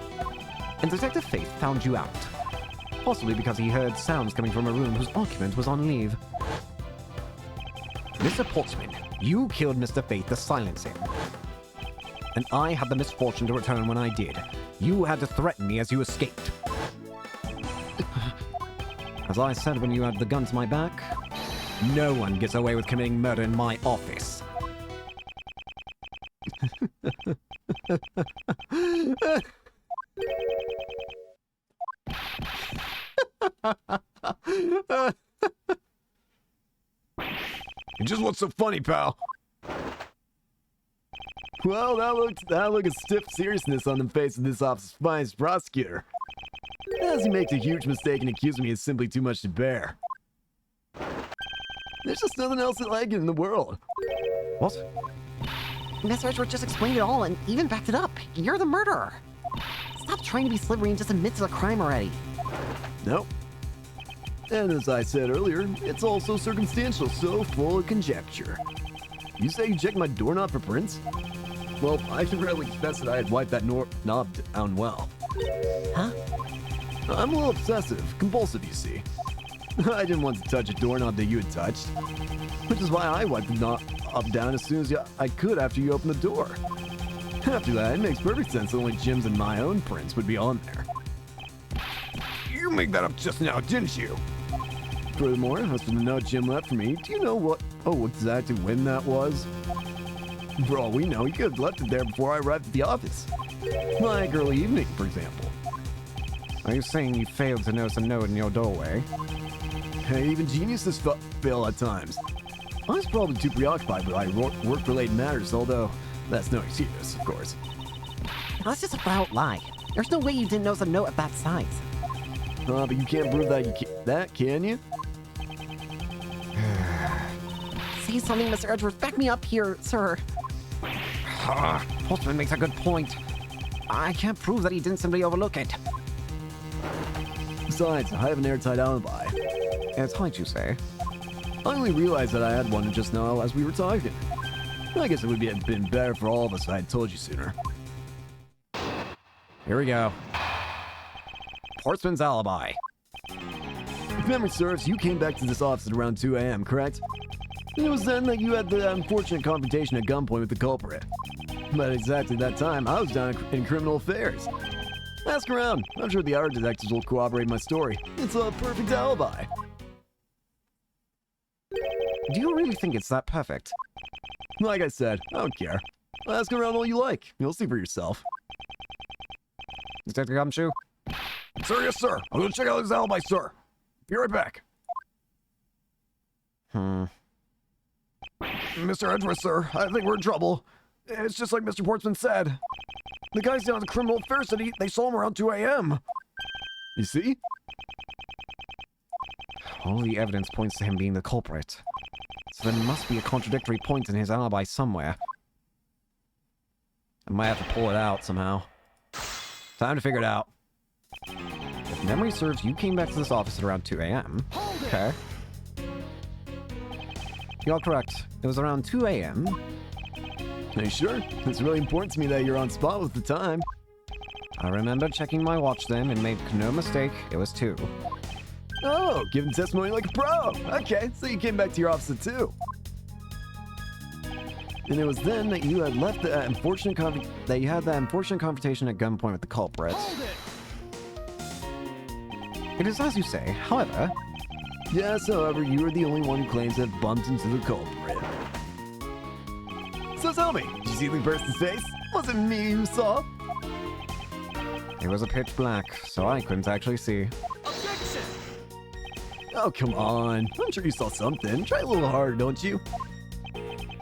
And Detective Faith found you out. Possibly because he heard sounds coming from a room whose occupant was on leave. Mr. Portsman, you killed Mr. Faith to silence him. And I had the misfortune to return when I did. You had to threaten me as you escaped. As I said when you had the gun to my back, no one gets away with committing murder in my office. And just what's so funny, pal? Well, that look of stiff seriousness on the face of this office's finest prosecutor. As he makes a huge mistake and accuses me is simply too much to bear. There's just nothing else like it in the world. What? Mr. Edgeworth just explained it all and even backed it up. You're the murderer. Stop trying to be slippery and just admit to the crime already. Nope. And as I said earlier, it's also circumstantial, so full of conjecture. You say you checked my doorknob for prints? Well, I should really confess that I had wiped that knob down well. Huh? I'm a little obsessive, compulsive, you see. I didn't want to touch a doorknob that you had touched, which is why I wiped the knob down as soon as I could after you opened the door. After that, it makes perfect sense that only Jim's and my own prints would be on there. You made that up just now, didn't you? Furthermore, as for the note Jim left for me, do you know exactly when that was? For all we know, he could have left it there before I arrived at the office. Like early evening, for example. Are you saying you failed to notice a note in your doorway? Hey, even geniuses fail at times. I was probably too preoccupied by work-related matters, although that's no excuse, of course. That's just a flat lie. There's no way you didn't notice a note of that size. But you can't prove that, can you? Say something, Mr. Edgeworth. Back me up here, sir. Postman makes a good point. I can't prove that he didn't simply overlook it. Besides, I have an airtight alibi. Airtight, you say? I only realized that I had one just now as we were talking. I guess it would have been better for all of us if I had told you sooner. Here we go. Portsman's alibi. If memory serves, you came back to this office at around 2 a.m., correct? And it was then that you had the unfortunate confrontation at gunpoint with the culprit. But at exactly that time, I was down in criminal affairs. Ask around. I'm sure the other detectives will corroborate my story. It's a perfect alibi. Do you really think it's that perfect? Like I said, I don't care. Ask around all you like. You'll see for yourself. Detective Gumshoe? Sir, yes, sir. I'm gonna check out his alibi, sir. Be right back. Mr. Edgeworth, sir, I think we're in trouble. It's just like Mr. Portsman said. The guys down at the criminal affairs said they saw him around 2 a.m. You see? All the evidence points to him being the culprit. So there must be a contradictory point in his alibi somewhere. I might have to pull it out somehow. Time to figure it out. If memory serves, you came back to this office at around 2 a.m. Okay. You're correct. It was around 2 a.m. Are you sure? It's really important to me that you're on spot with the time. I remember checking my watch then and made no mistake, it was 2. Oh, giving testimony like a pro. Okay, so you came back to your office at 2. And it was then that you had left the unfortunate confrontation at gunpoint with the culprit. It is as you say, however... Yes, however, you are the only one who claims to have bumped into the culprit. So tell me, did you see the person's face? Was it me who saw? It was a pitch black, so I couldn't actually see. Objection! Oh, come on. I'm sure you saw something. Try a little harder, don't you?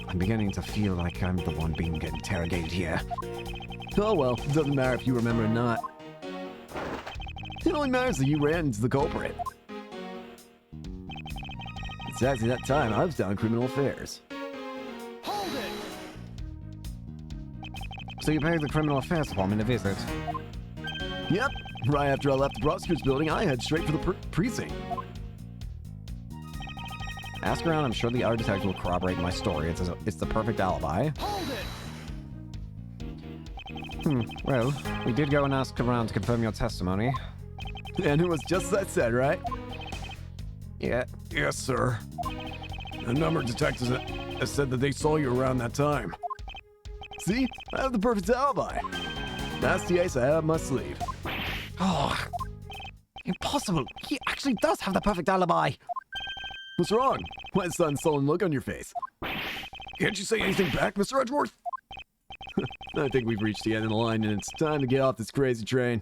I'm beginning to feel like I'm the one being interrogated here. Oh well, it doesn't matter if you remember or not. It only matters that you ran into the culprit. Exactly that time, I was down in criminal affairs. Hold it! So you paid the criminal affairs department a visit? Yep, right after I left the prosecutor's building, I head straight for the precinct. Ask around, I'm sure the other detective will corroborate my story. It's the perfect alibi. Hold it! Well, we did go and ask around to confirm your testimony. And it was just as I said, right? Yeah. Yes, sir. A number of detectives have said that they saw you around that time. See? I have the perfect alibi. That's the ace I have up my sleeve. Oh, impossible. He actually does have the perfect alibi. What's wrong? Why is that sullen look on your face? Can't you say anything back, Mr. Edgeworth? I think we've reached the end of the line and it's time to get off this crazy train.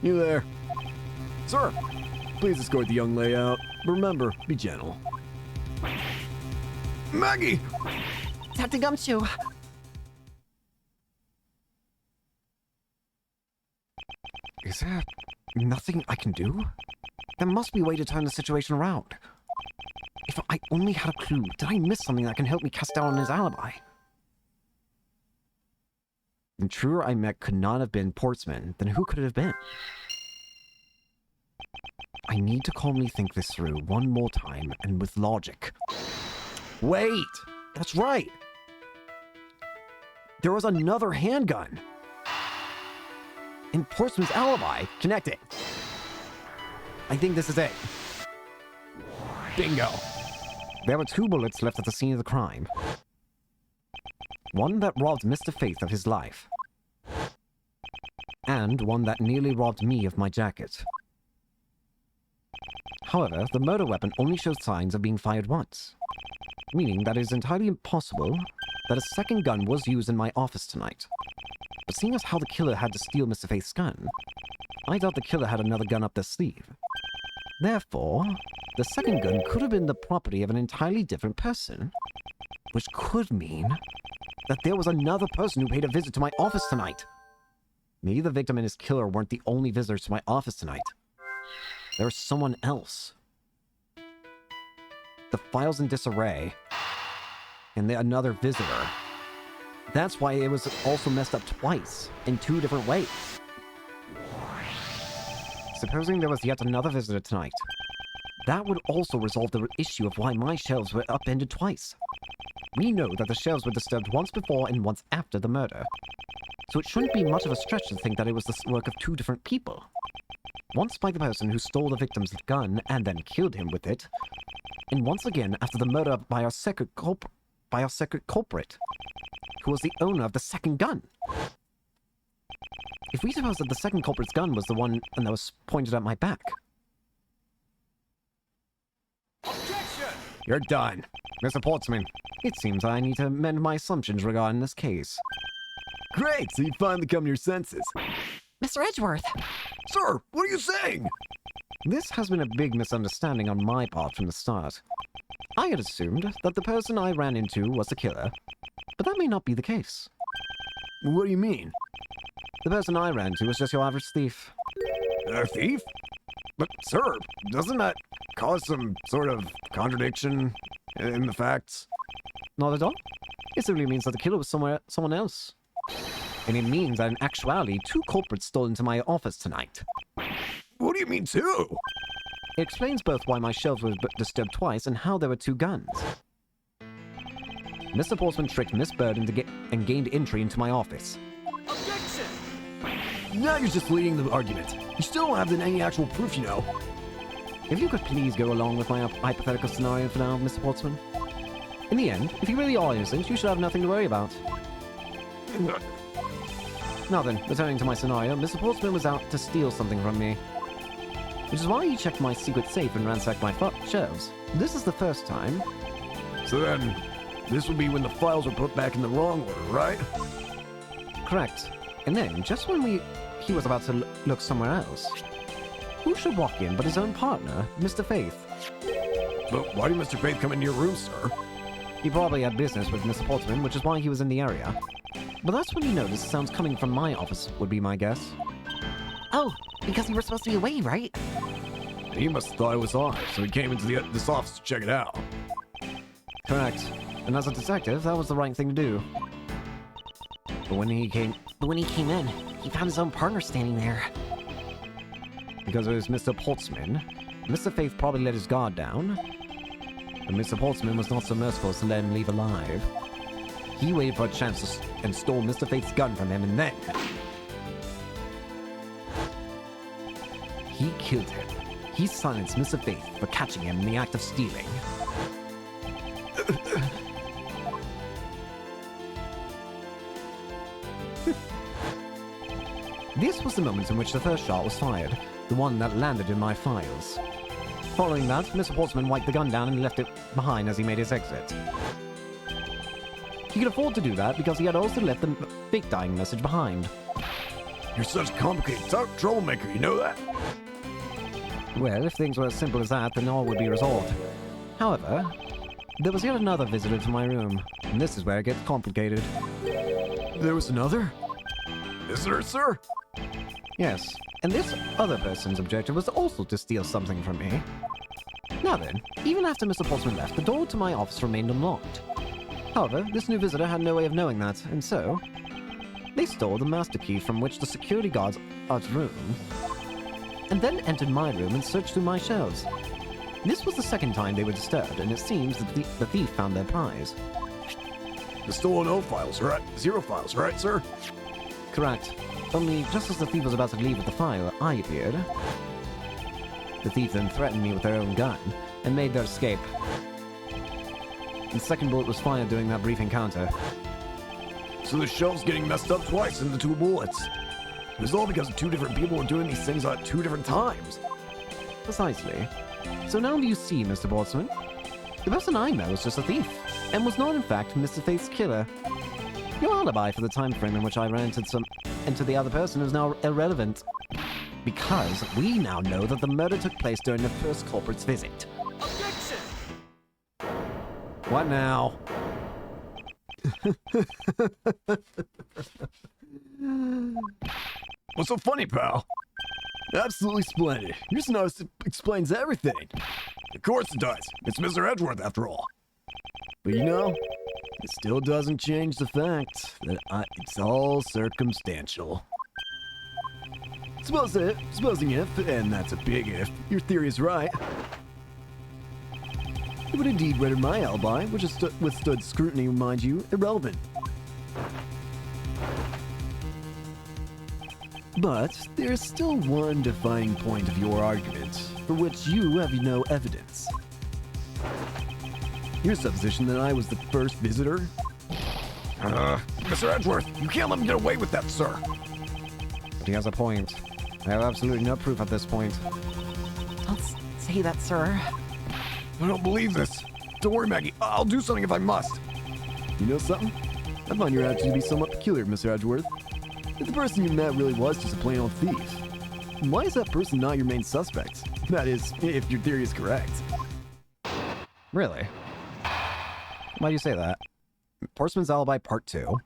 You there? Sir, Please escort the young lady out. But remember, be gentle. Maggie! Captain Gumshoe! Is there nothing I can do? There must be a way to turn the situation around. If I only had a clue, did I miss something that can help me cast doubt on his alibi? The intruder I met could not have been Portsman, then who could it have been? I need to calmly think this through one more time and with logic. Wait! That's right! There was another handgun! In Portsman's alibi, connecting. I think this is it. Bingo! There were 2 bullets left at the scene of the crime. One that robbed Mr. Faith of his life. And one that nearly robbed me of my jacket. However, the murder weapon only shows signs of being fired once, meaning that it is entirely impossible that a second gun was used in my office tonight. But seeing as how the killer had to steal Mr. Faith's gun, I doubt the killer had another gun up their sleeve. Therefore, the second gun could have been the property of an entirely different person, which could mean that there was another person who paid a visit to my office tonight. Maybe the victim and his killer weren't the only visitors to my office tonight. There was someone else. The file's in disarray. And another visitor. That's why it was also messed up twice, in 2 different ways. Supposing there was yet another visitor tonight, that would also resolve the issue of why my shelves were upended twice. We know that the shelves were disturbed once before and once after the murder, so it shouldn't be much of a stretch to think that it was the work of 2 different people. Once by the person who stole the victim's gun and then killed him with it, and once again after the murder by our secret culprit, who was the owner of the second gun. If we suppose that the second culprit's gun was the one that was pointed at my back. Objection! You're done. Mr. Portsman, it seems I need to amend my assumptions regarding this case. Great, so you finally come to your senses. Mr. Edgeworth! Sir, what are you saying? This has been a big misunderstanding on my part from the start. I had assumed that the person I ran into was the killer, but that may not be the case. What do you mean? The person I ran into was just your average thief. A thief? But, sir, doesn't that cause some sort of contradiction in the facts? Not at all. It simply means that the killer was someone else. And it means that in actuality, 2 culprits stole into my office tonight. What do you mean, two? It explains both why my shelves were disturbed twice and how there were 2 guns. Mr. Portsman tricked Miss Bird and gained entry into my office. Objection! Now you're just leading the argument. You still don't have any actual proof, you know. If you could please go along with my hypothetical scenario for now, Mr. Portsman. In the end, if you really are innocent, you should have nothing to worry about. Now then, returning to my scenario, Mr. Portsman was out to steal something from me. Which is why he checked my secret safe and ransacked my shelves. This is the first time. So then, this would be when the files were put back in the wrong order, right? Correct. And then, just when he was about to look somewhere else, who should walk in but his own partner, Mr. Faith? But why did Mr. Faith come into your room, sir? He probably had business with Mr. Portsman, which is why he was in the area. But that's when he noticed sounds coming from my office, would be my guess. Oh, because you were supposed to be away, right? He must have thought it was odd, so he came into this office to check it out. Correct. And as a detective, that was the right thing to do. But when he came in, he found his own partner standing there. because it was Mr. Portsman, Mr. Faith probably let his guard down. But Mr. Portsman was not so merciful as to let him leave alive. He waited for a chance and stole Mr. Faith's gun from him, and then he killed him. He silenced Mr. Faith for catching him in the act of stealing. This was the moment in which the first shot was fired, the one that landed in my files. Following that, Mr. Portsman wiped the gun down and left it behind as he made his exit. He could afford to do that because he had also left the fake dying message behind. You're such a complicated troublemaker, you know that? Well, if things were as simple as that, then all would be resolved. However, there was yet another visitor to my room, and this is where it gets complicated. There was another? Visitor, sir? Yes, and this other person's objective was also to steal something from me. Now then, even after Mr. Portsman left, the door to my office remained unlocked. However, this new visitor had no way of knowing that, and so they stole the master key from which the security guards are room, and then entered my room and searched through my shelves. This was the second time they were disturbed, and it seems that the thief found their prize. The stolen O files, right? 0 files, right, sir? Correct. Only, just as the thief was about to leave with the file, I appeared. The thief then threatened me with their own gun, and made their escape. The second bullet was fired during that brief encounter. So the shelf's getting messed up twice in the 2 bullets. It was all because 2 different people were doing these things at 2 different times. Precisely. So now do you see, Mr. Portsman? The person I met was just a thief, and was not in fact Mr. Faith's killer. Your alibi for the time frame in which I ran into the other person is now irrelevant. Because we now know that the murder took place during the first culprit's visit. Objection! What now? What's so funny, pal? Absolutely splendid. Your synopsis explains everything. Of course it does. It's Mr. Edgeworth, after all. But you know, it still doesn't change the fact that it's all circumstantial. Supposing if, and that's a big if, your theory is right, it would indeed render my alibi, which has withstood scrutiny, mind you, irrelevant. But there's still one defining point of your argument, for which you have no evidence. Your supposition that I was the first visitor? Mr. Edgeworth, you can't let him get away with that, sir. But he has a point. I have absolutely no proof at this point. Don't say that, sir. I don't believe this. Don't worry, Maggie. I'll do something if I must. You know something? I find your attitude to be somewhat peculiar, Mr. Edgeworth. If the person you met really was just a plain old thief, why is that person not your main suspect? That is, if your theory is correct. Really? Why do you say that? Portsman's Alibi Part 2.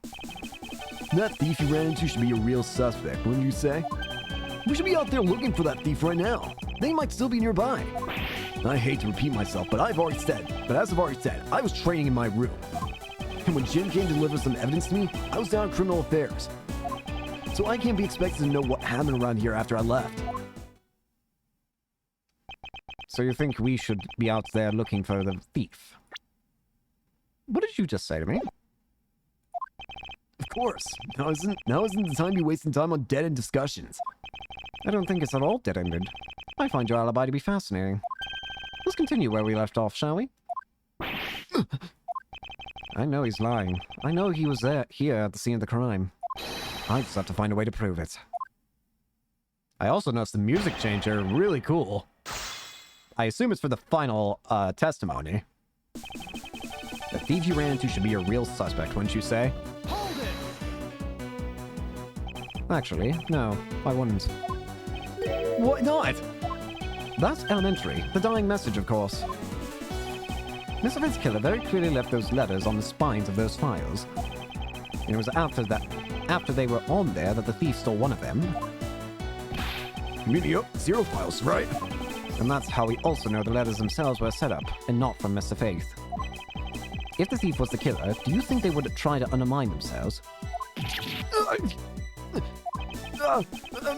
That thief you ran into should be a real suspect, wouldn't you say? We should be out there looking for that thief right now. They might still be nearby. I hate to repeat myself, but as I've already said, I was training in my room. And when Jim came to deliver some evidence to me, I was down in criminal affairs. So I can't be expected to know what happened around here after I left. So you think we should be out there looking for the thief? What did you just say to me? Of course. Now isn't the time to be wasting time on dead-end discussions. I don't think it's at all dead-ended. I find your alibi to be fascinating. Let's continue where we left off, shall we? I know he's lying. I know he was here at the scene of the crime. I just have to find a way to prove it. I also noticed the music changer, really cool. I assume it's for the final testimony. The thief you ran into should be a real suspect, wouldn't you say? Hold it! Actually, no, I wouldn't. Why not? That's elementary. The dying message, of course. Mr. Fitz's killer very clearly left those letters on the spines of those files. And it was after they were on there that the thief stole one of them. You mean the 0 files, right? And that's how we also know the letters themselves were set up, and not from Mr. Faith. If the thief was the killer, do you think they would try to undermine themselves?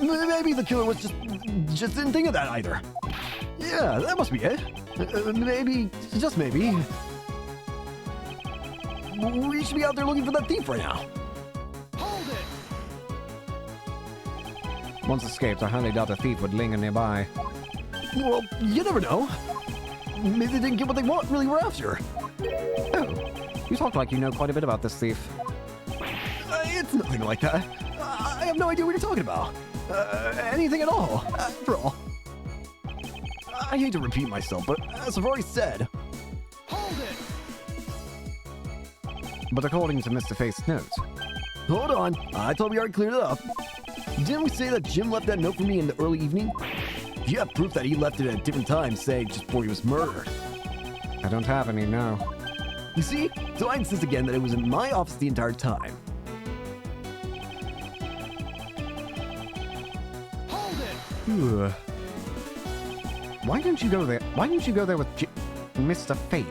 Maybe the killer was just didn't think of that either. Yeah, that must be it. Maybe, just maybe, we should be out there looking for that thief right now. Hold it! Once escaped, I highly doubt a thief would linger nearby. Well, you never know. Maybe they didn't get what they really were after. Oh, you talk like you know quite a bit about this thief. It's nothing like that. I have no idea what you're talking about. Anything at all, after all. I hate to repeat myself, but as I've already said... Hold it! But according to Mr. Faith's note... Hold on, I thought we already cleared it up. Didn't we say that Jim left that note for me in the early evening? If you have proof that he left it at a different time, say, just before he was murdered. I don't have any, no. You see? So I insist again that it was in my office the entire time. Hold it! Ugh. Why didn't you go there? Why didn't you go there with Mr. Faith?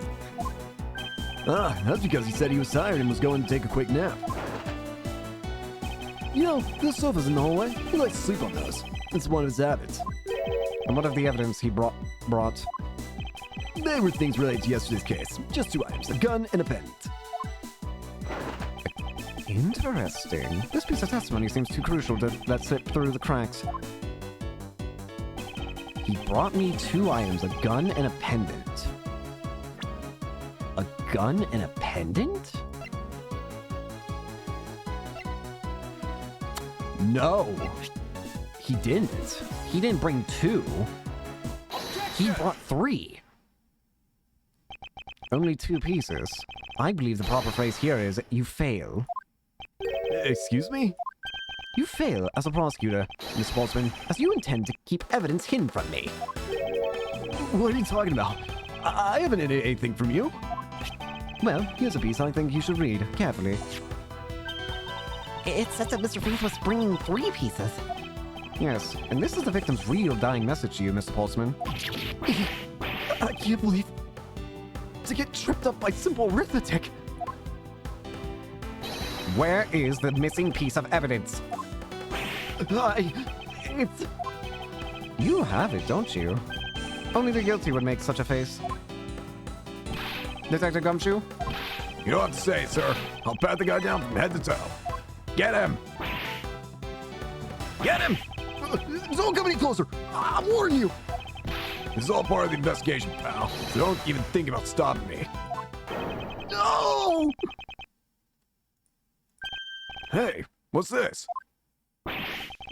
Ah, that's because he said he was tired and was going to take a quick nap. You know, those sofas in the hallway, he likes to sleep on those. It's one of his habits. And what of the evidence he brought? They were things related to yesterday's case. Just 2 items, a gun and a pendant. Interesting. This piece of testimony seems too crucial to let slip through the cracks. He brought me 2 items, a gun and a pendant. A gun and a pendant? No. He didn't. He didn't bring 2. He brought 3. Only 2 pieces. I believe the proper phrase here is, you fail. Excuse me? You fail as a prosecutor, Miss Sportsman, as you intend to keep evidence hidden from me. What are you talking about? I haven't hidden anything from you. Well, here's a piece I think you should read carefully. It says that Mr. Faith was bringing 3 pieces. Yes, and this is the victim's real dying message to you, Mr. Portsman. I can't believe... to get tripped up by simple arithmetic. Where is the missing piece of evidence? It's... You have it, don't you? Only the guilty would make such a face. Detective Gumshoe? You don't have to say it, sir. I'll pat the guy down from head to toe. Get him! Get him! Don't come any closer! I'm warning you! This is all part of the investigation, pal. So don't even think about stopping me. No! Hey, what's this?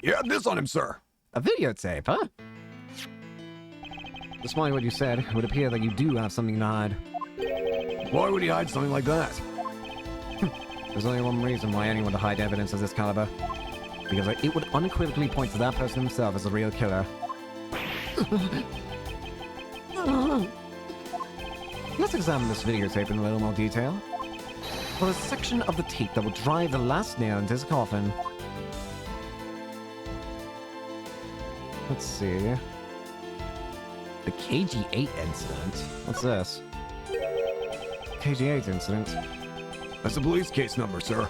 You had this on him, sir. A videotape, huh? Despite what you said, it would appear that you do have something to hide. Why would he hide something like that? There's only one reason why anyone would hide evidence of this caliber. Because it would unequivocally point to that person himself as the real killer. Let's examine this videotape in a little more detail. For a section of the tape that will drive the last nail into his coffin. Let's see. The KG8 incident. What's this? KG8 incident. That's a police case number, sir.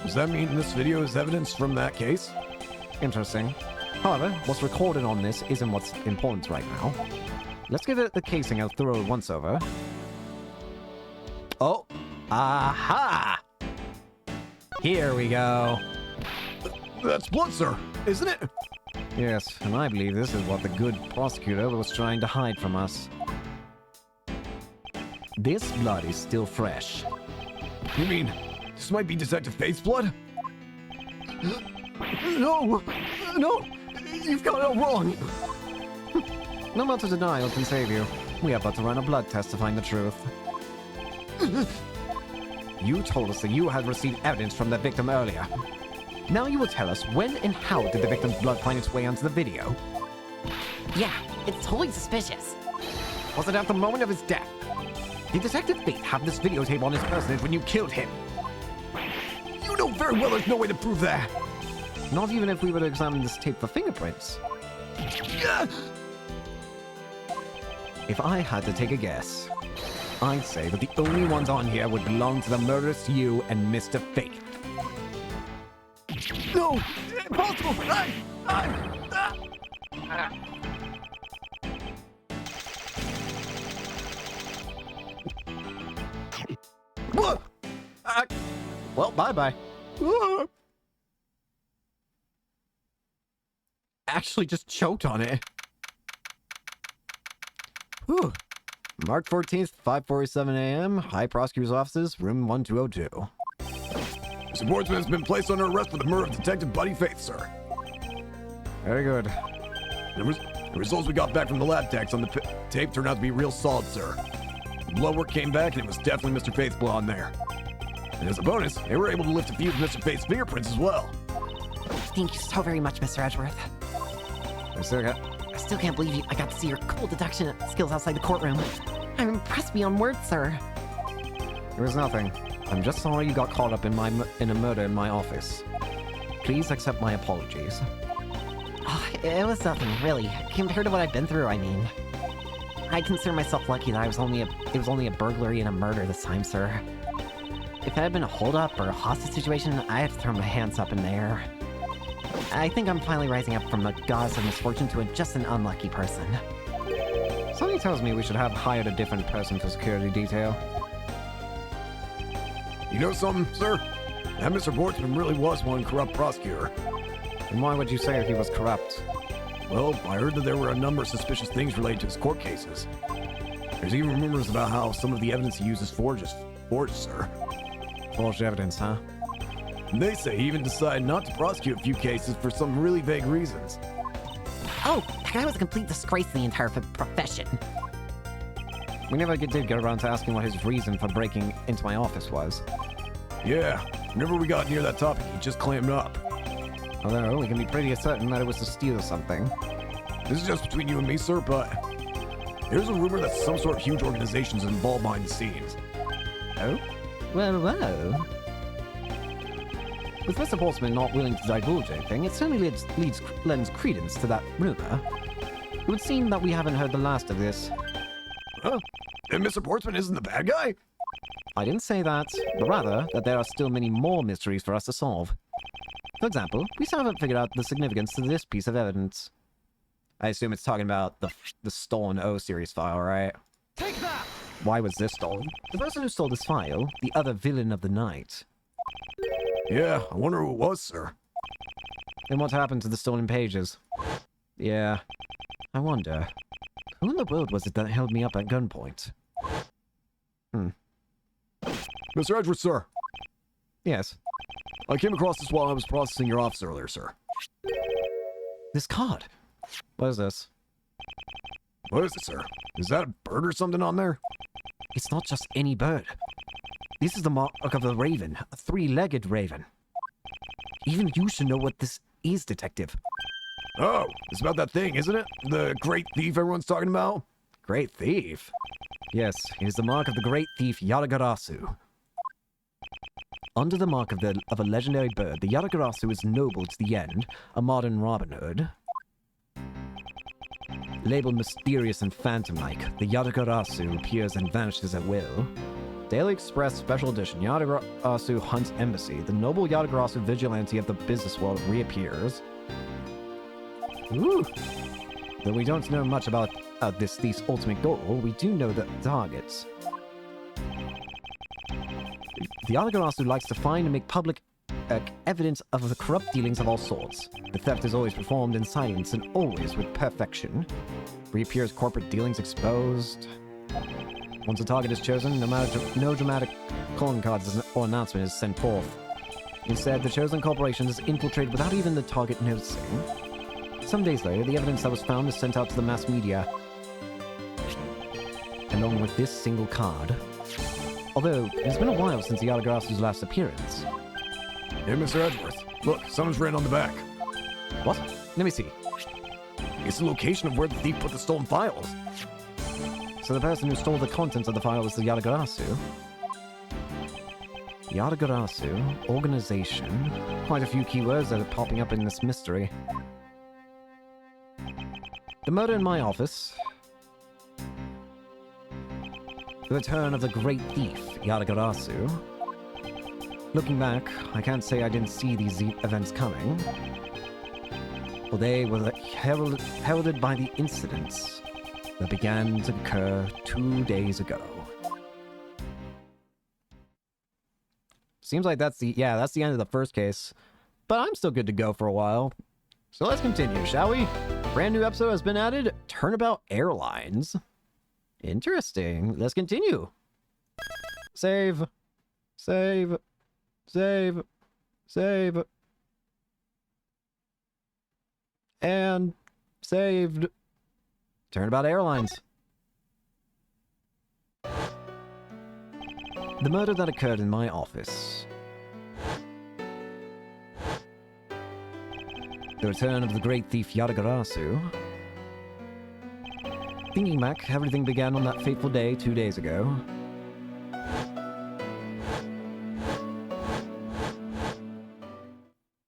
Does that mean this video is evidence from that case? Interesting. However, what's recorded on this isn't what's important right now. Let's give it the casing a thorough once-over. Oh! Aha! Here we go. That's blood, sir, isn't it? Yes, and I believe this is what the good prosecutor was trying to hide from us. This blood is still fresh. You mean this might be Detective Faith's blood? No! No! You've got it all wrong! No amount of denial can save you. We have but to run a blood test to find the truth. You told us that you had received evidence from the victim earlier. Now you will tell us when and how did the victim's blood find its way onto the video? Yeah, it's totally suspicious. Was it at the moment of his death? Did Detective Faith have this videotape on his person when you killed him? You know very well there's no way to prove that. Not even if we were to examine this tape for fingerprints. If I had to take a guess, I'd say that the only ones on here would belong to the murderous you and Mr. Faith. No! Impossible! What? Well, bye-bye. Actually just choked on it. Whew. March 14th, 5:47 a.m., High Prosecutor's Offices, room 1202. Mr. Boardsman has been placed under arrest for the murder of Detective Buddy Faith, sir. Very good. The results we got back from the lab techs on the tape turned out to be real solid, sir. The blood work came back, and it was definitely Mr. Faith's blood on there. And as a bonus, they were able to lift a few of Mr. Faith's fingerprints as well. Thank you so very much, Mr. Edgeworth. I still can't believe I got to see your cool deduction skills outside the courtroom. I'm impressed beyond words, sir. It was nothing. I'm just sorry you got caught up in a murder in my office. Please accept my apologies. Oh, it was nothing, really. Compared to what I've been through, I mean. I consider myself lucky that it was only a burglary and a murder this time, sir. If it had been a holdup or a hostage situation, I'd have thrown my hands up in the air. I think I'm finally rising up from the goddess of misfortune to just an unlucky person. Something tells me we should have hired a different person for security detail. You know something, sir? That Mr. Bortzman really was one corrupt prosecutor. And why would you say he was corrupt? Well, I heard that there were a number of suspicious things related to his court cases. There's even rumors about how some of the evidence he uses forged, sir. Forged evidence, huh? And they say he even decided not to prosecute a few cases for some really vague reasons. Oh, that guy was a complete disgrace to the entire profession. We never did get around to asking what his reason for breaking into my office was. Yeah, whenever we got near that topic, he just clammed up. Although, we can be pretty certain that it was to steal something. This is just between you and me, sir, but there's a rumor that some sort of huge organization is involved behind the scenes. Oh? Well. With Mr. Bortzman not willing to divulge anything, it certainly lends credence to that rumor. It would seem that we haven't heard the last of this. Huh? And Mr. Bortzman isn't the bad guy? I didn't say that, but rather that there are still many more mysteries for us to solve. For example, we still haven't figured out the significance to this piece of evidence. I assume it's talking about the stolen O-series file, right? Take that! Why was this stolen? The person who stole this file, the other villain of the night. Yeah, I wonder who it was, sir. And what happened to the stolen pages? Yeah, I wonder. Who in the world was it that held me up at gunpoint? Mr. Edgeworth, sir. Yes. I came across this while I was processing your office earlier, sir. This card. What is this? What is it, sir? Is that a bird or something on there? It's not just any bird. This is the mark of a raven, a three-legged raven. Even you should know what this is, Detective. Oh, it's about that thing, isn't it? The great thief everyone's talking about? Great thief? Yes, it is the mark of the great thief Yatagarasu. Under the mark of a legendary bird, the Yatagarasu is noble to the end, a modern Robin Hood. Labeled mysterious and phantom-like, the Yatagarasu appears and vanishes at will. Daily Express Special Edition, Yatagarasu Hunt Embassy. The noble Yatagarasu vigilante of the business world reappears. Ooh! Though we don't know much about this thief's ultimate goal, we do know the targets. The Yatagarasu likes to find and make public evidence of the corrupt dealings of all sorts. The theft is always performed in silence and always with perfection. Reappears corporate dealings exposed. Once a target is chosen, no dramatic calling cards or announcement is sent forth. Instead, the chosen corporation is infiltrated without even the target noticing. Some days later, the evidence that was found is sent out to the mass media, along with this single card. Although, it's been a while since the Yatagarasu's last appearance. Hey, Mr. Edgeworth. Look, someone's written on the back. What? Let me see. It's the location of where the thief put the stolen files. So the person who stole the contents of the file was the Yatagarasu. Yatagarasu, organization. Quite a few keywords that are popping up in this mystery. The murder in my office. The return of the great thief, Yatagarasu. Looking back, I can't say I didn't see these events coming. Well, they were heralded by the incidents that began to occur 2 days ago. Seems like that's the end of the first case. But I'm still good to go for a while. So let's continue, shall we? Brand new episode has been added, Turnabout Airlines. Interesting. Let's continue. Save. Save. Save. Save. And saved. Turnabout Airlines. The murder that occurred in my office. The return of the great thief Yatagarasu. Thinking back, everything began on that fateful day 2 days ago.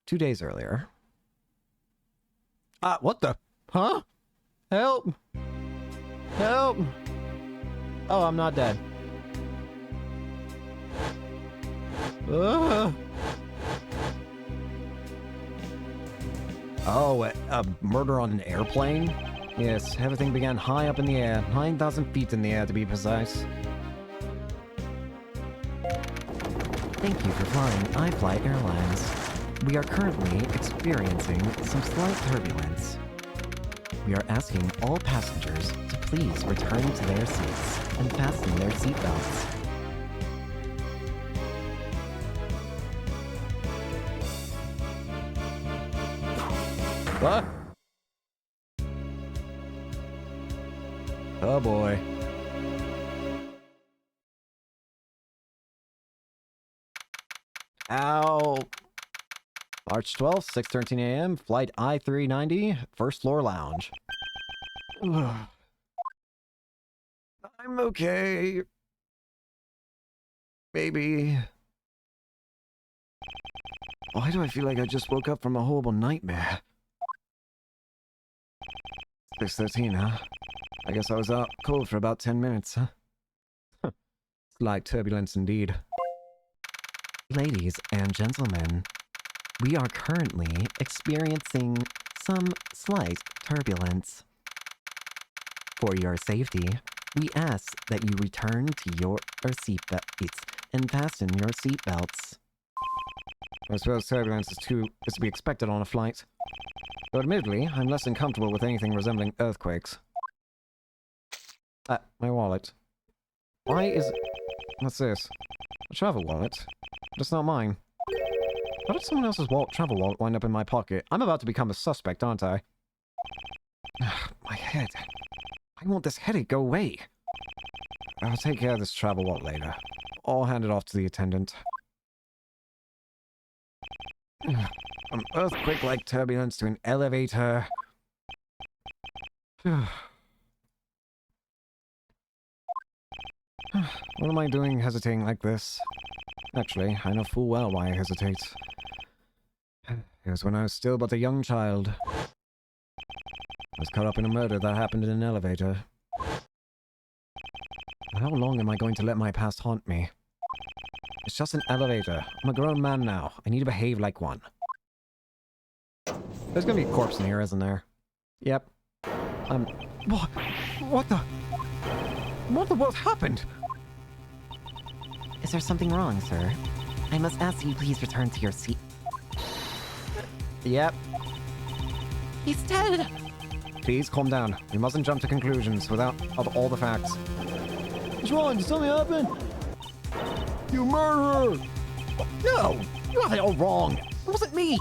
2 days earlier. What the? Huh? Help! Help! Oh, I'm not dead. Oh, a murder on an airplane? Yes, everything began high up in the air, 9,000 feet in the air to be precise. Thank you for flying iFly Airlines. We are currently experiencing some slight turbulence. We are asking all passengers to please return to their seats and fasten their seatbelts. What? Oh boy. Ow. March 12th, 6:13 a.m., flight I-390, first floor lounge. I'm okay. Maybe. Why do I feel like I just woke up from a horrible nightmare? 6:13, huh? I guess I was out cold for about 10 minutes, huh? Slight turbulence indeed. Ladies and gentlemen, we are currently experiencing some slight turbulence. For your safety, we ask that you return to your seatbelts and fasten your seatbelts. I suppose turbulence is to be expected on a flight. Though admittedly, I'm less than comfortable with anything resembling earthquakes. My wallet. Why is it... What's this? A travel wallet? But it's not mine. How did someone else's travel wallet wind up in my pocket? I'm about to become a suspect, aren't I? My head. I want this headache go away. I'll take care of this travel wallet later. I'll hand it off to the attendant. From earthquake-like turbulence to an elevator. What am I doing hesitating like this? Actually, I know full well why I hesitate. It was when I was still but a young child. I was caught up in a murder that happened in an elevator. How long am I going to let my past haunt me? It's just an elevator. I'm a grown man now. I need to behave like one. There's gonna be a corpse in here, isn't there? Yep. What the? What the world happened? Is there something wrong, sir? I must ask that you please return to your seat. Yep. He's dead! Please calm down. We mustn't jump to conclusions without all the facts. What's wrong? Did something happen? You murderer! No! You have it all wrong! It wasn't me!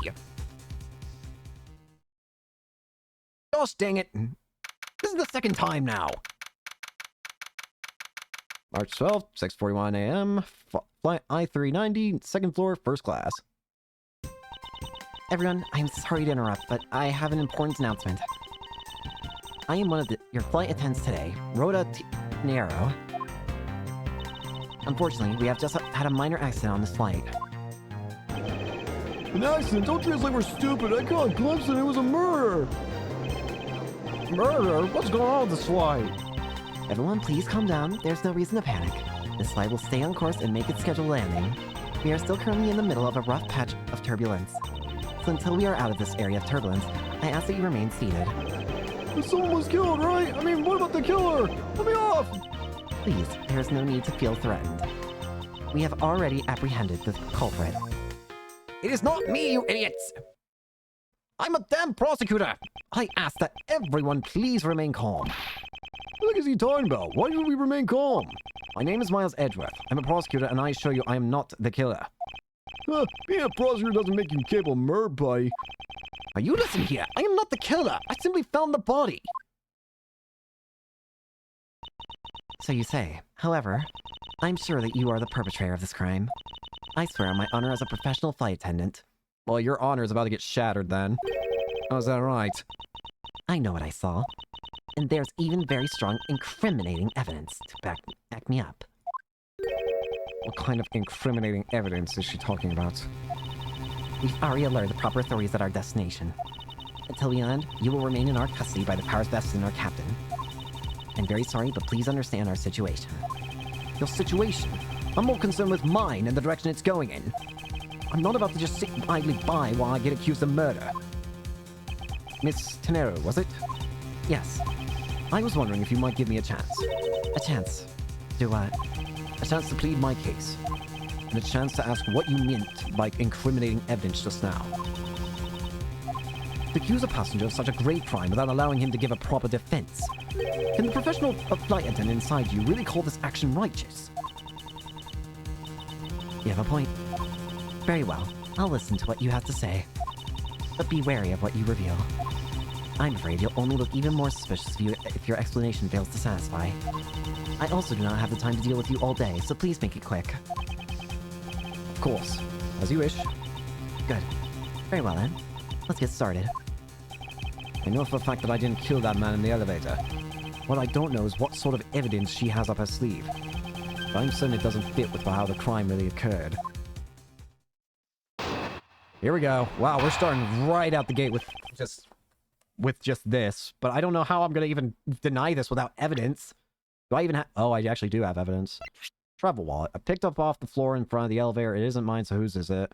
Gosh dang it! This is the second time now! March 12th, 6:41 a.m. Flight I-390, second floor, first class. Everyone, I'm sorry to interrupt, but I have an important announcement. I am one of your flight attendants today, Rhoda Nero. Unfortunately, we have just had a minor accident on this flight. An accident? Don't treat us like we're stupid. I caught a glimpse and it was a murder. Murder? What's going on with this flight? Everyone, please calm down. There's no reason to panic. This flight will stay on course and make its scheduled landing. We are still currently in the middle of a rough patch of turbulence. So until we are out of this area of turbulence, I ask that you remain seated. But someone was killed, right? I mean, what about the killer? Let me off! Please, there is no need to feel threatened. We have already apprehended the culprit. It is not me, you idiots! I'm a damn prosecutor! I ask that everyone please remain calm. What is he talking about? Why should we remain calm? My name is Miles Edgeworth. I'm a prosecutor and I assure you I am not the killer. Being a prosecutor doesn't make you capable of murder, buddy. Now you listen here. I am not the killer. I simply found the body. So you say. However, I'm sure that you are the perpetrator of this crime. I swear on my honor as a professional flight attendant. Well, your honor is about to get shattered then. Oh, is that right? I know what I saw. And there's even very strong incriminating evidence to back me up. What kind of incriminating evidence is she talking about? We've already alerted the proper authorities at our destination. Until we land, you will remain in our custody by the powers vested in our captain. I'm very sorry, but please understand our situation. Your situation? I'm more concerned with mine and the direction it's going in. I'm not about to just sit idly by while I get accused of murder. Miss Tenero, was it? Yes. I was wondering if you might give me a chance. A chance. Do what? A chance to plead my case. And a chance to ask what you meant by incriminating evidence just now. To accuse a passenger of such a grave crime without allowing him to give a proper defense. Can the professional flight attendant inside you really call this action righteous? You have a point. Very well. I'll listen to what you have to say. But be wary of what you reveal. I'm afraid you'll only look even more suspicious if your explanation fails to satisfy. I also do not have the time to deal with you all day, so please make it quick. Of course. As you wish. Good. Very well then. Let's get started. I know for a fact that I didn't kill that man in the elevator. What I don't know is what sort of evidence she has up her sleeve. But I'm certain it doesn't fit with how the crime really occurred. Here we go. Wow, we're starting right out the gate with just this. But I don't know how I'm going to even deny this without evidence. Do I even have... Oh, I actually do have evidence. Travel wallet. I picked up off the floor in front of the elevator. It isn't mine, so whose is it?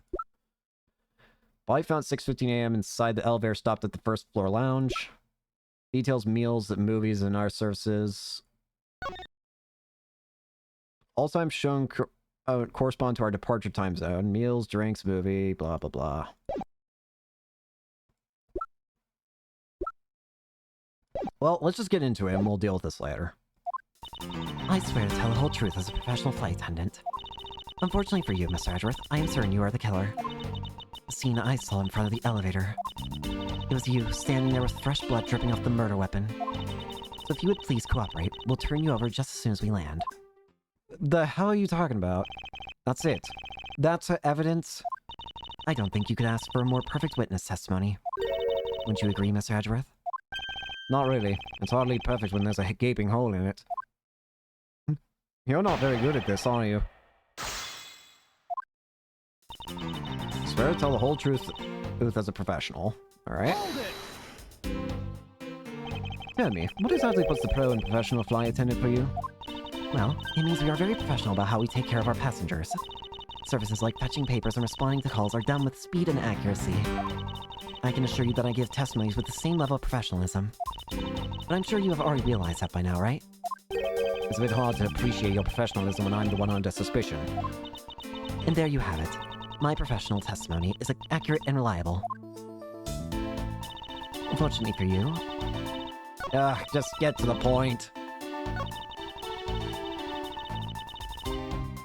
Body found 6:15 a.m. inside the elevator, stopped at the first floor lounge. Details, meals, movies, and our services. All times shown correspond to our departure time zone. Meals, drinks, movie, blah, blah, blah. Well, let's just get into it and we'll deal with this later. I swear to tell the whole truth as a professional flight attendant. Unfortunately for you, Mr. Edgeworth, I am certain you are the killer. The scene I saw in front of the elevator. It was you, standing there with fresh blood dripping off the murder weapon. So if you would please cooperate, we'll turn you over just as soon as we land. The hell are you talking about? That's it. That's evidence? I don't think you could ask for a more perfect witness testimony. Wouldn't you agree, Mr. Edgeworth? Not really. It's hardly perfect when there's a gaping hole in it. You're not very good at this, are you? Swear to tell the whole truth as a professional. Alright? Tell me, what exactly puts the pro and professional flight attendant for you? Well, it means we are very professional about how we take care of our passengers. Services like fetching papers and responding to calls are done with speed and accuracy. I can assure you that I give testimonies with the same level of professionalism. But I'm sure you have already realized that by now, right? It's a bit hard to appreciate your professionalism when I'm the one under suspicion. And there you have it. My professional testimony is accurate and reliable. Unfortunately for you... Just get to the point.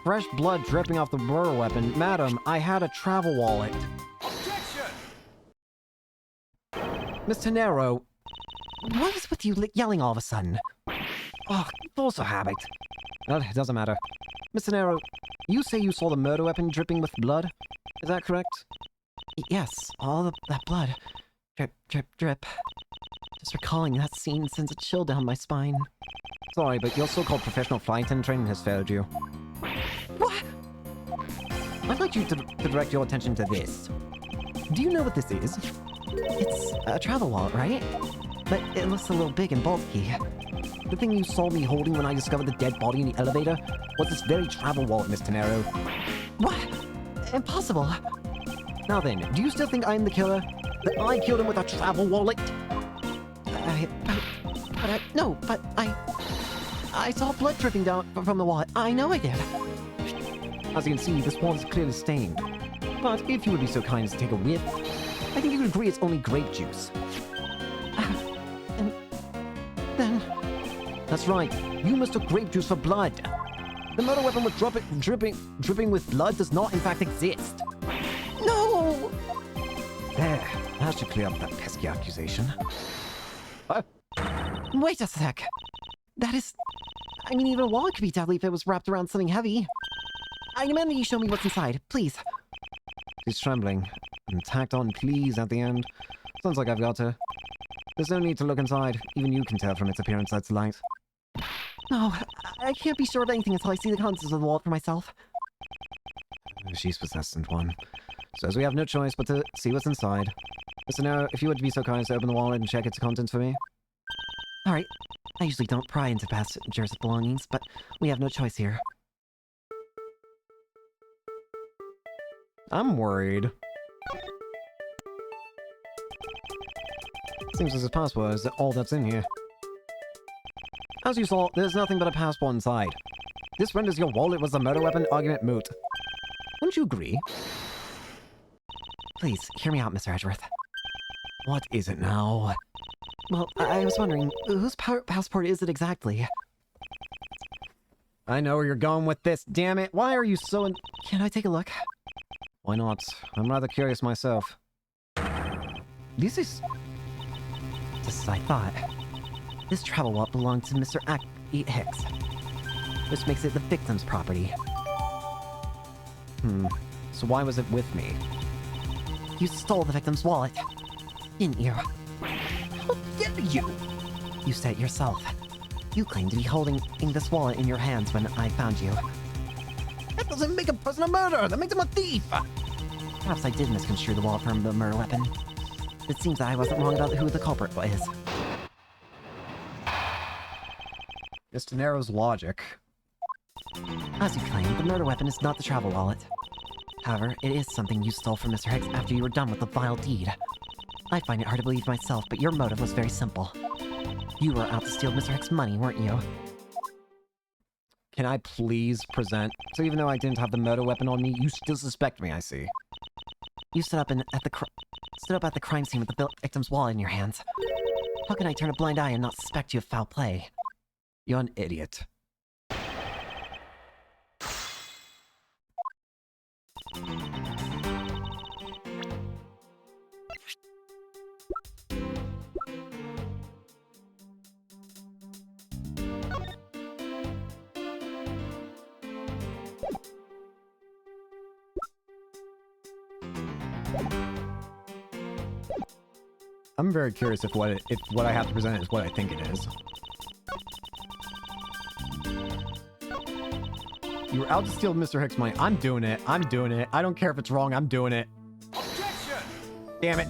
Fresh blood dripping off the murder weapon. Madam, I had a travel wallet. Objection! Miss Tenero. What is with you yelling all of a sudden? Oh, force of habit. Well, it doesn't matter. Miss Tenero, you say you saw the murder weapon dripping with blood? Is that correct? Yes, all that blood. Drip, drip, drip. Just recalling that scene sends a chill down my spine. Sorry, but your so-called professional flight attendant training has failed you. What? I'd like you to direct your attention to this. Do you know what this is? It's a travel wallet, right? But it looks a little big and bulky. The thing you saw me holding when I discovered the dead body in the elevator was this very travel wallet, Miss Tenero. What? Impossible. Now then, do you still think I'm the killer? That I killed him with a travel wallet? But I saw blood dripping down from the wallet. I know I did. As you can see, this wallet is clearly stained. But if you would be so kind as to take a whiff, I think you would agree it's only grape juice. And then... That's right, you mistook grape juice for blood. The murder weapon with dripping with blood does not in fact exist. No! There, that should clear up that pesky accusation. Wait a sec. That is... I mean, even a wallet could be deadly if it was wrapped around something heavy. I demand that you show me what's inside, please. She's trembling, and tacked on please at the end. Sounds like I've got her. There's no need to look inside. Even you can tell from its appearance that's light. No, I can't be sure of anything until I see the contents of the wallet for myself. She's possessed, and one. Says we have no choice but to see what's inside. Mr. Nero, if you would be so kind as to open the wallet and check its contents for me. Alright. I usually don't pry into passengers' belongings, but we have no choice here. I'm worried. Seems as his passport is all that's in here. As you saw, there's nothing but a passport inside. This renders your wallet was the murder weapon argument moot. Wouldn't you agree? Please, hear me out, Mr. Edgeworth. What is it now? Well, I was wondering, whose passport is it exactly? I know where you're going with this, damn it! Why are you so Can I take a look? Why not? I'm rather curious myself. This is... Just as I thought. This travel wallet belonged to Mr. Hicks, which makes it the victim's property. So why was it with me? You stole the victim's wallet, didn't you? How dare you! You said it yourself. You claimed to be holding this wallet in your hands when I found you. That doesn't make a person a murderer! That makes him a thief! Perhaps I did misconstrue the wallet for a murder weapon. It seems that I wasn't wrong about who the culprit is. Mr. Nero's logic. As you claim, the murder weapon is not the travel wallet. However, it is something you stole from Mr. Hicks after you were done with the vile deed. I find it hard to believe myself, but your motive was very simple. You were out to steal Mr. Hicks' money, weren't you? Can I please present? So even though I didn't have the murder weapon on me, you still suspect me, I see. You stood up at the crime scene with the victim's wallet in your hands. How can I turn a blind eye and not suspect you of foul play? You're an idiot. I'm very curious if what I have to present is what I think it is. You were out to steal Mr. Hicks' money. I'm doing it. I'm doing it. I don't care if it's wrong. I'm doing it. Objection! Damn it.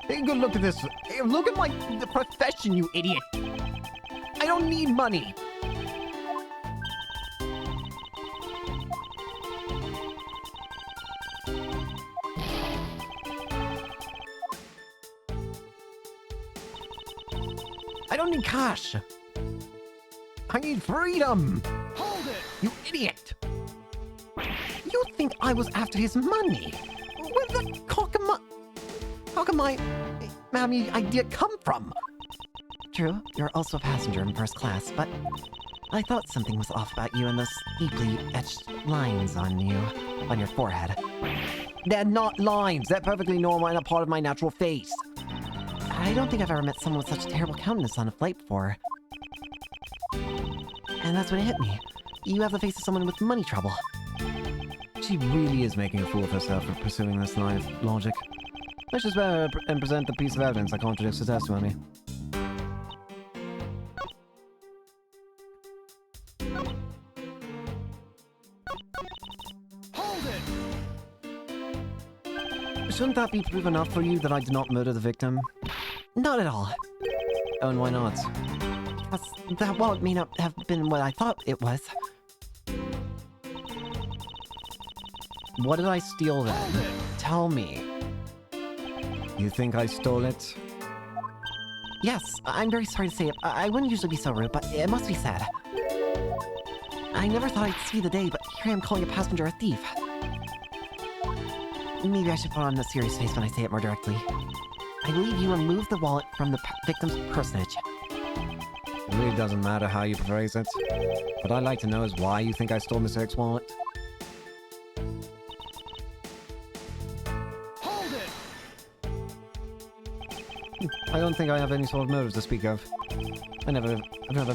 Take a good look at this. Hey, look at the profession, you idiot. I don't need money. I don't need cash. I need freedom. Hold it! You idiot. You think I was after his money? Where the how come my idea come from? True, you're also a passenger in first class, but I thought something was off about you and those deeply etched lines on your forehead. They're not lines. They're perfectly normal and a part of my natural face. I don't think I've ever met someone with such a terrible countenance on a flight before. And that's when it hit me. You have the face of someone with money trouble. She really is making a fool of herself for pursuing this line of logic. Let's just better and present the piece of evidence that contradicts the testimony. Hold it! Shouldn't that be proof enough for you that I did not murder the victim? Not at all. Oh, and why not? Because that wallet may not have been what I thought it was. What did I steal then? Tell me. You think I stole it? Yes, I'm very sorry to say it. I wouldn't usually be so rude, but it must be said. I never thought I'd see the day, but here I am calling a passenger a thief. Maybe I should put on a serious face when I say it more directly. I believe you removed the wallet from the victim's personage. It really doesn't matter how you phrase it. What I'd like to know is why you think I stole Mr. Hicks' wallet. Hold it! I don't think I have any sort of motives to speak of. I've never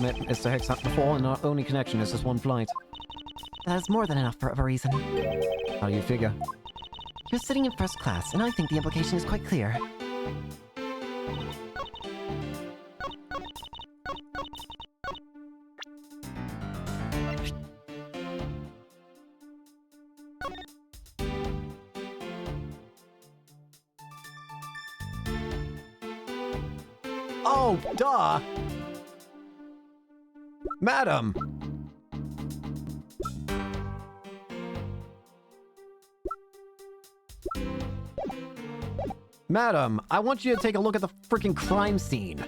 met Mr. Hicks before, and our only connection is this one flight. That is more than enough for a reason. How do you figure? You're sitting in first class, and I think the implication is quite clear. Oh, duh! Madam! Madam, I want you to take a look at the freaking crime scene.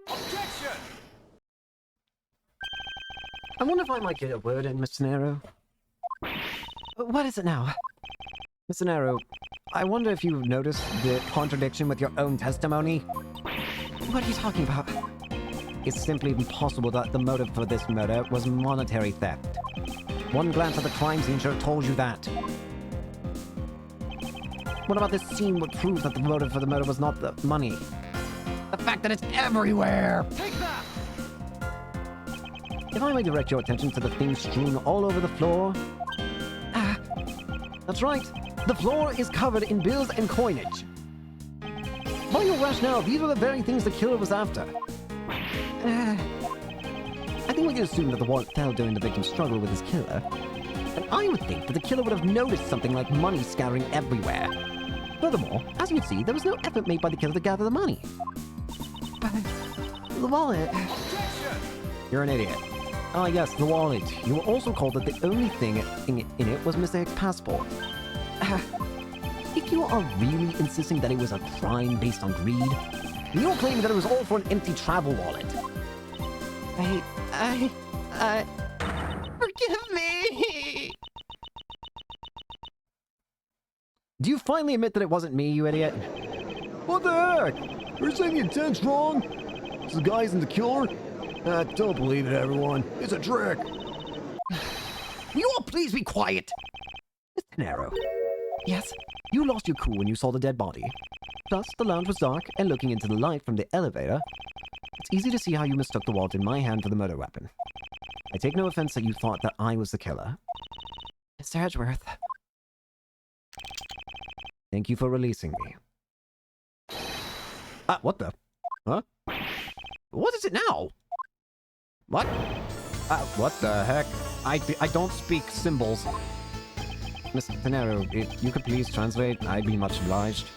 Objection! I wonder if I might get a word in, Mr. Nero. What is it now? Mr. Nero, I wonder if you've noticed the contradiction with your own testimony? What are you talking about? It's simply impossible that the motive for this murder was monetary theft. One glance at the crime scene should have told you that. What about this scene would prove that the motive for the murder was not the money? The fact that it's everywhere! Take that! If I may direct your attention to the things strewn all over the floor... That's right. The floor is covered in bills and coinage. By your rationale, these are the very things the killer was after. I think we can assume that the wallet fell during the victim's struggle with his killer. And I would think that the killer would have noticed something like money scattering everywhere. Furthermore, as you can see, there was no effort made by the killer to gather the money. But the wallet... Objection! You're an idiot. Ah, yes, the wallet. You were also told that the only thing in it was Mr. Hicks' passport. If you are really insisting that it was a crime based on greed, you're claiming that it was all for an empty travel wallet. Forgive me! Do you finally admit that it wasn't me, you idiot? What the heck? You're saying the intent's wrong? This guy isn't the killer? Don't believe it, everyone. It's a trick. You all please be quiet! Mr. Nero. Yes, you lost your cool when you saw the dead body. Plus, the lounge was dark, and looking into the light from the elevator, it's easy to see how you mistook the wallet in my hand for the murder weapon. I take no offense that you thought that I was the killer. Mr. Edgeworth. Thank you for releasing me. What the? Huh? What is it now? What? What the heck? I don't speak symbols. Mr. Nero, if you could please translate, I'd be much obliged.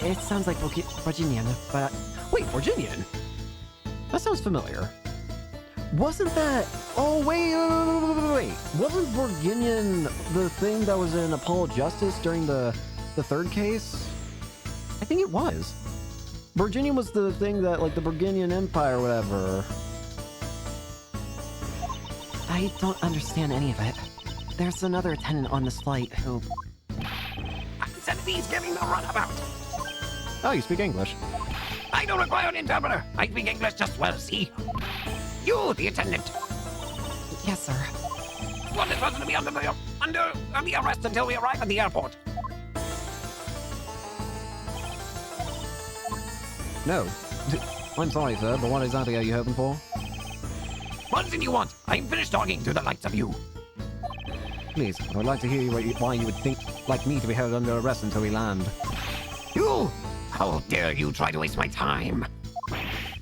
It sounds like Virginian, but... Wait, Virginian? That sounds familiar. Wasn't that... Oh, wait. Wasn't Virginian the thing that was in Apollo Justice during the third case? I think it was. Virginian was the thing that, like, the Burgundian Empire or whatever. I don't understand any of it. There's another attendant on this flight who... He's giving the runabout. Oh, you speak English. I don't require an interpreter. I speak English just well, see? You, the attendant. Yes, sir. Want this person to be under the arrest until we arrive at the airport. No. I'm sorry, sir, but what exactly are you hoping for? What is it you want? I'm finished talking to the likes of you. Please, I would like to hear why you would think like me to be held under arrest until we land. You! How dare you try to waste my time?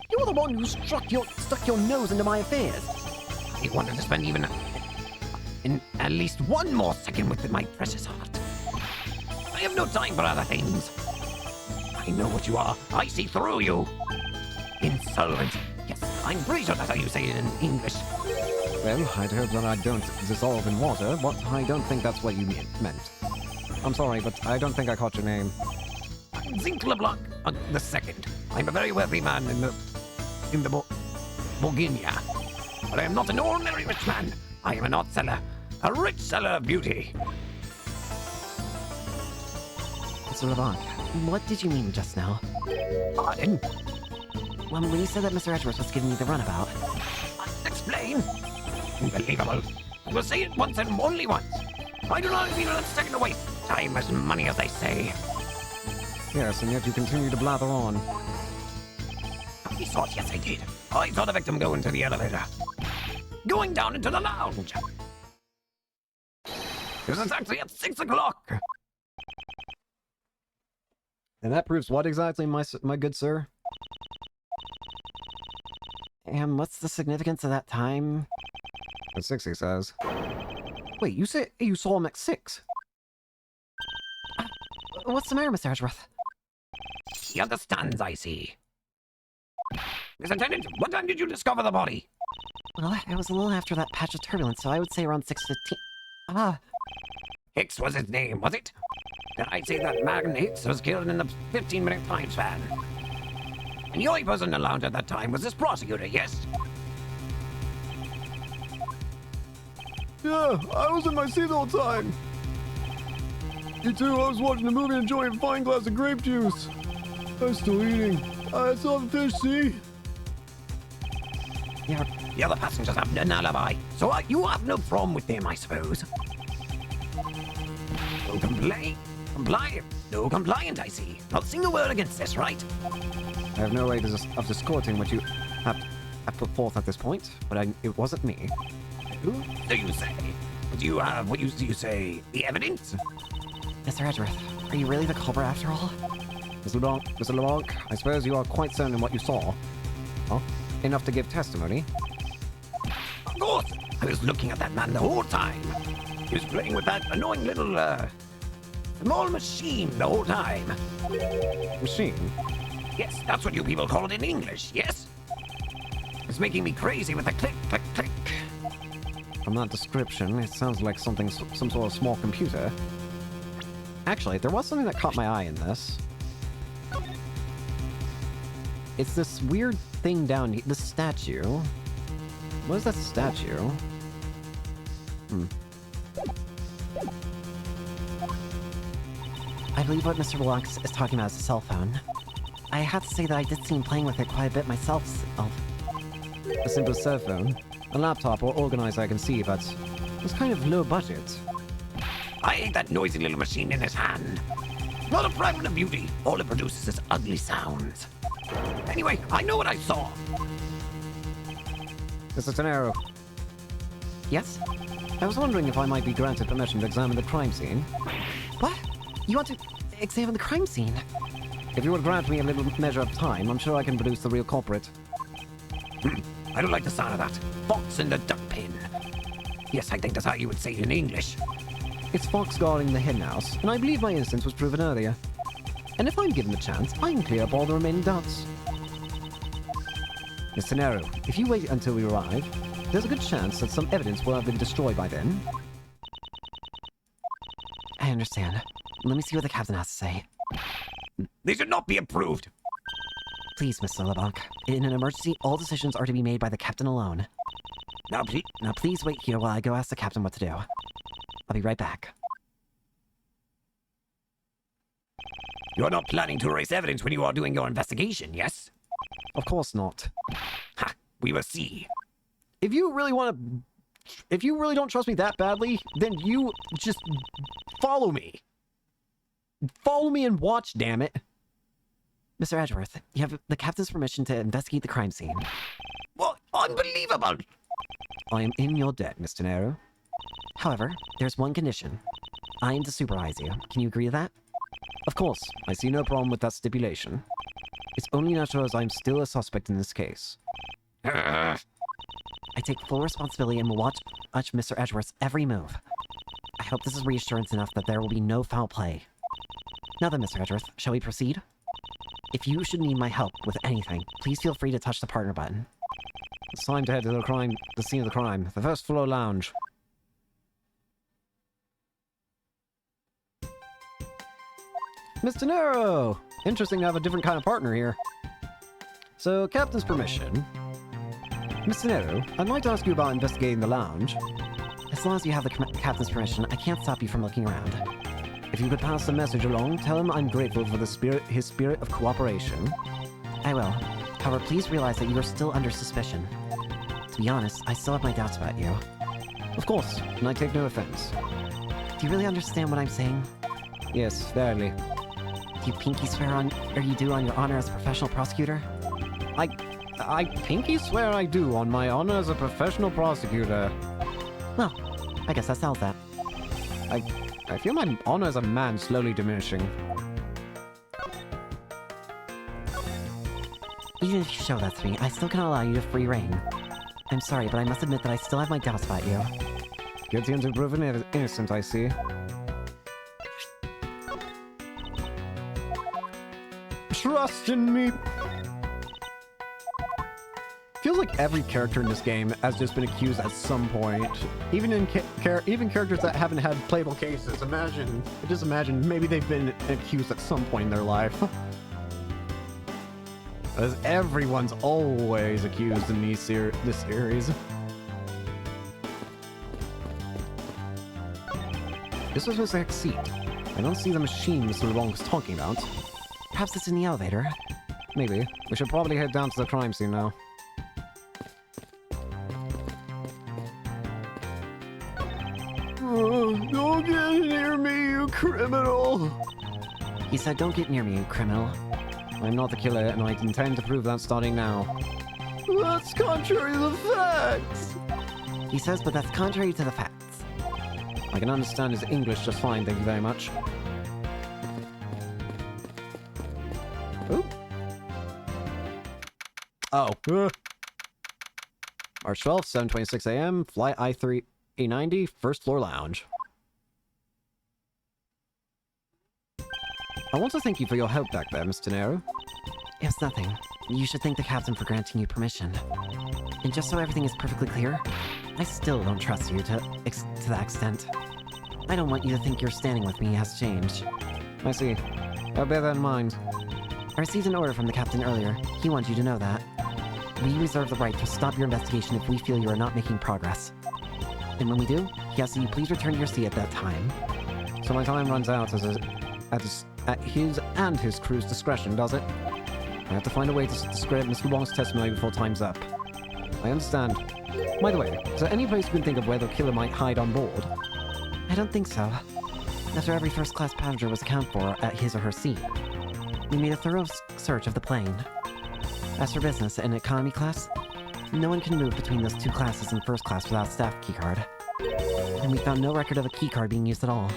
You're the one who stuck your nose into my affairs. I wanted to spend even in at least one more second with my precious heart. I have no time for other things. I know what you are. I see through you. Insolvent. Yes, I'm pretty sure that's how you say it in English. Well, I'd hope that I don't dissolve in water, but I don't think that's what you meant. I'm sorry, but I don't think I caught your name. Zinc LeBlanc the second. I'm a very wealthy man in the Bourguignon. But I am not an ordinary rich man. I am an art seller. A rich seller of beauty. Mr. LeBlanc, what did you mean just now? Pardon? When you said that Mr. Edgeworth was giving me the runabout. Explain. Unbelievable. I will say it once and only once. I do not even a second to waste. Time is money, as they say. Yes, and yet you continue to blather on. I saw it, yes I did. I saw the victim go into the elevator. Going down into the lounge. This is actually at 6 o'clock. And that proves what exactly, my good sir? And what's the significance of that time? At 6, he says. Wait, you say you saw him at 6? What's the matter, Mr. Edgeworth? He understands, I see. Miss Attendant, what time did you discover the body? Well, it was a little after that patch of turbulence, so I would say around 6:15. Ah, Hicks was his name, was it? Then I'd say that man Hicks was killed in the 15-minute time span. And the only person in the lounge at that time was this prosecutor, yes? Yeah, I was in my seat the whole time. Me too, I was watching the movie enjoying a fine glass of grape juice. I was still eating. I saw the fish, see? yeah, The other passengers have an alibi, so you have no problem with them, I suppose. No no compliant, I see. Not a single word against this, right? I have no way of distorting what you have put forth at this point, but it wasn't me. Who do you say? Do you have, what you say, the evidence? Mr. Edgeworth, are you really the culprit after all? Mr. LeBlanc, I suppose you are quite certain in what you saw. Huh? Enough to give testimony? Of course! I was looking at that man the whole time. He was playing with that annoying little, small machine the whole time. Machine? Yes, that's what you people call it in English, yes? It's making me crazy with the click, click, click. From that description, it sounds like some sort of small computer. Actually, there was something that caught my eye in this. It's this weird thing down here. This statue. What is that statue? I believe what Mr. LeBlanc is talking about is a cell phone. I have to say that I did see him playing with it quite a bit myself. A simple cell phone. A laptop or organizer I can see, but it's kind of low budget. I hate that noisy little machine in his hand. Not a fragment of beauty. All it produces is ugly sounds. Anyway, I know what I saw. Mr. Tenero, Yes? I was wondering if I might be granted permission to examine the crime scene. What? You want to examine the crime scene? If you would grant me a little measure of time, I'm sure I can produce the real culprit. I don't like the sound of that. Fox in the duck pen. Yes, I think that's how you would say it in English. It's Fox guarding the hen house, and I believe my innocence was proven earlier. And if I'm given the chance, I can clear up all the remaining doubts. Mr. Nero, if you wait until we arrive, there's a good chance that some evidence will have been destroyed by then. I understand. Let me see what the captain has to say. They should not be approved. Please, Mr. LeBlanc. In an emergency, all decisions are to be made by the captain alone. Now, Please wait here while I go ask the captain what to do. I'll be right back. you're not planning to erase evidence when you are doing your investigation, yes? Of course not. Ha! We will see. If you really don't trust me that badly, then you just follow me. Follow me and watch, damn it. Mr. Edgeworth, you have the captain's permission to investigate the crime scene. What? Unbelievable! I am in your debt, Mr. Nero. However, there's one condition. I am to supervise you. Can you agree to that? Of course, I see no problem with that stipulation. It's only natural as I'm still a suspect in this case. I take full responsibility and will watch Mr. Edgeworth's every move. I hope this is reassurance enough that there will be no foul play. Now then, Mr. Edgeworth, shall we proceed? If you should need my help with anything, please feel free to touch the partner button. It's time to head to the scene of the crime, the first floor lounge. Mr. Nero! Interesting to have a different kind of partner here. So, Captain's permission. Mr. Nero, I'd like to ask you about investigating the lounge. As long as you have the captain's permission, I can't stop you from looking around. If you could pass the message along, tell him I'm grateful for his spirit of cooperation. I will. However, please realize that you are still under suspicion. To be honest, I still have my doubts about you. Of course, and I take no offense. Do you really understand what I'm saying? Yes, barely. Do you pinky swear on your honor as a professional prosecutor? I pinky swear I do on my honor as a professional prosecutor. Well, I guess that settles that. I feel my honor as a man slowly diminishing. Even if you show that to me, I still cannot allow you to free reign. I'm sorry, but I must admit that I still have my doubts about you. Guilty until proven innocent, I see. trust in me. Feels like every character in this game has just been accused at some point. Even in even characters that haven't had playable cases. Just imagine, maybe they've been accused at some point in their life. As everyone's always accused in this series. This was Mr. Heck's seat. I don't see the machine Mr. LeBlanc was talking about. Perhaps it's in the elevator. Maybe. We should probably head down to the crime scene now. Don't get near me, you criminal! He said, don't get near me, you criminal. I'm not the killer, and I intend to prove that starting now. That's contrary to the facts! He says, but that's contrary to the facts. I can understand his English just fine, thank you very much. Ooh. Oh. March 12th, 7:26 a.m., Flight I-390, first floor lounge. I want to thank you for your help back there, Mr. Nero. It's nothing. You should thank the captain for granting you permission. And just so everything is perfectly clear, I still don't trust you to that extent. I don't want you to think your standing with me has changed. I see. I'll bear that in mind. I received an order from the captain earlier. He wants you to know that. We reserve the right to stop your investigation if we feel you are not making progress. And when we do, he asks that you please return to your seat at that time. So my time runs out at his and his crew's discretion, does it? I have to find a way to discredit Mr. Wong's testimony before time's up. I understand. By the way, is there any place you can think of where the killer might hide on board? I don't think so. After every first-class passenger was accounted for at his or her seat, we made a thorough search of the plane. As for business and economy class, no one can move between those two classes in first class without a staff keycard. And we found no record of a keycard being used at all.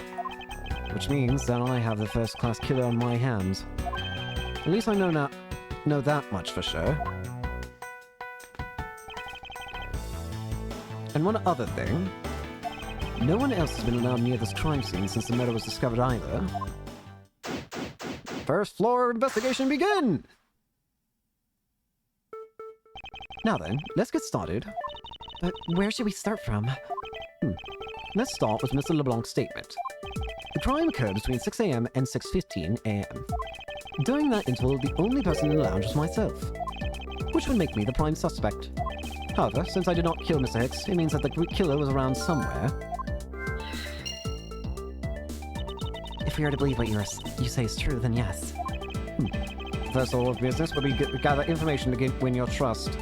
Which means that I have the first-class killer on my hands. At least I know that much for sure. And one other thing. No one else has been allowed near this crime scene since the murder was discovered either. First floor investigation begin! Now then, let's get started. But where should we start from? Let's start with Mr. LeBlanc's statement. The crime occurred between 6 a.m. and 6:15 a.m. During that interval, the only person in the lounge was myself, which would make me the prime suspect. However, since I did not kill Mr. Hicks, it means that the killer was around somewhere. If we are to believe what you say is true, then yes. The first order of business will be to gather information to win your trust.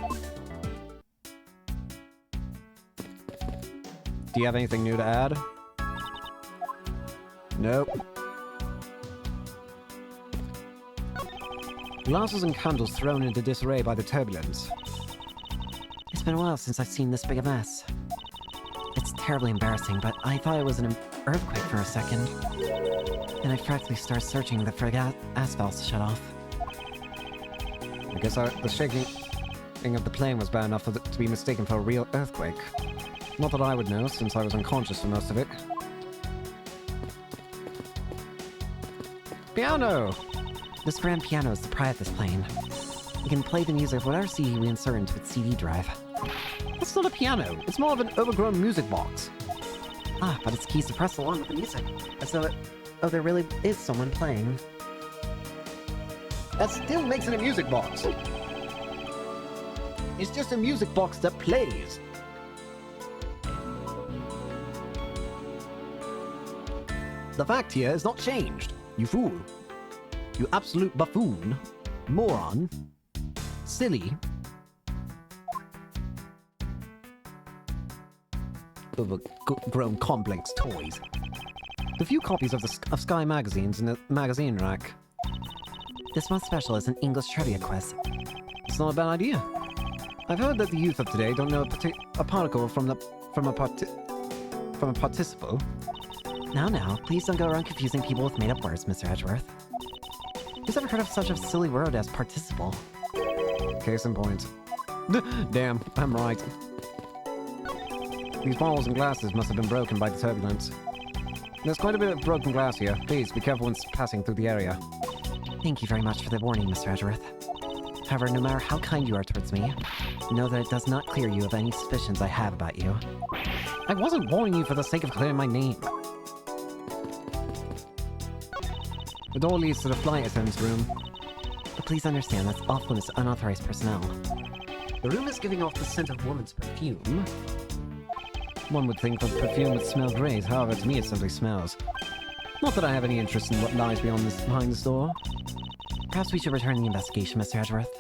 Do you have anything new to add? Nope. Glasses and candles thrown into disarray by the turbulence. It's been a while since I've seen this big a mess. It's terribly embarrassing, but I thought it was an earthquake for a second. And I practically started searching for asphalt to shut off. I guess the shaking of the plane was bad enough to be mistaken for a real earthquake. Not that I would know, since I was unconscious for most of it. Piano! This grand piano is the pride of this plane. You can play the music of whatever CD we insert into its CD drive. That's not a piano. It's more of an overgrown music box. Ah, but its keys to press along with the music. As though there really is someone playing. That still makes it a music box. It's just a music box that plays. The fact here is not changed, you fool. You absolute buffoon. Moron. Silly. Overgrown complex toys. The few copies of Sky magazines in the magazine rack. This month's special is an English trivia quiz. It's not a bad idea. I've heard that the youth of today don't know a particle from a participle. Now, please don't go around confusing people with made-up words, Mr. Edgeworth. Who's ever heard of such a silly word as participle? Case in point. Damn, I'm right. These bottles and glasses must have been broken by the turbulence. There's quite a bit of broken glass here. Please be careful when passing through the area. Thank you very much for the warning, Mr. Edgeworth. However, no matter how kind you are towards me, know that it does not clear you of any suspicions I have about you. I wasn't warning you for the sake of clearing my name. The door leads to the flight attendant's room. But please understand that's off limits to unauthorized personnel. The room is giving off the scent of woman's perfume. One would think that perfume would smell great, however, to me it simply smells. Not that I have any interest in what lies behind this door. Perhaps we should return the investigation, Mr. Edgeworth.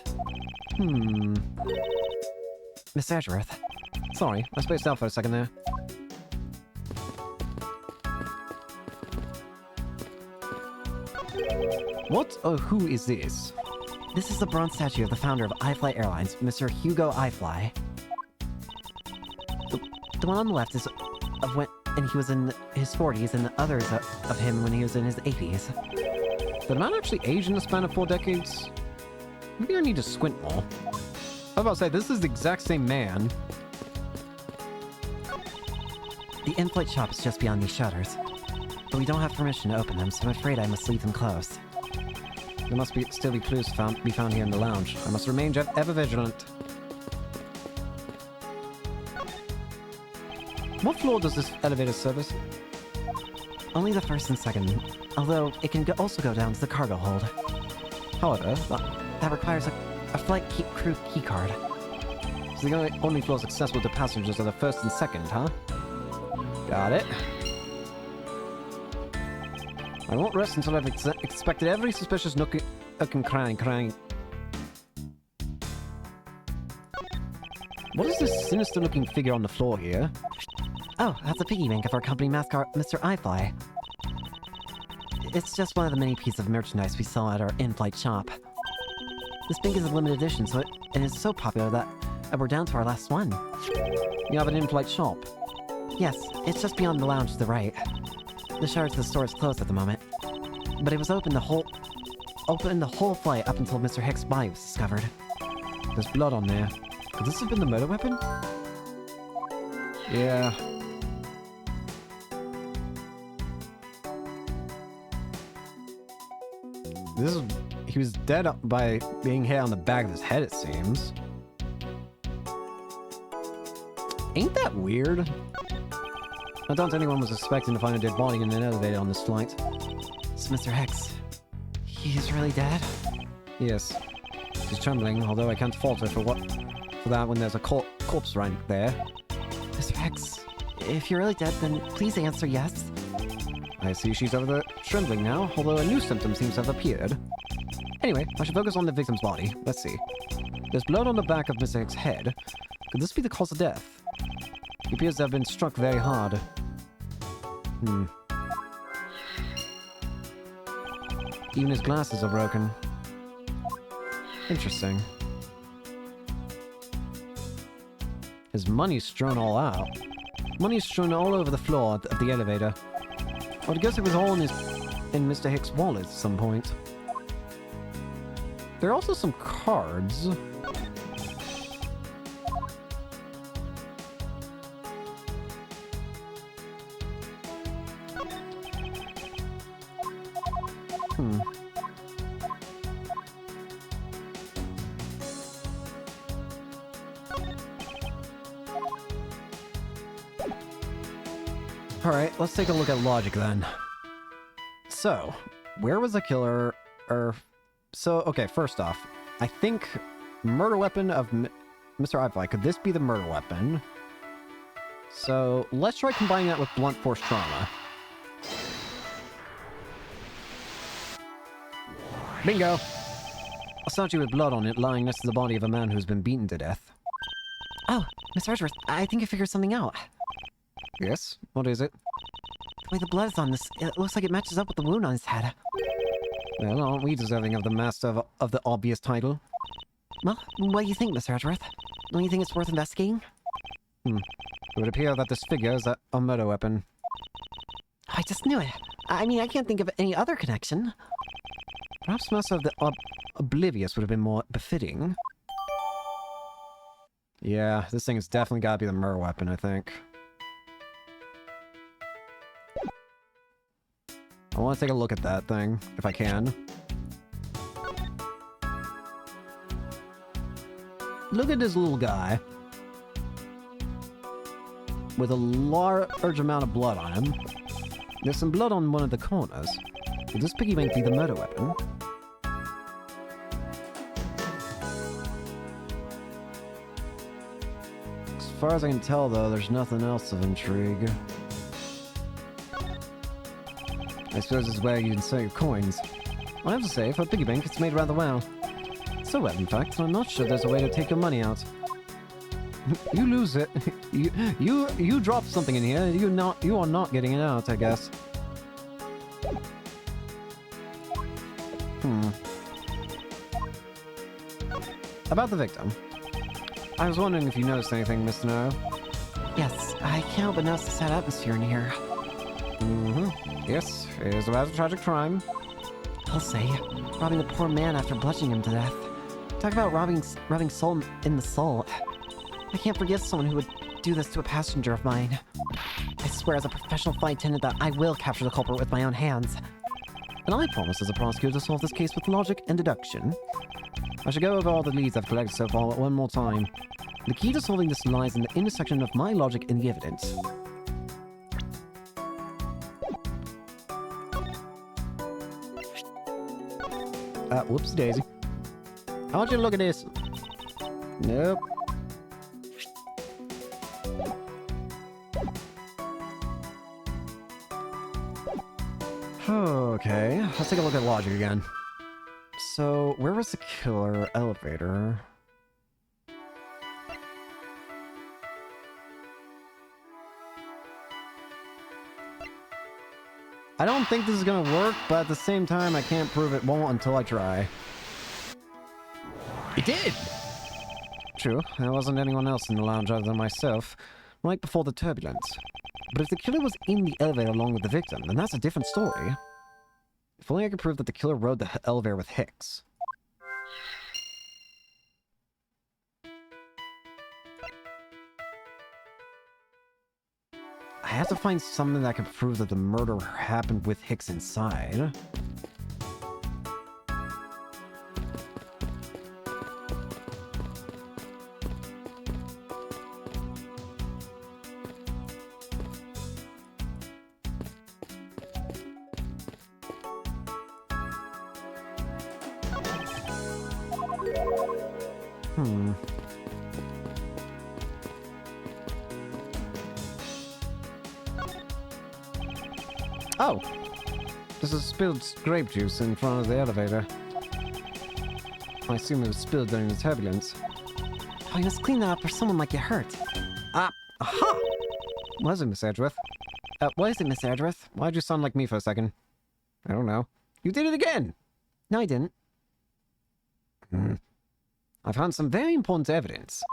Mr. Edgeworth. Sorry, I spaced out for a second there. What or who is this? This is the bronze statue of the founder of iFly Airlines, Mr. Hugo iFly. The one on the left is of when he was in his 40s, and the others of him when he was in his 80s. Did a man actually age in the span of 4 decades? Maybe I need to squint more. I was about to say, this is the exact same man. The in-flight shop is just beyond these shutters, but we don't have permission to open them, so I'm afraid I must leave them closed. There must still be clues to be found here in the lounge. I must remain ever vigilant. What floor does this elevator service? Only the first and second, although it can also go down to the cargo hold. However, that requires a flight crew keycard. So the only floors accessible to passengers are the first and second, huh? Got it. I won't rest until I've inspected every suspicious nook and cranny. What is this sinister-looking figure on the floor here? Oh, that's a piggy bank of our company mascot, Mr. iFly. It's just one of the many pieces of merchandise we sell at our in-flight shop. This bank is a limited edition, and it's so popular that we're down to our last one. You have an in-flight shop? Yes, it's just beyond the lounge to the right. The shutter to the store is closed at the moment, but it was open the whole flight up until Mr. Hicks' body was discovered. There's blood on there. Could this have been the murder weapon? Yeah. He was dead by being hit on the back of his head, it seems. Ain't that weird? I doubt anyone was expecting to find a dead body in an elevator on this flight. So Mr. Hicks, he's really dead? Yes. He's trembling, although I can't fault her for that when there's a corpse right there. Mr. Hicks, if you're really dead, then please answer yes. I see she's over there trembling now, although a new symptom seems to have appeared. Anyway, I should focus on the victim's body. Let's see. There's blood on the back of Mr. Hicks' head. Could this be the cause of death? He appears to have been struck very hard. Even his glasses are broken. Interesting. His money's strewn all out. Money's strewn all over the floor of the elevator. I would guess it was all in Mr. Hicks' wallet at some point. There are also some cards. Alright, let's take a look at logic then. So, where was the killer? Okay, first off, I think murder weapon of Mr. iFly. Could this be the murder weapon? So, let's try combining that with blunt force trauma. Bingo! A statue with blood on it lying next to the body of a man who's been beaten to death. Oh, Mr. Edgeworth, I think I figured something out. Yes? What is it? The way the blood is on this, it looks like it matches up with the wound on his head. Well, aren't we deserving of the master of the obvious title? Well, what do you think, Mr. Edgeworth? Don't you think it's worth investigating? It would appear that this figure is a murder weapon. I just knew it. I mean, I can't think of any other connection. Perhaps Master of the Oblivious would have been more befitting. Yeah, this thing has definitely got to be the murder weapon, I think. I want to take a look at that thing, if I can. Look at this little guy. With a large amount of blood on him. There's some blood on one of the corners. Could this piggy bank be the murder weapon? As far as I can tell, though, there's nothing else of intrigue. I suppose this is where you can sell your coins. I have to say, for a piggy bank, it's made rather well. So well, in fact, I'm not sure there's a way to take your money out. You lose it. You drop something in here. You are not getting it out, I guess. About the victim. I was wondering if you noticed anything, Mr. No. Yes, I can't help but notice the sad atmosphere in here. Yes, it is about a tragic crime. I'll say, robbing a poor man after bludgeoning him to death. Talk about rubbing soul in the soul. I can't forgive someone who would do this to a passenger of mine. I swear as a professional flight attendant that I will capture the culprit with my own hands. And I promise as a prosecutor to solve this case with logic and deduction. I should go over all the leads I've collected so far one more time. The key to solving this lies in the intersection of my logic and the evidence. Whoops daisy. I want you to look at this. Nope. Okay, let's take a look at logic again. So, where was the killer elevator? I don't think this is gonna work, but at the same time, I can't prove it won't until I try. It did! True, there wasn't anyone else in the lounge other than myself, right before the turbulence. But if the killer was in the elevator along with the victim, then that's a different story. If only I could prove that the killer rode the elevator with Hicks. I have to find something that can prove that the murder happened with Hicks inside. Oh! There's a spilled grape juice in front of the elevator. I assume it was spilled during the turbulence. Oh, you must clean that up or someone might get hurt. Aha! Was it, Miss Edgeworth? What is it, Miss Edgeworth? Why'd you sound like me for a second? I don't know. You did it again! No, I didn't. I found some very important evidence.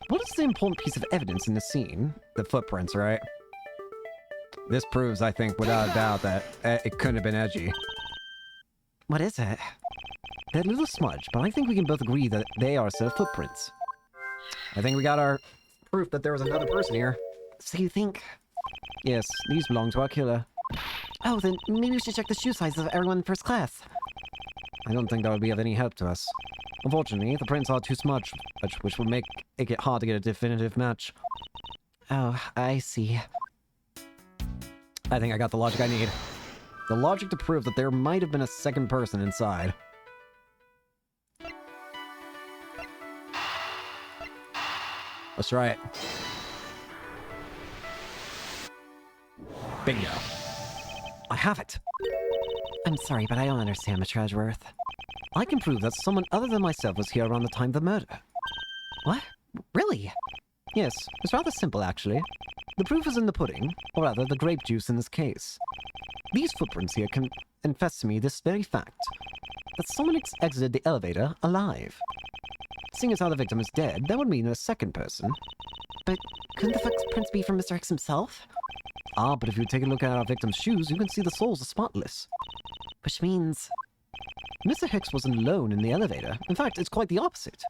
What is the important piece of evidence in the scene? The footprints, right? This proves, I think, without a doubt, that it couldn't have been Edgy. What is it? They're a little smudge, but I think we can both agree that they are a set of footprints. I think we got our proof that there was another person here. So you think... Yes, these belong to our killer. Oh, then maybe we should check the shoe size of everyone in first class. I don't think that would be of any help to us. Unfortunately, the prints are too smudged, which would make it hard to get a definitive match. Oh, I see. I think I got the logic I need. The logic to prove that there might have been a second person inside. Let's try it. Bingo. I have it. I'm sorry, but I don't understand, Mr. Edgeworth. I can prove that someone other than myself was here around the time of the murder. What? Really? Yes, it's rather simple, actually. The proof is in the pudding, or rather, the grape juice in this case. These footprints here can confess to me this very fact, that someone exited the elevator alive. Seeing as how the victim is dead, that would mean a second person. But couldn't the footprints be from Mr. Hicks himself? Ah, but if you take a look at our victim's shoes, you can see the soles are spotless. Which means... Mr. Hicks wasn't alone in the elevator. In fact, it's quite the opposite.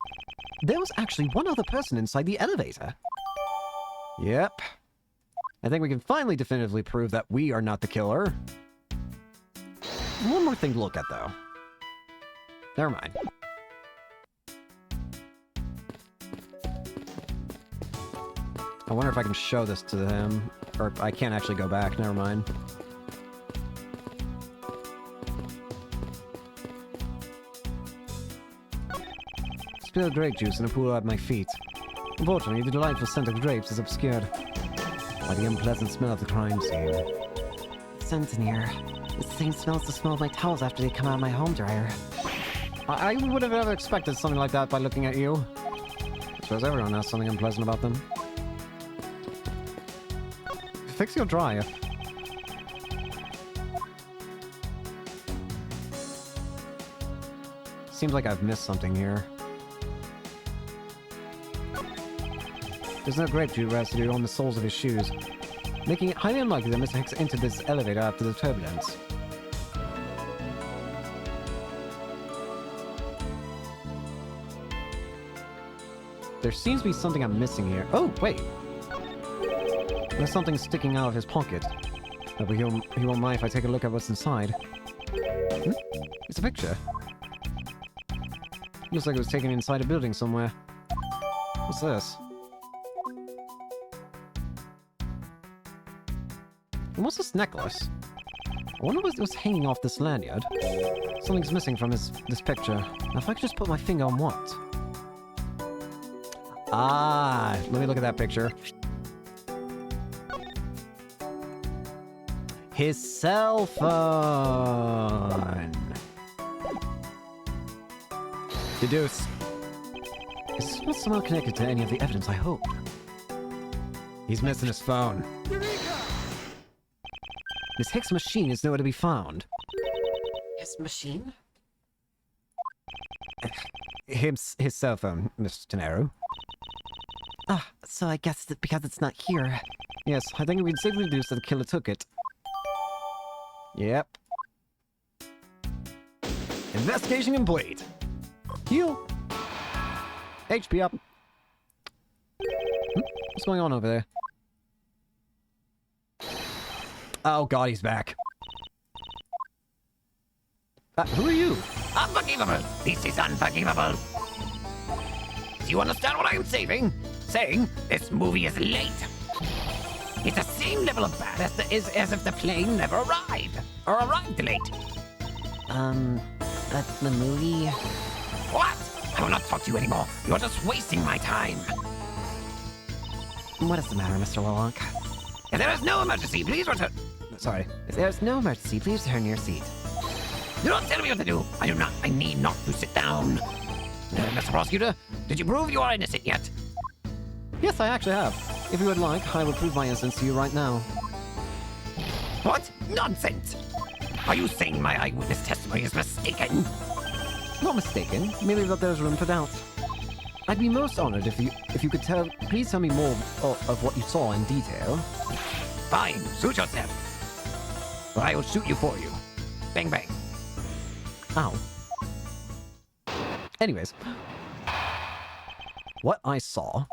There was actually one other person inside the elevator. Yep. I think we can finally definitively prove that we are not the killer. One more thing to look at, though. Never mind. I wonder if I can show this to him. Or I can't actually go back, never mind. Spilled grape juice in a pool at my feet. Unfortunately, the delightful scent of grapes is obscured by the unpleasant smell of the crime scene. Scent's in here. The same smell as the smell of my towels after they come out of my home dryer. I would have never expected something like that by looking at you. I suppose everyone has something unpleasant about them. Fix your dryer. Seems like I've missed something here. There's no grape juice residue on the soles of his shoes, making it highly unlikely that Mr. Hicks entered this elevator after the turbulence. There seems to be something I'm missing here. Oh, wait! There's something sticking out of his pocket. But he won't mind if I take a look at what's inside. It's a picture. Looks like it was taken inside a building somewhere. What's this? And what's this necklace? I wonder what was hanging off this lanyard. Something's missing from this picture. Now if I could just put my finger on what? Ah, let me look at that picture. His cell phone. Deduce. Is this not somehow connected to any of the evidence I hoped? He's missing his phone. Miss Hicks' machine is nowhere to be found. His machine? His cell phone, Mr. Tenero. Ah, so I guess that because it's not here. Yes, I think we can safely deduce that the killer took it. Yep. Investigation complete. Heal. HP up. What's going on over there? Oh god, he's back. Who are you? Unforgivable! This is unforgivable! Do you understand what I am saying? Saying this movie is late. It's the same level of bad as if the plane never arrived. Or arrived late. But the movie... What? I will not talk to you anymore. You're just wasting my time. What is the matter, Mr. LeBlanc? If there is no emergency, please return. Sorry. If there's no emergency, please return to your seat. Do not tell me what to do. I need not to sit down. Mr. Prosecutor, did you prove you are innocent yet? Yes, I actually have. If you would like, I will prove my innocence to you right now. What? Nonsense! Are you saying my eyewitness testimony is mistaken? Not mistaken, merely that there's room for doubt. I'd be most honored if you could please tell me more of what you saw in detail. Fine, suit yourself. Or I will shoot you for you. Bang bang. Ow. Anyways. What I saw...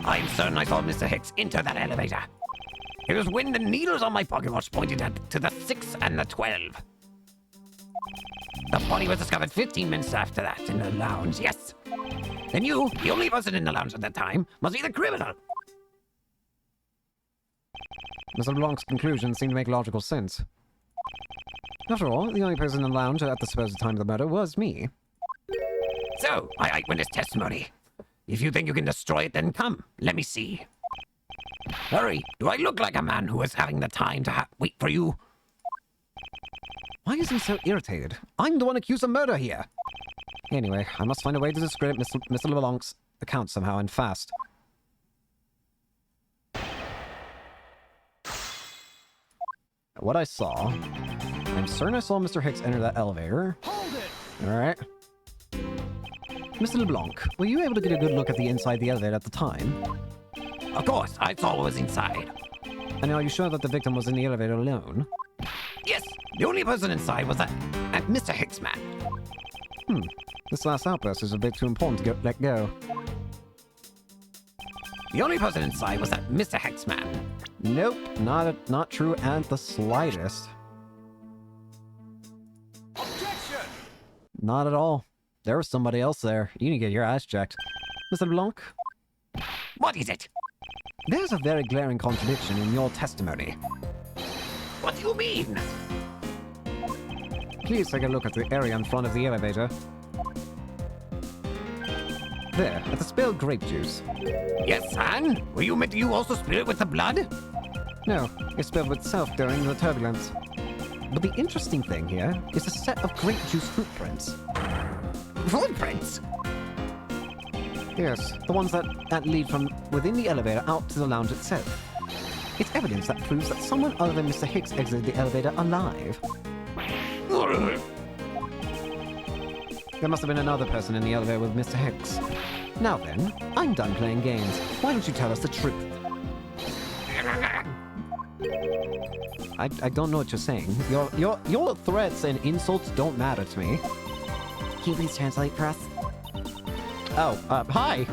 I'm certain I saw Mr. Hicks enter that elevator. It was when the needles on my pocket watch pointed to the 6 and the 12. The body was discovered 15 minutes after that in the lounge, yes. Then you, the only person in the lounge at that time, must be the criminal. Mr. LeBlanc's conclusions seem to make logical sense. After all, the only person in the lounge at the supposed time of the murder was me. So, my eyewitness testimony. If you think you can destroy it, then come, let me see. Hurry, do I look like a man who is having the time to wait for you? Why is he so irritated? I'm the one accused of murder here! Anyway, I must find a way to discredit Mr. LeBlanc's account somehow, and fast. What I saw... I'm certain I saw Mr. Hicks enter that elevator. Hold it! Alright. Mr. LeBlanc, were you able to get a good look at the inside of the elevator at the time? Of course, I saw what was inside. And are you sure that the victim was in the elevator alone? Yes, the only person inside was that Mr. Hicks man. This last outburst is a bit too important to let go. The only person inside was that Mr. Hicks man. Nope, not true at the slightest. Objection! Not at all. There was somebody else there. You need to get your eyes checked. Mr. LeBlanc? What is it? There's a very glaring contradiction in your testimony. What do you mean? Please take a look at the area in front of the elevator. There, at the spilled grape juice. Yes, and? Were you meant you also spill it with the blood? No, it spilled itself during the turbulence. But the interesting thing here is a set of grape juice footprints. Footprints? Yes, the ones that lead from within the elevator out to the lounge itself. It's evidence that proves that someone other than Mr. Hicks exited the elevator alive. There must have been another person in the elevator with Mr. Hicks. Now then, I'm done playing games. Why don't you tell us the truth? I don't know what you're saying. Your threats and insults don't matter to me. Can you please translate for us? Oh, hi.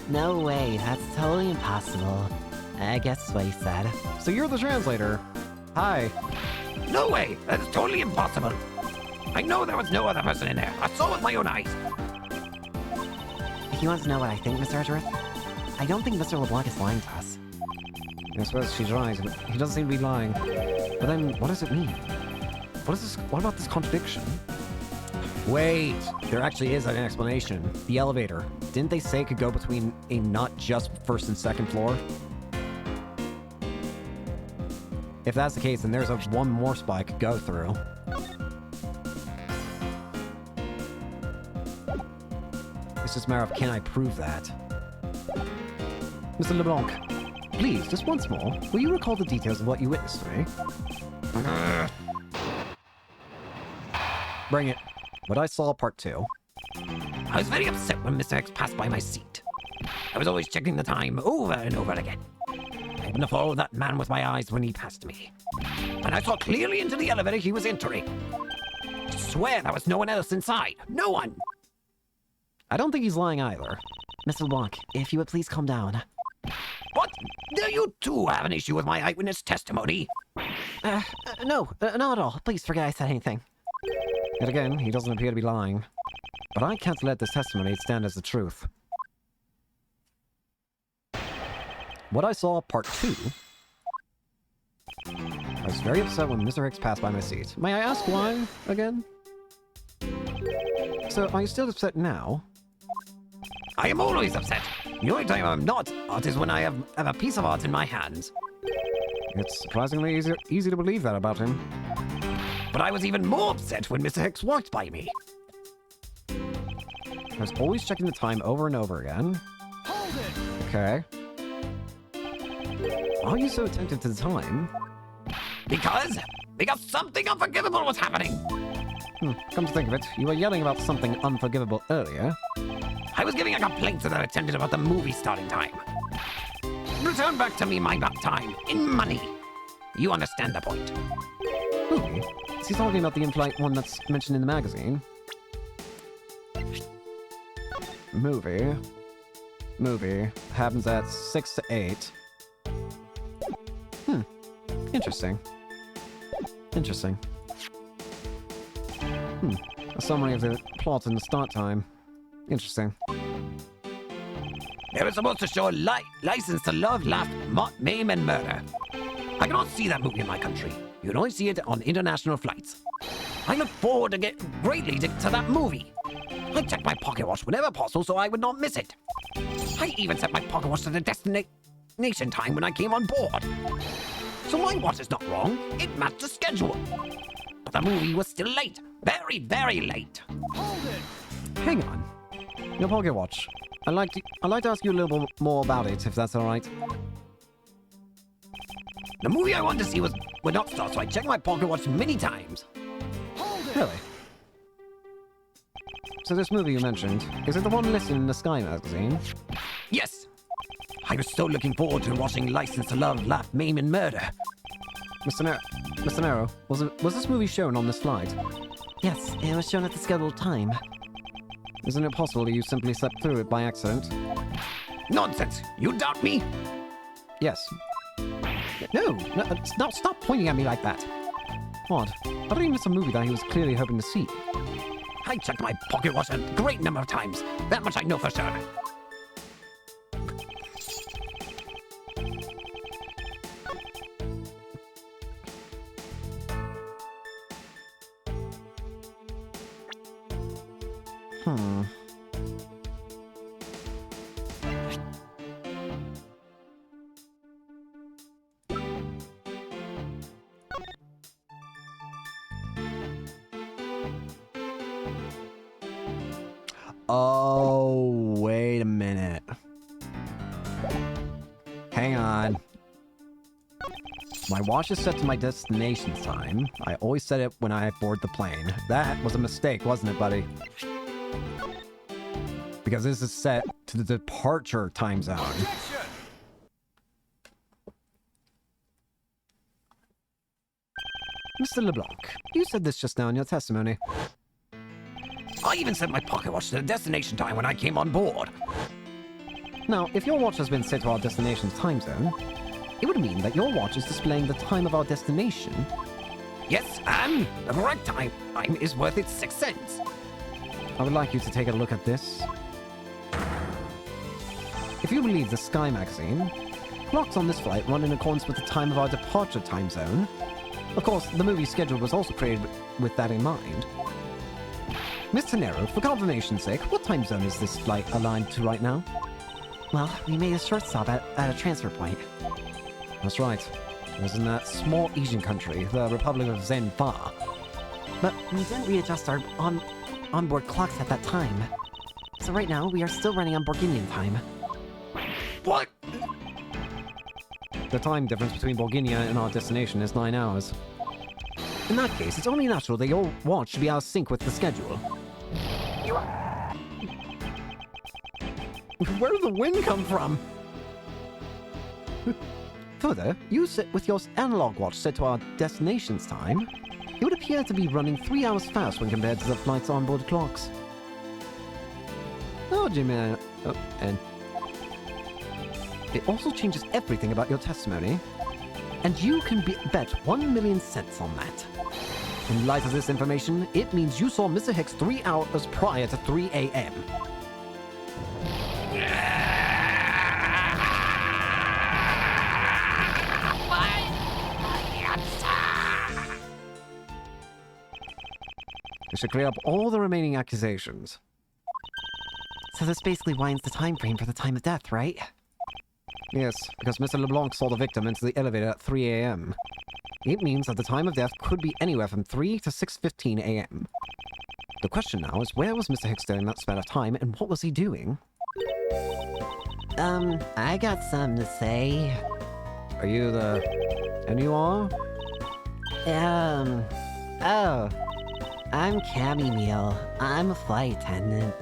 No way. That's totally impossible. I guess what he said. So you're the translator. Hi. No way! That is totally impossible. I know there was no other person in there. I saw with my own eyes. If you want to know what I think, Mr. Edgeworth, I don't think Mr. LeBlanc is lying to us. I suppose she's right, but he doesn't seem to be lying. But then, what does it mean? What about this contradiction? Wait, there actually is an explanation. The elevator. Didn't they say it could go between a not just first and second floor? If that's the case, then there's one more spot I could go through. It's just a matter of, can I prove that? Mr. LeBlanc, please, just once more, will you recall the details of what you witnessed to me? Bring it. What I saw, part 2. I was very upset when Mr. X passed by my seat. I was always checking the time over and over again. I wouldn't have followed that man with my eyes when he passed me. And I saw clearly into the elevator he was entering. I swear there was no one else inside. No one! I don't think he's lying either. Mr. LeBlanc, if you would please calm down. What? Do you too have an issue with my eyewitness testimony? No, not at all. Please forget I said anything. Yet again, he doesn't appear to be lying. But I can't let this testimony stand as the truth. What I saw, part 2. I was very upset when Mr. Hicks passed by my seat. May I ask why, again? So, are you still upset now? I am always upset. The only time I'm not art is when I have a piece of art in my hands. It's surprisingly easy to believe that about him. But I was even more upset when Mr. Hicks walked by me. I was always checking the time over and over again. Hold it! Okay. Why are you so attentive to the time? Because something unforgivable was happening. Come to think of it, you were yelling about something unforgivable earlier. I was giving a complaint to the attendant about the movie starting time. Return back to me my back time, in money. You understand the point. Movie? Is he talking about the in-flight one that's mentioned in the magazine? Movie. Happens at 6 to 8. Interesting. A summary of the plot and the start time. Interesting. They were supposed to show License to Love, Laugh, Maim, and Murder. I cannot see that movie in my country. You can only see it on international flights. I look forward greatly to that movie. I check my pocket watch whenever possible so I would not miss it. I even set my pocket watch to the destination time when I came on board. So my watch is not wrong. It matched the schedule. But the movie was still late. Very, very late. Hold it! Hang on. Your pocket watch. I'd like to ask you a little more about it, if that's all right. The movie I wanted to see would not start, so I checked my pocket watch many times. Hold it! Really? So this movie you mentioned, is it the one listed in the Sky magazine? Yes. I was so looking forward to watching License to Love, Laugh, Maim, and Murder. Mr. Nero, was this movie shown on this flight? Yes, it was shown at the scheduled time. Isn't it possible that you simply slept through it by accident? Nonsense. You doubt me? Yes. No, stop pointing at me like that. Odd. I thought he missed a movie that he was clearly hoping to see. I checked my pocket watch a great number of times. That much I know for sure. Oh, wait a minute. Hang on. My watch is set to my destination time. I always set it when I board the plane. That was a mistake, wasn't it, buddy? Because this is set to the departure time zone. Objection! Mr. LeBlanc, you said this just now in your testimony. I even set my pocket watch to the destination time when I came on board. Now, if your watch has been set to our destination's time zone, it would mean that your watch is displaying the time of our destination. Yes, and the correct time is worth its 6 cents. I would like you to take a look at this. If you believe the Sky magazine, clocks on this flight run in accordance with the time of our departure time zone. Of course, the movie schedule was also created with that in mind. Mr. Nero, for confirmation's sake, what time zone is this flight aligned to right now? Well, we made a short stop at a transfer point. That's right. It was in that small Asian country, the Republic of Zenfa. But we didn't readjust our onboard clocks at that time. So right now, we are still running on Borginian time. What? The time difference between Borginia and our destination is 9 hours. In that case, it's only natural that your watch should be out of sync with the schedule. Where did the wind come from? Further, you sit with your analog watch set to our destination's time. It would appear to be running 3 hours fast when compared to the flight's onboard clocks. Oh, Jimmy. And it also changes everything about your testimony. And you can bet 1 million cents on that. In light of this information, it means you saw Mr. Hicks 3 hours prior to 3 a.m. This should clear up all the remaining accusations. So this basically winds the time frame for the time of death, right? Yes, because Mr. LeBlanc saw the victim into the elevator at 3 a.m. It means that the time of death could be anywhere from 3 to 6:15 a.m. The question now is, where was Mr. Hicks during that span of time, and what was he doing? I got something to say. Are you the... And you are? Oh, I'm Cabby Meal. I'm a flight attendant.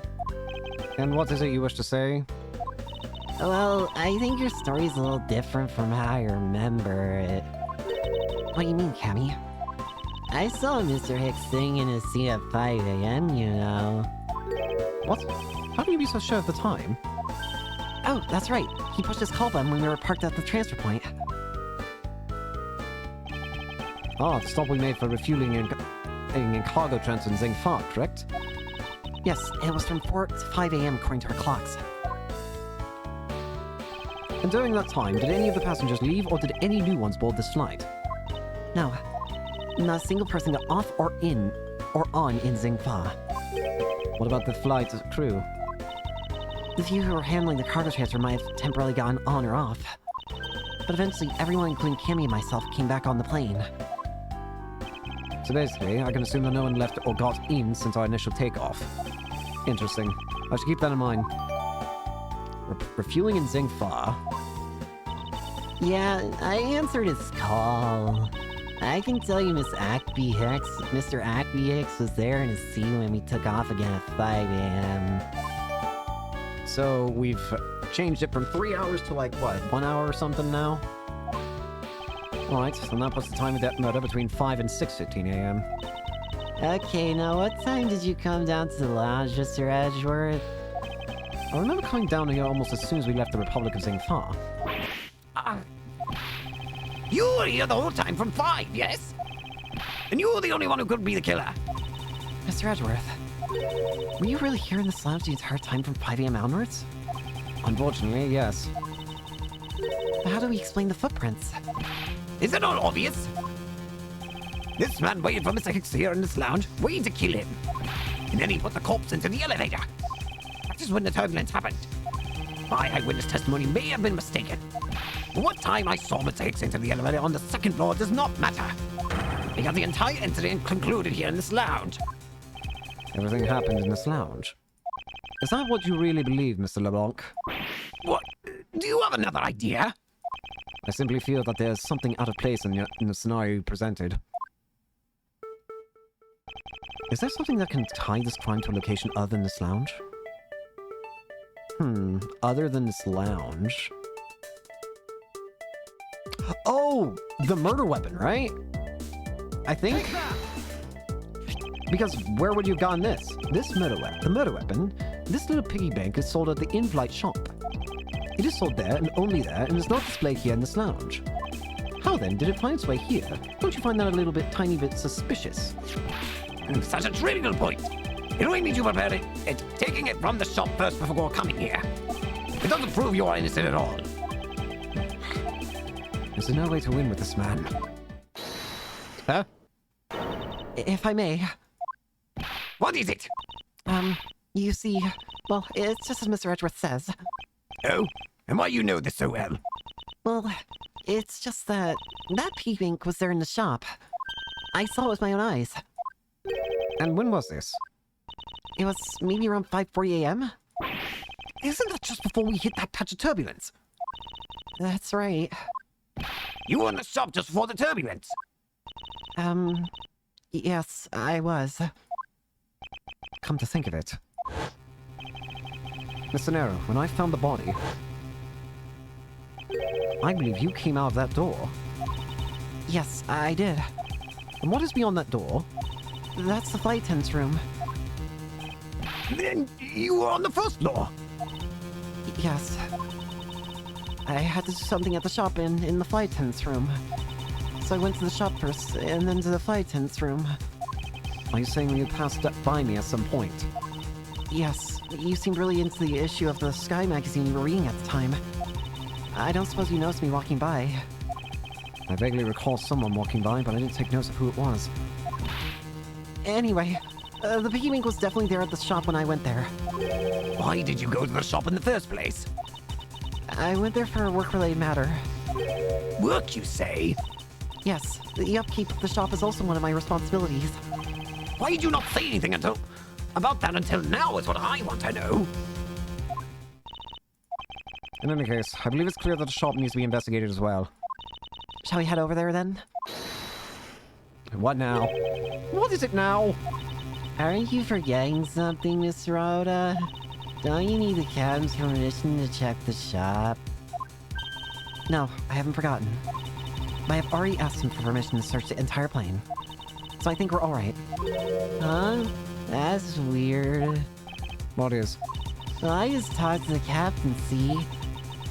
And what is it you wish to say? Well, I think your story's a little different from how I remember it. What do you mean, Cabby? I saw Mr. Hicks sitting in his seat at 5 a.m., you know. What? How can you be so sure of the time? Oh, that's right. He pushed his call button when we were parked at the transfer point. Ah, the stop we made for refueling and cargo transfer in Zingfa, correct? Yes, it was from 4 to 5 a.m. according to our clocks. And during that time, did any of the passengers leave, or did any new ones board this flight? No, not a single person got off or in or on in Zingfa. What about the flight crew? The few who were handling the cargo transfer might have temporarily gone on or off. But eventually, everyone, including Cammy and myself, came back on the plane. So basically, I can assume that no one left or got in since our initial takeoff. Interesting. I should keep that in mind. Refueling in Zingfa. Yeah, I answered his call. I can tell you Mr. Ackby Hicks was there in his seat when we took off again at 5 a.m. So we've changed it from 3 hours to like, what, 1 hour or something now? Alright, so that puts the time of death murder between 5 and 6:15 a.m. Okay, now what time did you come down to the lounge, Mr. Edgeworth? I remember coming down here almost as soon as we left the Republic of Zingfa. You were here the whole time from 5, yes? And you were the only one who could be the killer. Mr. Edgeworth, were you really here in this lounge the entire time from 5 a.m. onwards? Unfortunately, yes. But how do we explain the footprints? Is it not obvious? This man waited for Mr. Hicks here in this lounge, waiting to kill him. and then he put the corpse into the elevator. That is when the turbulence happened. My eyewitness testimony may have been mistaken. But what time I saw Mr. Hicks enter the elevator on the second floor does not matter. Because the entire incident concluded here in this lounge. Everything happened in this lounge. Is that what you really believe, Mr. LeBlanc? What? Do you have another idea? I simply feel that there's something out of place in the scenario you presented. Is there something that can tie this crime to a location other than this lounge? Other than this lounge... Oh! The murder weapon, right? I think? Because where would you have gotten this? The murder weapon, this little piggy bank is sold at the in-flight shop. It is sold there and only there, and is not displayed here in this lounge. How then did it find its way here? Don't you find that a little bit, tiny bit suspicious? Such a trivial point. It only means you prepared it, taking it from the shop first before coming here. It doesn't prove you are innocent at all. Is there no way to win with this man? Huh? If I may, What is it? you see, well, it's just as Mr. Edgeworth says. Oh, and why you know this so well? Well, it's just that pea bank was there in the shop. I saw it with my own eyes. And when was this? It was maybe around 5:40 a.m. Isn't that just before we hit that patch of turbulence? That's right. You were in the shop just before the turbulence. Yes, I was. Come to think of it. Mr. Nero, when I found the body, I believe you came out of that door. Yes, I did. And what is beyond that door? That's the flight attendant's room. Then you were on the first floor. Yes. I had to do something at the shop in the flight attendant's room. So I went to the shop first, and then to the flight attendant's room. Are you saying you passed by me at some point? Yes, you seemed really into the issue of the Sky magazine you were reading at the time. I don't suppose you noticed me walking by. I vaguely recall someone walking by, but I didn't take notice of who it was. Anyway, the piggy bank was definitely there at the shop when I went there. Why did you go to the shop in the first place? I went there for a work-related matter. Work, you say? Yes, the upkeep of the shop is also one of my responsibilities. Why did you not say anything about that until now is what I want to know. In any case, I believe it's clear that the shop needs to be investigated as well. Shall we head over there then? What now? What is it now? Aren't you forgetting something, Miss Rhoda? Don't you need the captain's permission to check the shop? No, I haven't forgotten. I have already asked him for permission to search the entire plane. So I think we're alright. Huh? That's weird. What is? Well, I just talked to the captain, see?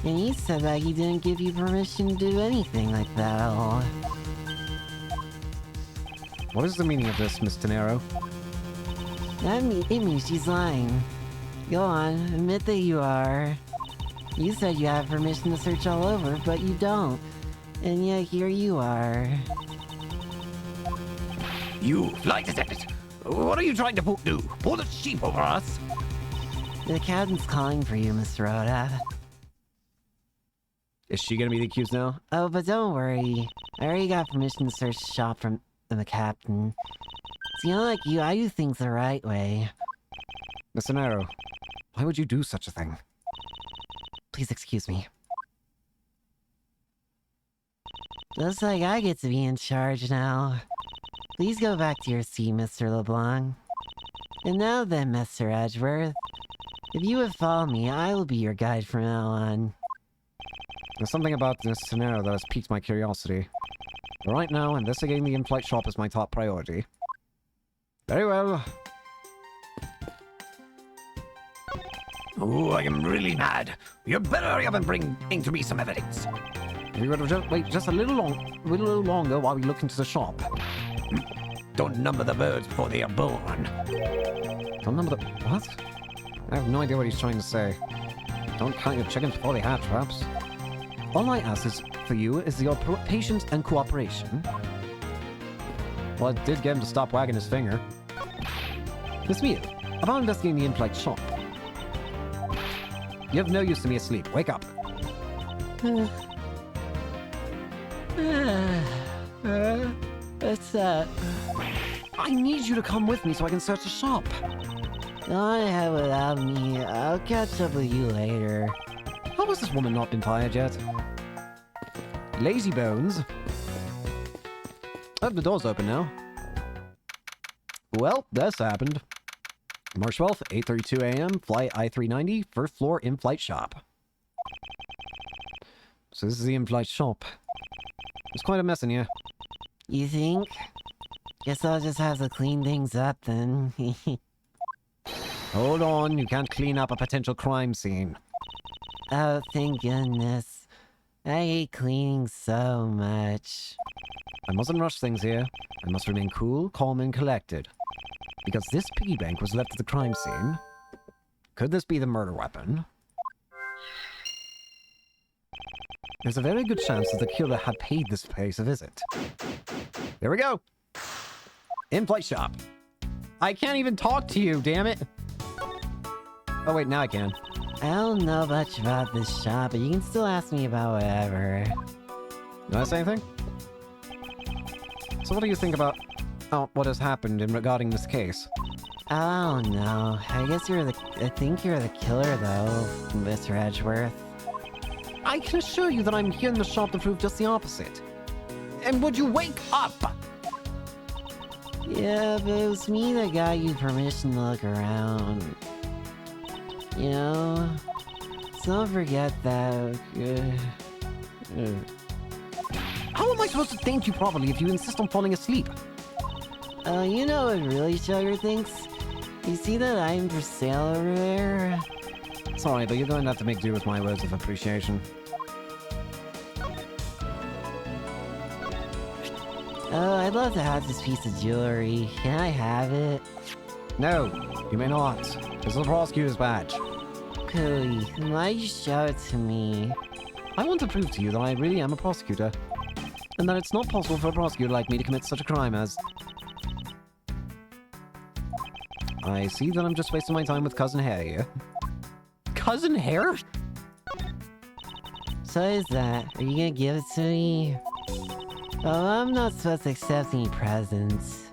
And he said that he didn't give you permission to do anything like that at all. What is the meaning of this, Miss Tenero? It means she's lying. Go on, admit that you are. You said you have permission to search all over, but you don't. And yet here you are. You flight attendant! What are you trying to do? Pull the sheep over us? The captain's calling for you, Miss Rhoda. Is she gonna be the accused now? Oh, but don't worry. I already got permission to search the shop from the captain. See, unlike you, I do things the right way. Miss Tenero, why would you do such a thing? Please excuse me. Looks like I get to be in charge now. Please go back to your seat, Mr. LeBlanc. And now then, Mr. Edgeworth. If you would follow me, I will be your guide from now on. There's something about this scenario that has piqued my curiosity. But right now, investigating the in-flight shop is my top priority. Very well. Oh, I am really mad. You better hurry up and bring to me some evidence. We would have just wait just a little longer while we look into the shop. Don't number the birds before they are born. Don't number the what? I have no idea what he's trying to say. Don't count your chickens before they hatch, perhaps. All I ask for you is your patience and cooperation. Well, it did get him to stop wagging his finger. Miss Mia, About investigating the in-flight shop. You have no use to me asleep. Wake up. What's that? I need you to come with me so I can search the shop. Go ahead without me. I'll catch up with you later. How has this woman not been fired yet? Lazy bones. Oh, the door's open now. Well, this happened. March 12th, 8:32 a.m., flight I-390, first floor in-flight shop. So this is the in-flight shop. There's quite a mess in here. You think? Guess I'll just have to clean things up then. Hold on, you can't clean up a potential crime scene. Oh, thank goodness. I hate cleaning so much. I mustn't rush things here. I must remain cool, calm, and collected. Because this piggy bank was left at the crime scene. Could this be the murder weapon? There's a very good chance that the killer had paid this place a visit. There we go! In-flight shop. I can't even talk to you, damn it! Oh wait, now I can. I don't know much about this shop, but you can still ask me about whatever. You want to say anything? So what do you think about what has happened in regarding this case? I don't know. I think you're the killer, though, Mr. Edgeworth. I can assure you that I'm here in the shop to prove just the opposite. And would you wake up? Yeah, but it was me that got you permission to look around. You know? So don't forget that. How am I supposed to thank you properly if you insist on falling asleep? You know what really Sugar thinks? You see that item for sale over there? Sorry, but you're going to have to make do with my words of appreciation. Oh, I'd love to have this piece of jewelry. Can I have it? No, you may not. This is a prosecutor's badge. Cody, why'd you show it to me? I want to prove to you that I really am a prosecutor. And that it's not possible for a prosecutor like me to commit such a crime as... I see that I'm just wasting my time with Cousin Hare here. Cousin Hare? So is that? Are you gonna give it to me? Oh, I'm not supposed to accept any presents.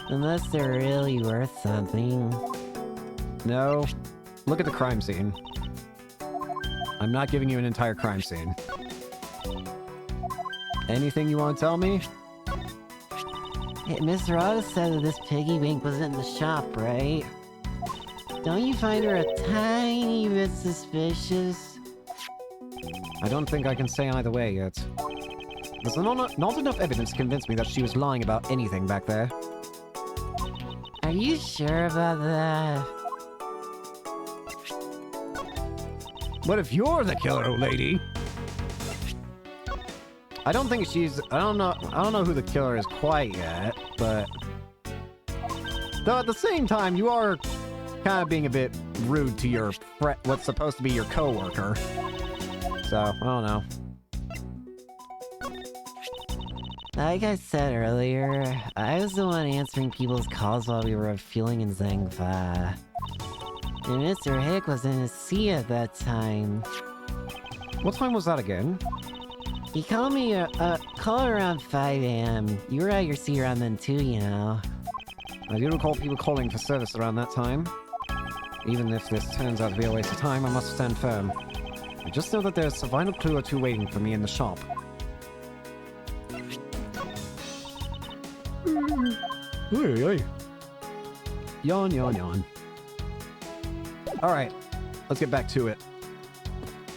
Unless they're really worth something. No. Look at the crime scene. I'm not giving you an entire crime scene. Anything you want to tell me? Hey, Mr. Otto said that this piggy bank was in the shop, right? Don't you find her a tiny bit suspicious? I don't think I can say either way yet. There's not enough evidence to convince me that she was lying about anything back there. Are you sure about that? What if you're the killer, old lady? I don't think she's... I don't know who the killer is quite yet, but... Though at the same time, you are kind of being a bit rude to your what's supposed to be your coworker. So, I don't know. Like I said earlier, I was the one answering people's calls while we were fueling in Zangfa. And Mr. Hick was in his seat at that time. What time was that again? He called me call around 5 a.m. You were at your seat around then too, you know. I do recall people calling for service around that time. Even if this turns out to be a waste of time, I must stand firm. I just know that there's a vital clue or two waiting for me in the shop. Hey. Yawn, yawn, yawn. Alright, let's get back to it.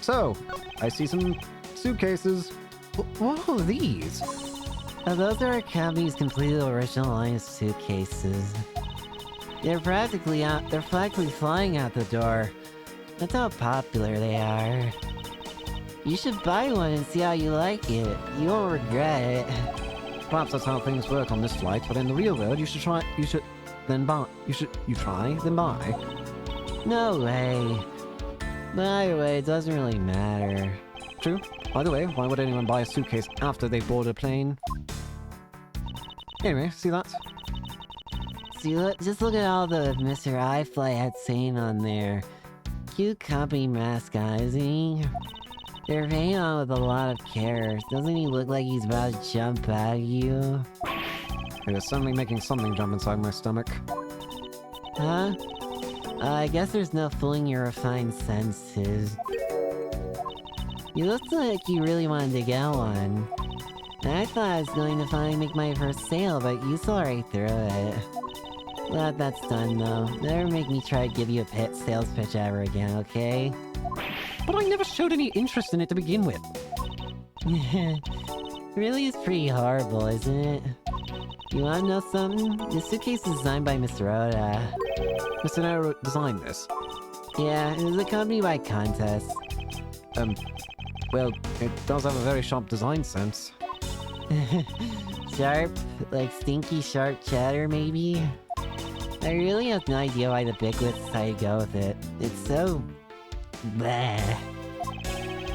So, I see some suitcases. What are these? Those are our company's completely original line of suitcases. They're practically flying out the door. That's how popular they are. You should buy one and see how you like it. You won't regret it. Perhaps that's how things work on this flight, but in the real world, you try, then buy. No way. But either way, it doesn't really matter. True. By the way, why would anyone buy a suitcase after they board a plane? Anyway, see that? See, just look at all the Mr. iFly had saying on there. Cute company mascot, isn't he? They're hanging on with a lot of care. Doesn't he look like he's about to jump at you? It is certainly making something jump inside my stomach. Huh? I guess there's no fooling your refined senses. You looked like you really wanted to get one. I thought I was going to finally make my first sale, but you saw right through it. Glad that's done, though. Never make me try to give you a sales pitch ever again, okay? But I never showed any interest in it to begin with. Really is pretty horrible, isn't it? You wanna know something? This suitcase is designed by Mr. Oda. Mr. Nero designed this. Yeah, it was accompanied by contest. Well, it does have a very sharp design sense. Sharp? Like stinky sharp cheddar, maybe? I really have no idea why the Bigwits decided to go with it. It's so... bleh.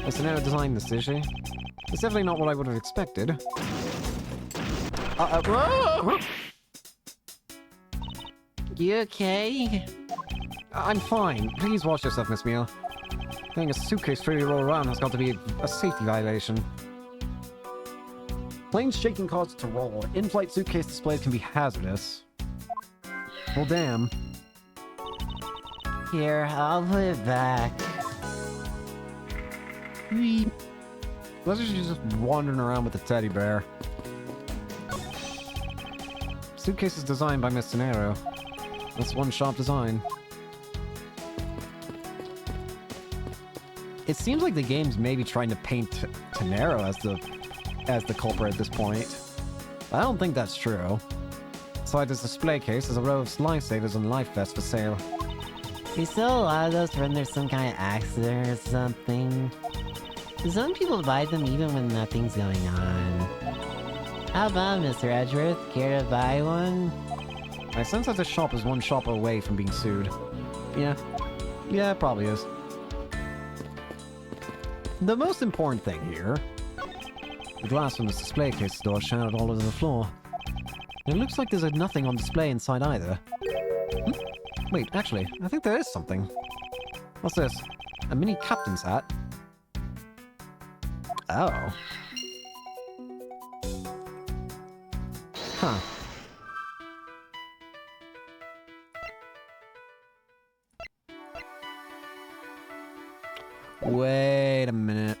Mr. Nero designed this, did she? It's definitely not what I would have expected. Whoa! You okay? I'm fine. Please watch yourself, Miss Mia. Getting a suitcase freely roll around has got to be a safety violation. Planes shaking cause to roll. In-flight suitcase displays can be hazardous. Well, damn. Here, I'll put it back. Let's just wandering around with a teddy bear. Suitcase is designed by Mr. Nero. That's one sharp design. It seems like the game's maybe trying to paint Nero as the culprit at this point. I don't think that's true. Inside this display case is a row of lifesavers and life vests for sale. You sell a lot of those when there's some kind of accident or something. Some people buy them even when nothing's going on. How about Mr. Edgeworth? Care to buy one? I sense that this shop is one shop away from being sued. Yeah, it probably is. The most important thing here... The glass from this display case door shattered all over the floor. And it looks like there's nothing on display inside either. Wait, actually, I think there is something. What's this? A mini captain's hat? Oh. Huh. Wait a minute.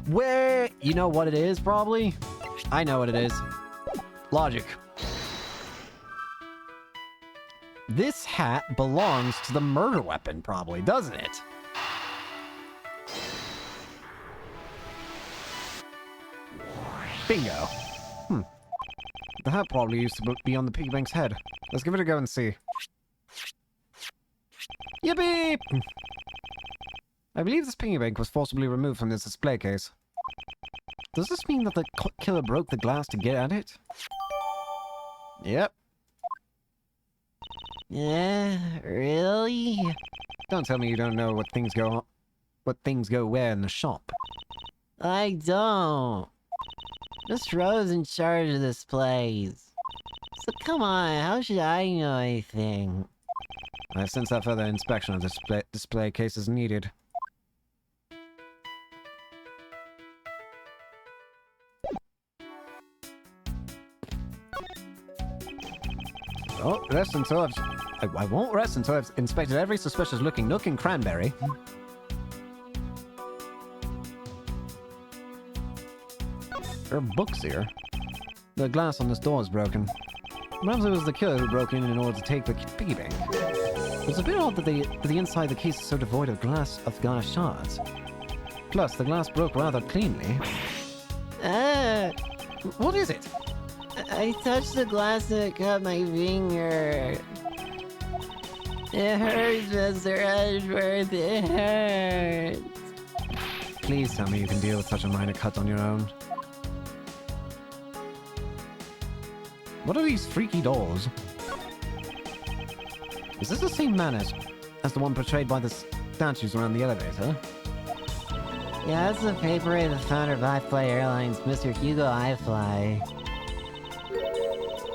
Wait! You know what it is, probably? I know what it is. Logic. This hat belongs to the murder weapon, probably, doesn't it? Bingo. The hat probably used to be on the piggy bank's head. Let's give it a go and see. Yippee! I believe this piggy bank was forcibly removed from this display case. Does this mean that the killer broke the glass to get at it? Yep. Yeah, really? Don't tell me you don't know what things go where in the shop. I don't. Miss Rose in charge of this place. So come on, how should I know anything? I sense that further inspection of the display case is needed. Oh, rest until I won't rest until I've inspected every suspicious-looking nook in Cranberry. There are books here. The glass on this door is broken. Perhaps it was the killer who broke in order to take the piggy bank. It's a bit odd that the inside of the case is so devoid of glass shards. Plus, the glass broke rather cleanly. What is it? I touched the glass and it cut my finger. It hurts, Mr. Edgeworth, it hurts. Please tell me you can deal with such a minor cut on your own. What are these freaky dolls? Is this the same man as the one portrayed by the statues around the elevator? Yeah, that's the favorite of the founder of iFly Airlines, Mr. Hugo iFly.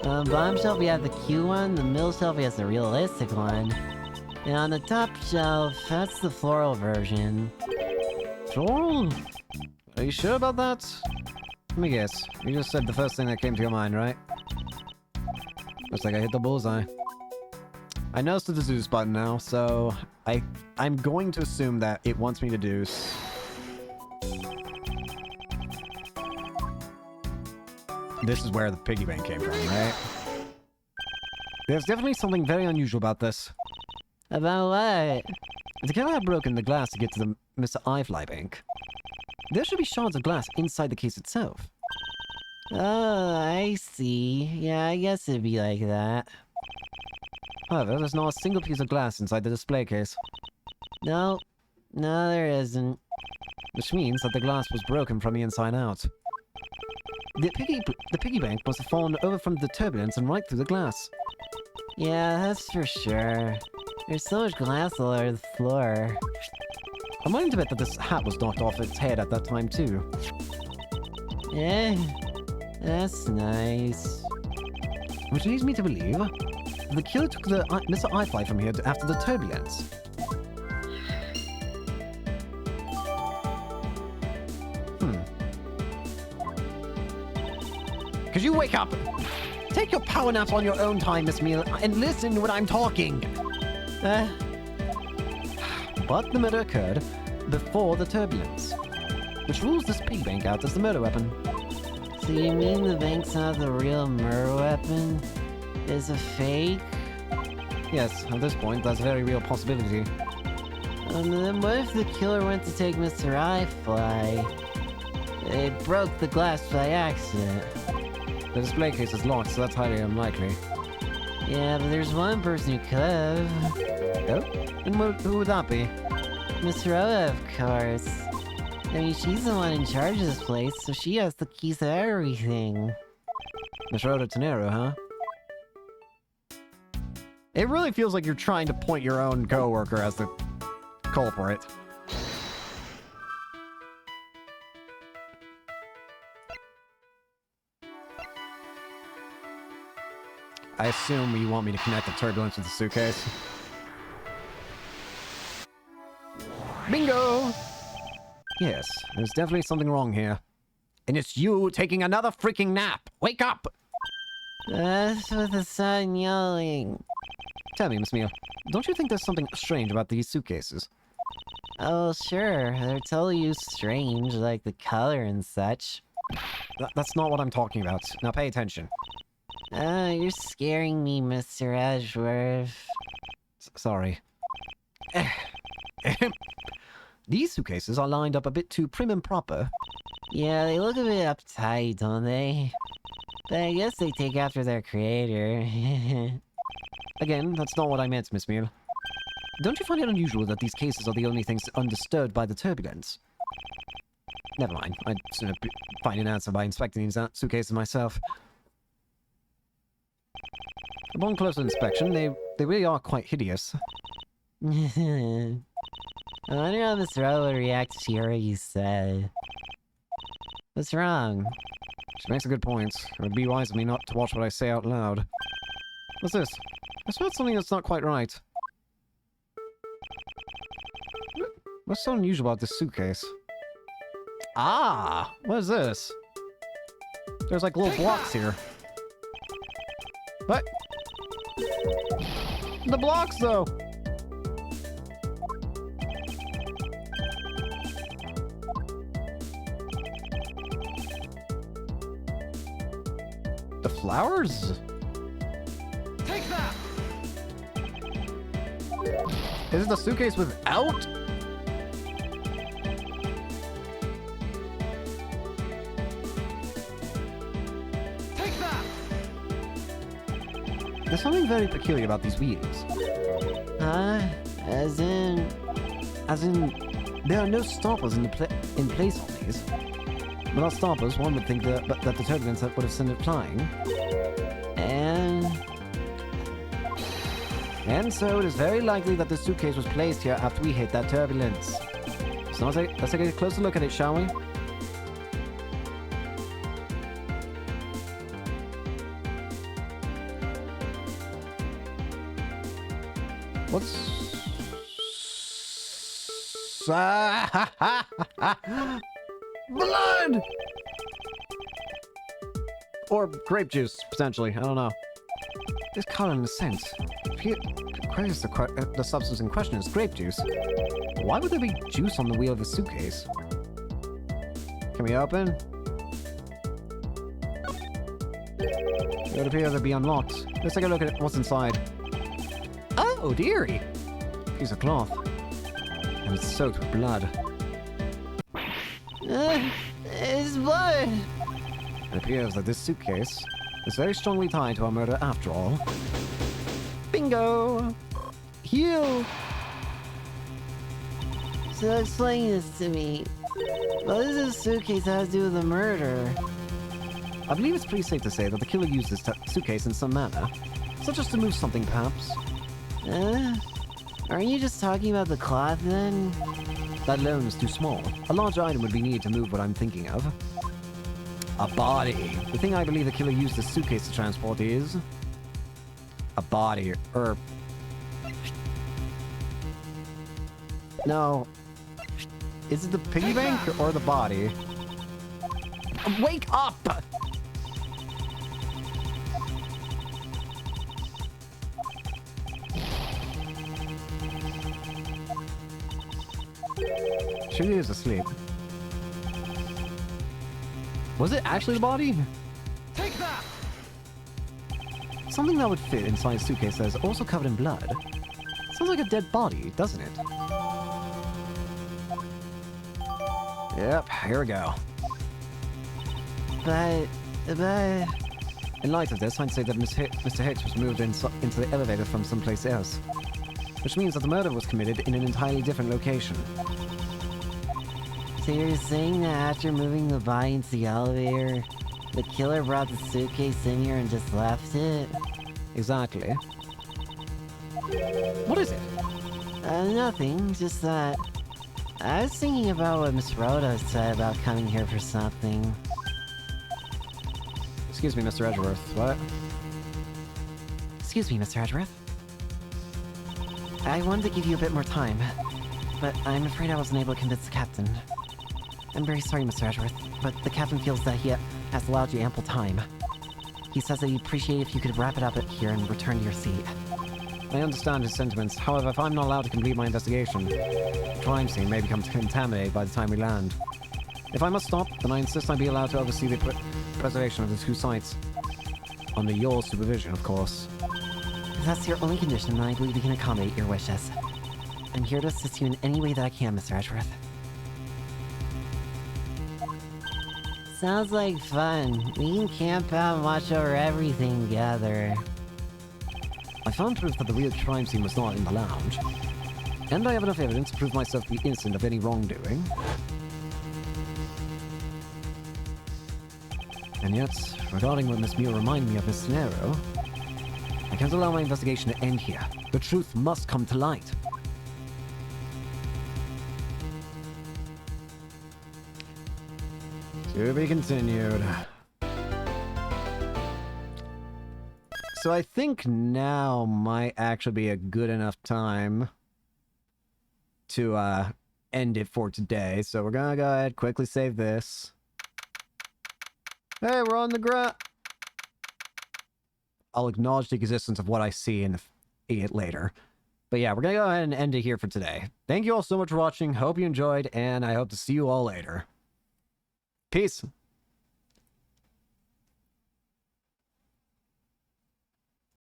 On the bottom shelf we have the cute one, the middle shelf we have the realistic one. And on the top shelf, that's the floral version. Floral? Are you sure about that? Let me guess. You just said the first thing that came to your mind, right? Looks like I hit the bullseye. I noticed the Zeus button now, so I'm going to assume that it wants me to do... This is where the piggy bank came from, right? There's definitely something very unusual about this. About what? The killer had broken the glass to get to the Mr. iFly bank. There should be shards of glass inside the case itself. Oh, I see. Yeah, I guess it'd be like that. However, there's not a single piece of glass inside the display case. No, there isn't. Which means that the glass was broken from the inside out. The piggy bank must have fallen over from the turbulence and right through the glass. Yeah, that's for sure. There's so much glass all over the floor. I'm willing to bet that this hat was knocked off its head at that time too. Eh, that's nice. Which leads me to believe the killer took the Mr. iFly from here after the turbulence. Could you wake up? Take your power naps on your own time, Miss Meal, and listen when I'm talking. But the murder occurred before the turbulence, which rules this piggy bank out as the murder weapon. So you mean the bank's not the real murder weapon? It's a fake? Yes, at this point, that's a very real possibility. And then what if the killer went to take Mr. iFly? It broke the glass by accident. The display case is locked, so that's highly unlikely. Yeah, but there's one person who could have. Oh? And who would that be? Miss Rhoda, of course. I mean, she's the one in charge of this place, so she has the keys to everything. Miss Rhoda Tenero, huh? It really feels like you're trying to point your own coworker as the culprit. I assume you want me to connect the turbulence with the suitcase. Bingo! Yes, there's definitely something wrong here. And it's you taking another freaking nap! Wake up! That's with the sun yelling. Tell me, Miss Mia, don't you think there's something strange about these suitcases? Oh, sure. They're totally strange, like the color and such. That's not what I'm talking about. Now pay attention. You're scaring me, Mr. Edgeworth. Sorry. These suitcases are lined up a bit too prim and proper. Yeah, they look a bit uptight, don't they? But I guess they take after their creator. Again, that's not what I meant, Miss Meal. Don't you find it unusual that these cases are the only things undisturbed by the turbulence? Never mind. I'd sooner find an answer by inspecting these suitcases myself. Upon closer inspection, they really are quite hideous. I wonder how Miss Rowe would react if she heard what you said. What's wrong? She makes a good point. It would be wise of me not to watch what I say out loud. What's this? I smelled something that's not quite right. What's so unusual about this suitcase? Ah! What is this? There's like little blocks here. What? The blocks, though! The flowers? Take that! Is it the suitcase without? Take that! There's something very peculiar about these wheels. Huh? As in, there are no stoppers in place on these. Without stoppers, one would think that the turbulence would have sent it flying. And so it is very likely that the suitcase was placed here after we hit that turbulence. So let's take a closer look at it, shall we? What's... Blood! Or grape juice, potentially. I don't know. This color in the scent. The substance in question is grape juice. Why would there be juice on the wheel of a suitcase? Can we open? It would appear to be unlocked. Let's take a look at what's inside. Oh, dearie! Piece of cloth. And it's soaked with blood. It's blood! It appears that this suitcase is very strongly tied to our murder after all. Bingo! Heal! So explain this to me. What does this suitcase have to do with the murder? I believe it's pretty safe to say that the killer used this suitcase in some manner. Such as to move something, perhaps. Aren't you just talking about the cloth then? That alone is too small. A large item would be needed to move what I'm thinking of. A body. The thing I believe the killer used this suitcase to transport is... a body. No. Is it the piggy bank or the body? Wake up! She is asleep. Was it actually the body? Take that! Something that would fit inside a suitcase that is also covered in blood. Sounds like a dead body, doesn't it? Yep, here we go. But... In light of this, I'd say that Mr. Hicks was moved into the elevator from someplace else. Which means that the murder was committed in an entirely different location. So you're saying that after moving the body into the elevator, the killer brought the suitcase in here and just left it? Exactly. What is it? Nothing, just that... I was thinking about what Miss Rhoda said about coming here for something. Excuse me, Mr. Edgeworth. What? Excuse me, Mr. Edgeworth. I wanted to give you a bit more time, but I'm afraid I wasn't able to convince the captain. I'm very sorry, Mr. Edgeworth, but the captain feels that he has allowed you ample time. He says that he'd appreciate if you could wrap it up here and return to your seat. I understand his sentiments. However, if I'm not allowed to complete my investigation, the crime scene may become contaminated by the time we land. If I must stop, then I insist I be allowed to oversee the preservation of the two sites. Under your supervision, of course. If that's your only condition, then I believe we can accommodate your wishes. I'm here to assist you in any way that I can, Mr. Edgeworth. Sounds like fun. We can camp out and watch over everything together. I found proof that the real crime scene was not in the lounge. And I have enough evidence to prove myself to be innocent of any wrongdoing. And yet, regarding what Miss Muir reminded me of this scenario, I can't allow my investigation to end here. The truth must come to light. To be continued. So I think now might actually be a good enough time to end it for today. So we're gonna go ahead, quickly save this. Hey, we're on the ground. I'll acknowledge the existence of what I see in it later. But yeah, we're gonna go ahead and end it here for today. Thank you all so much for watching. Hope you enjoyed, and I hope to see you all later. Peace.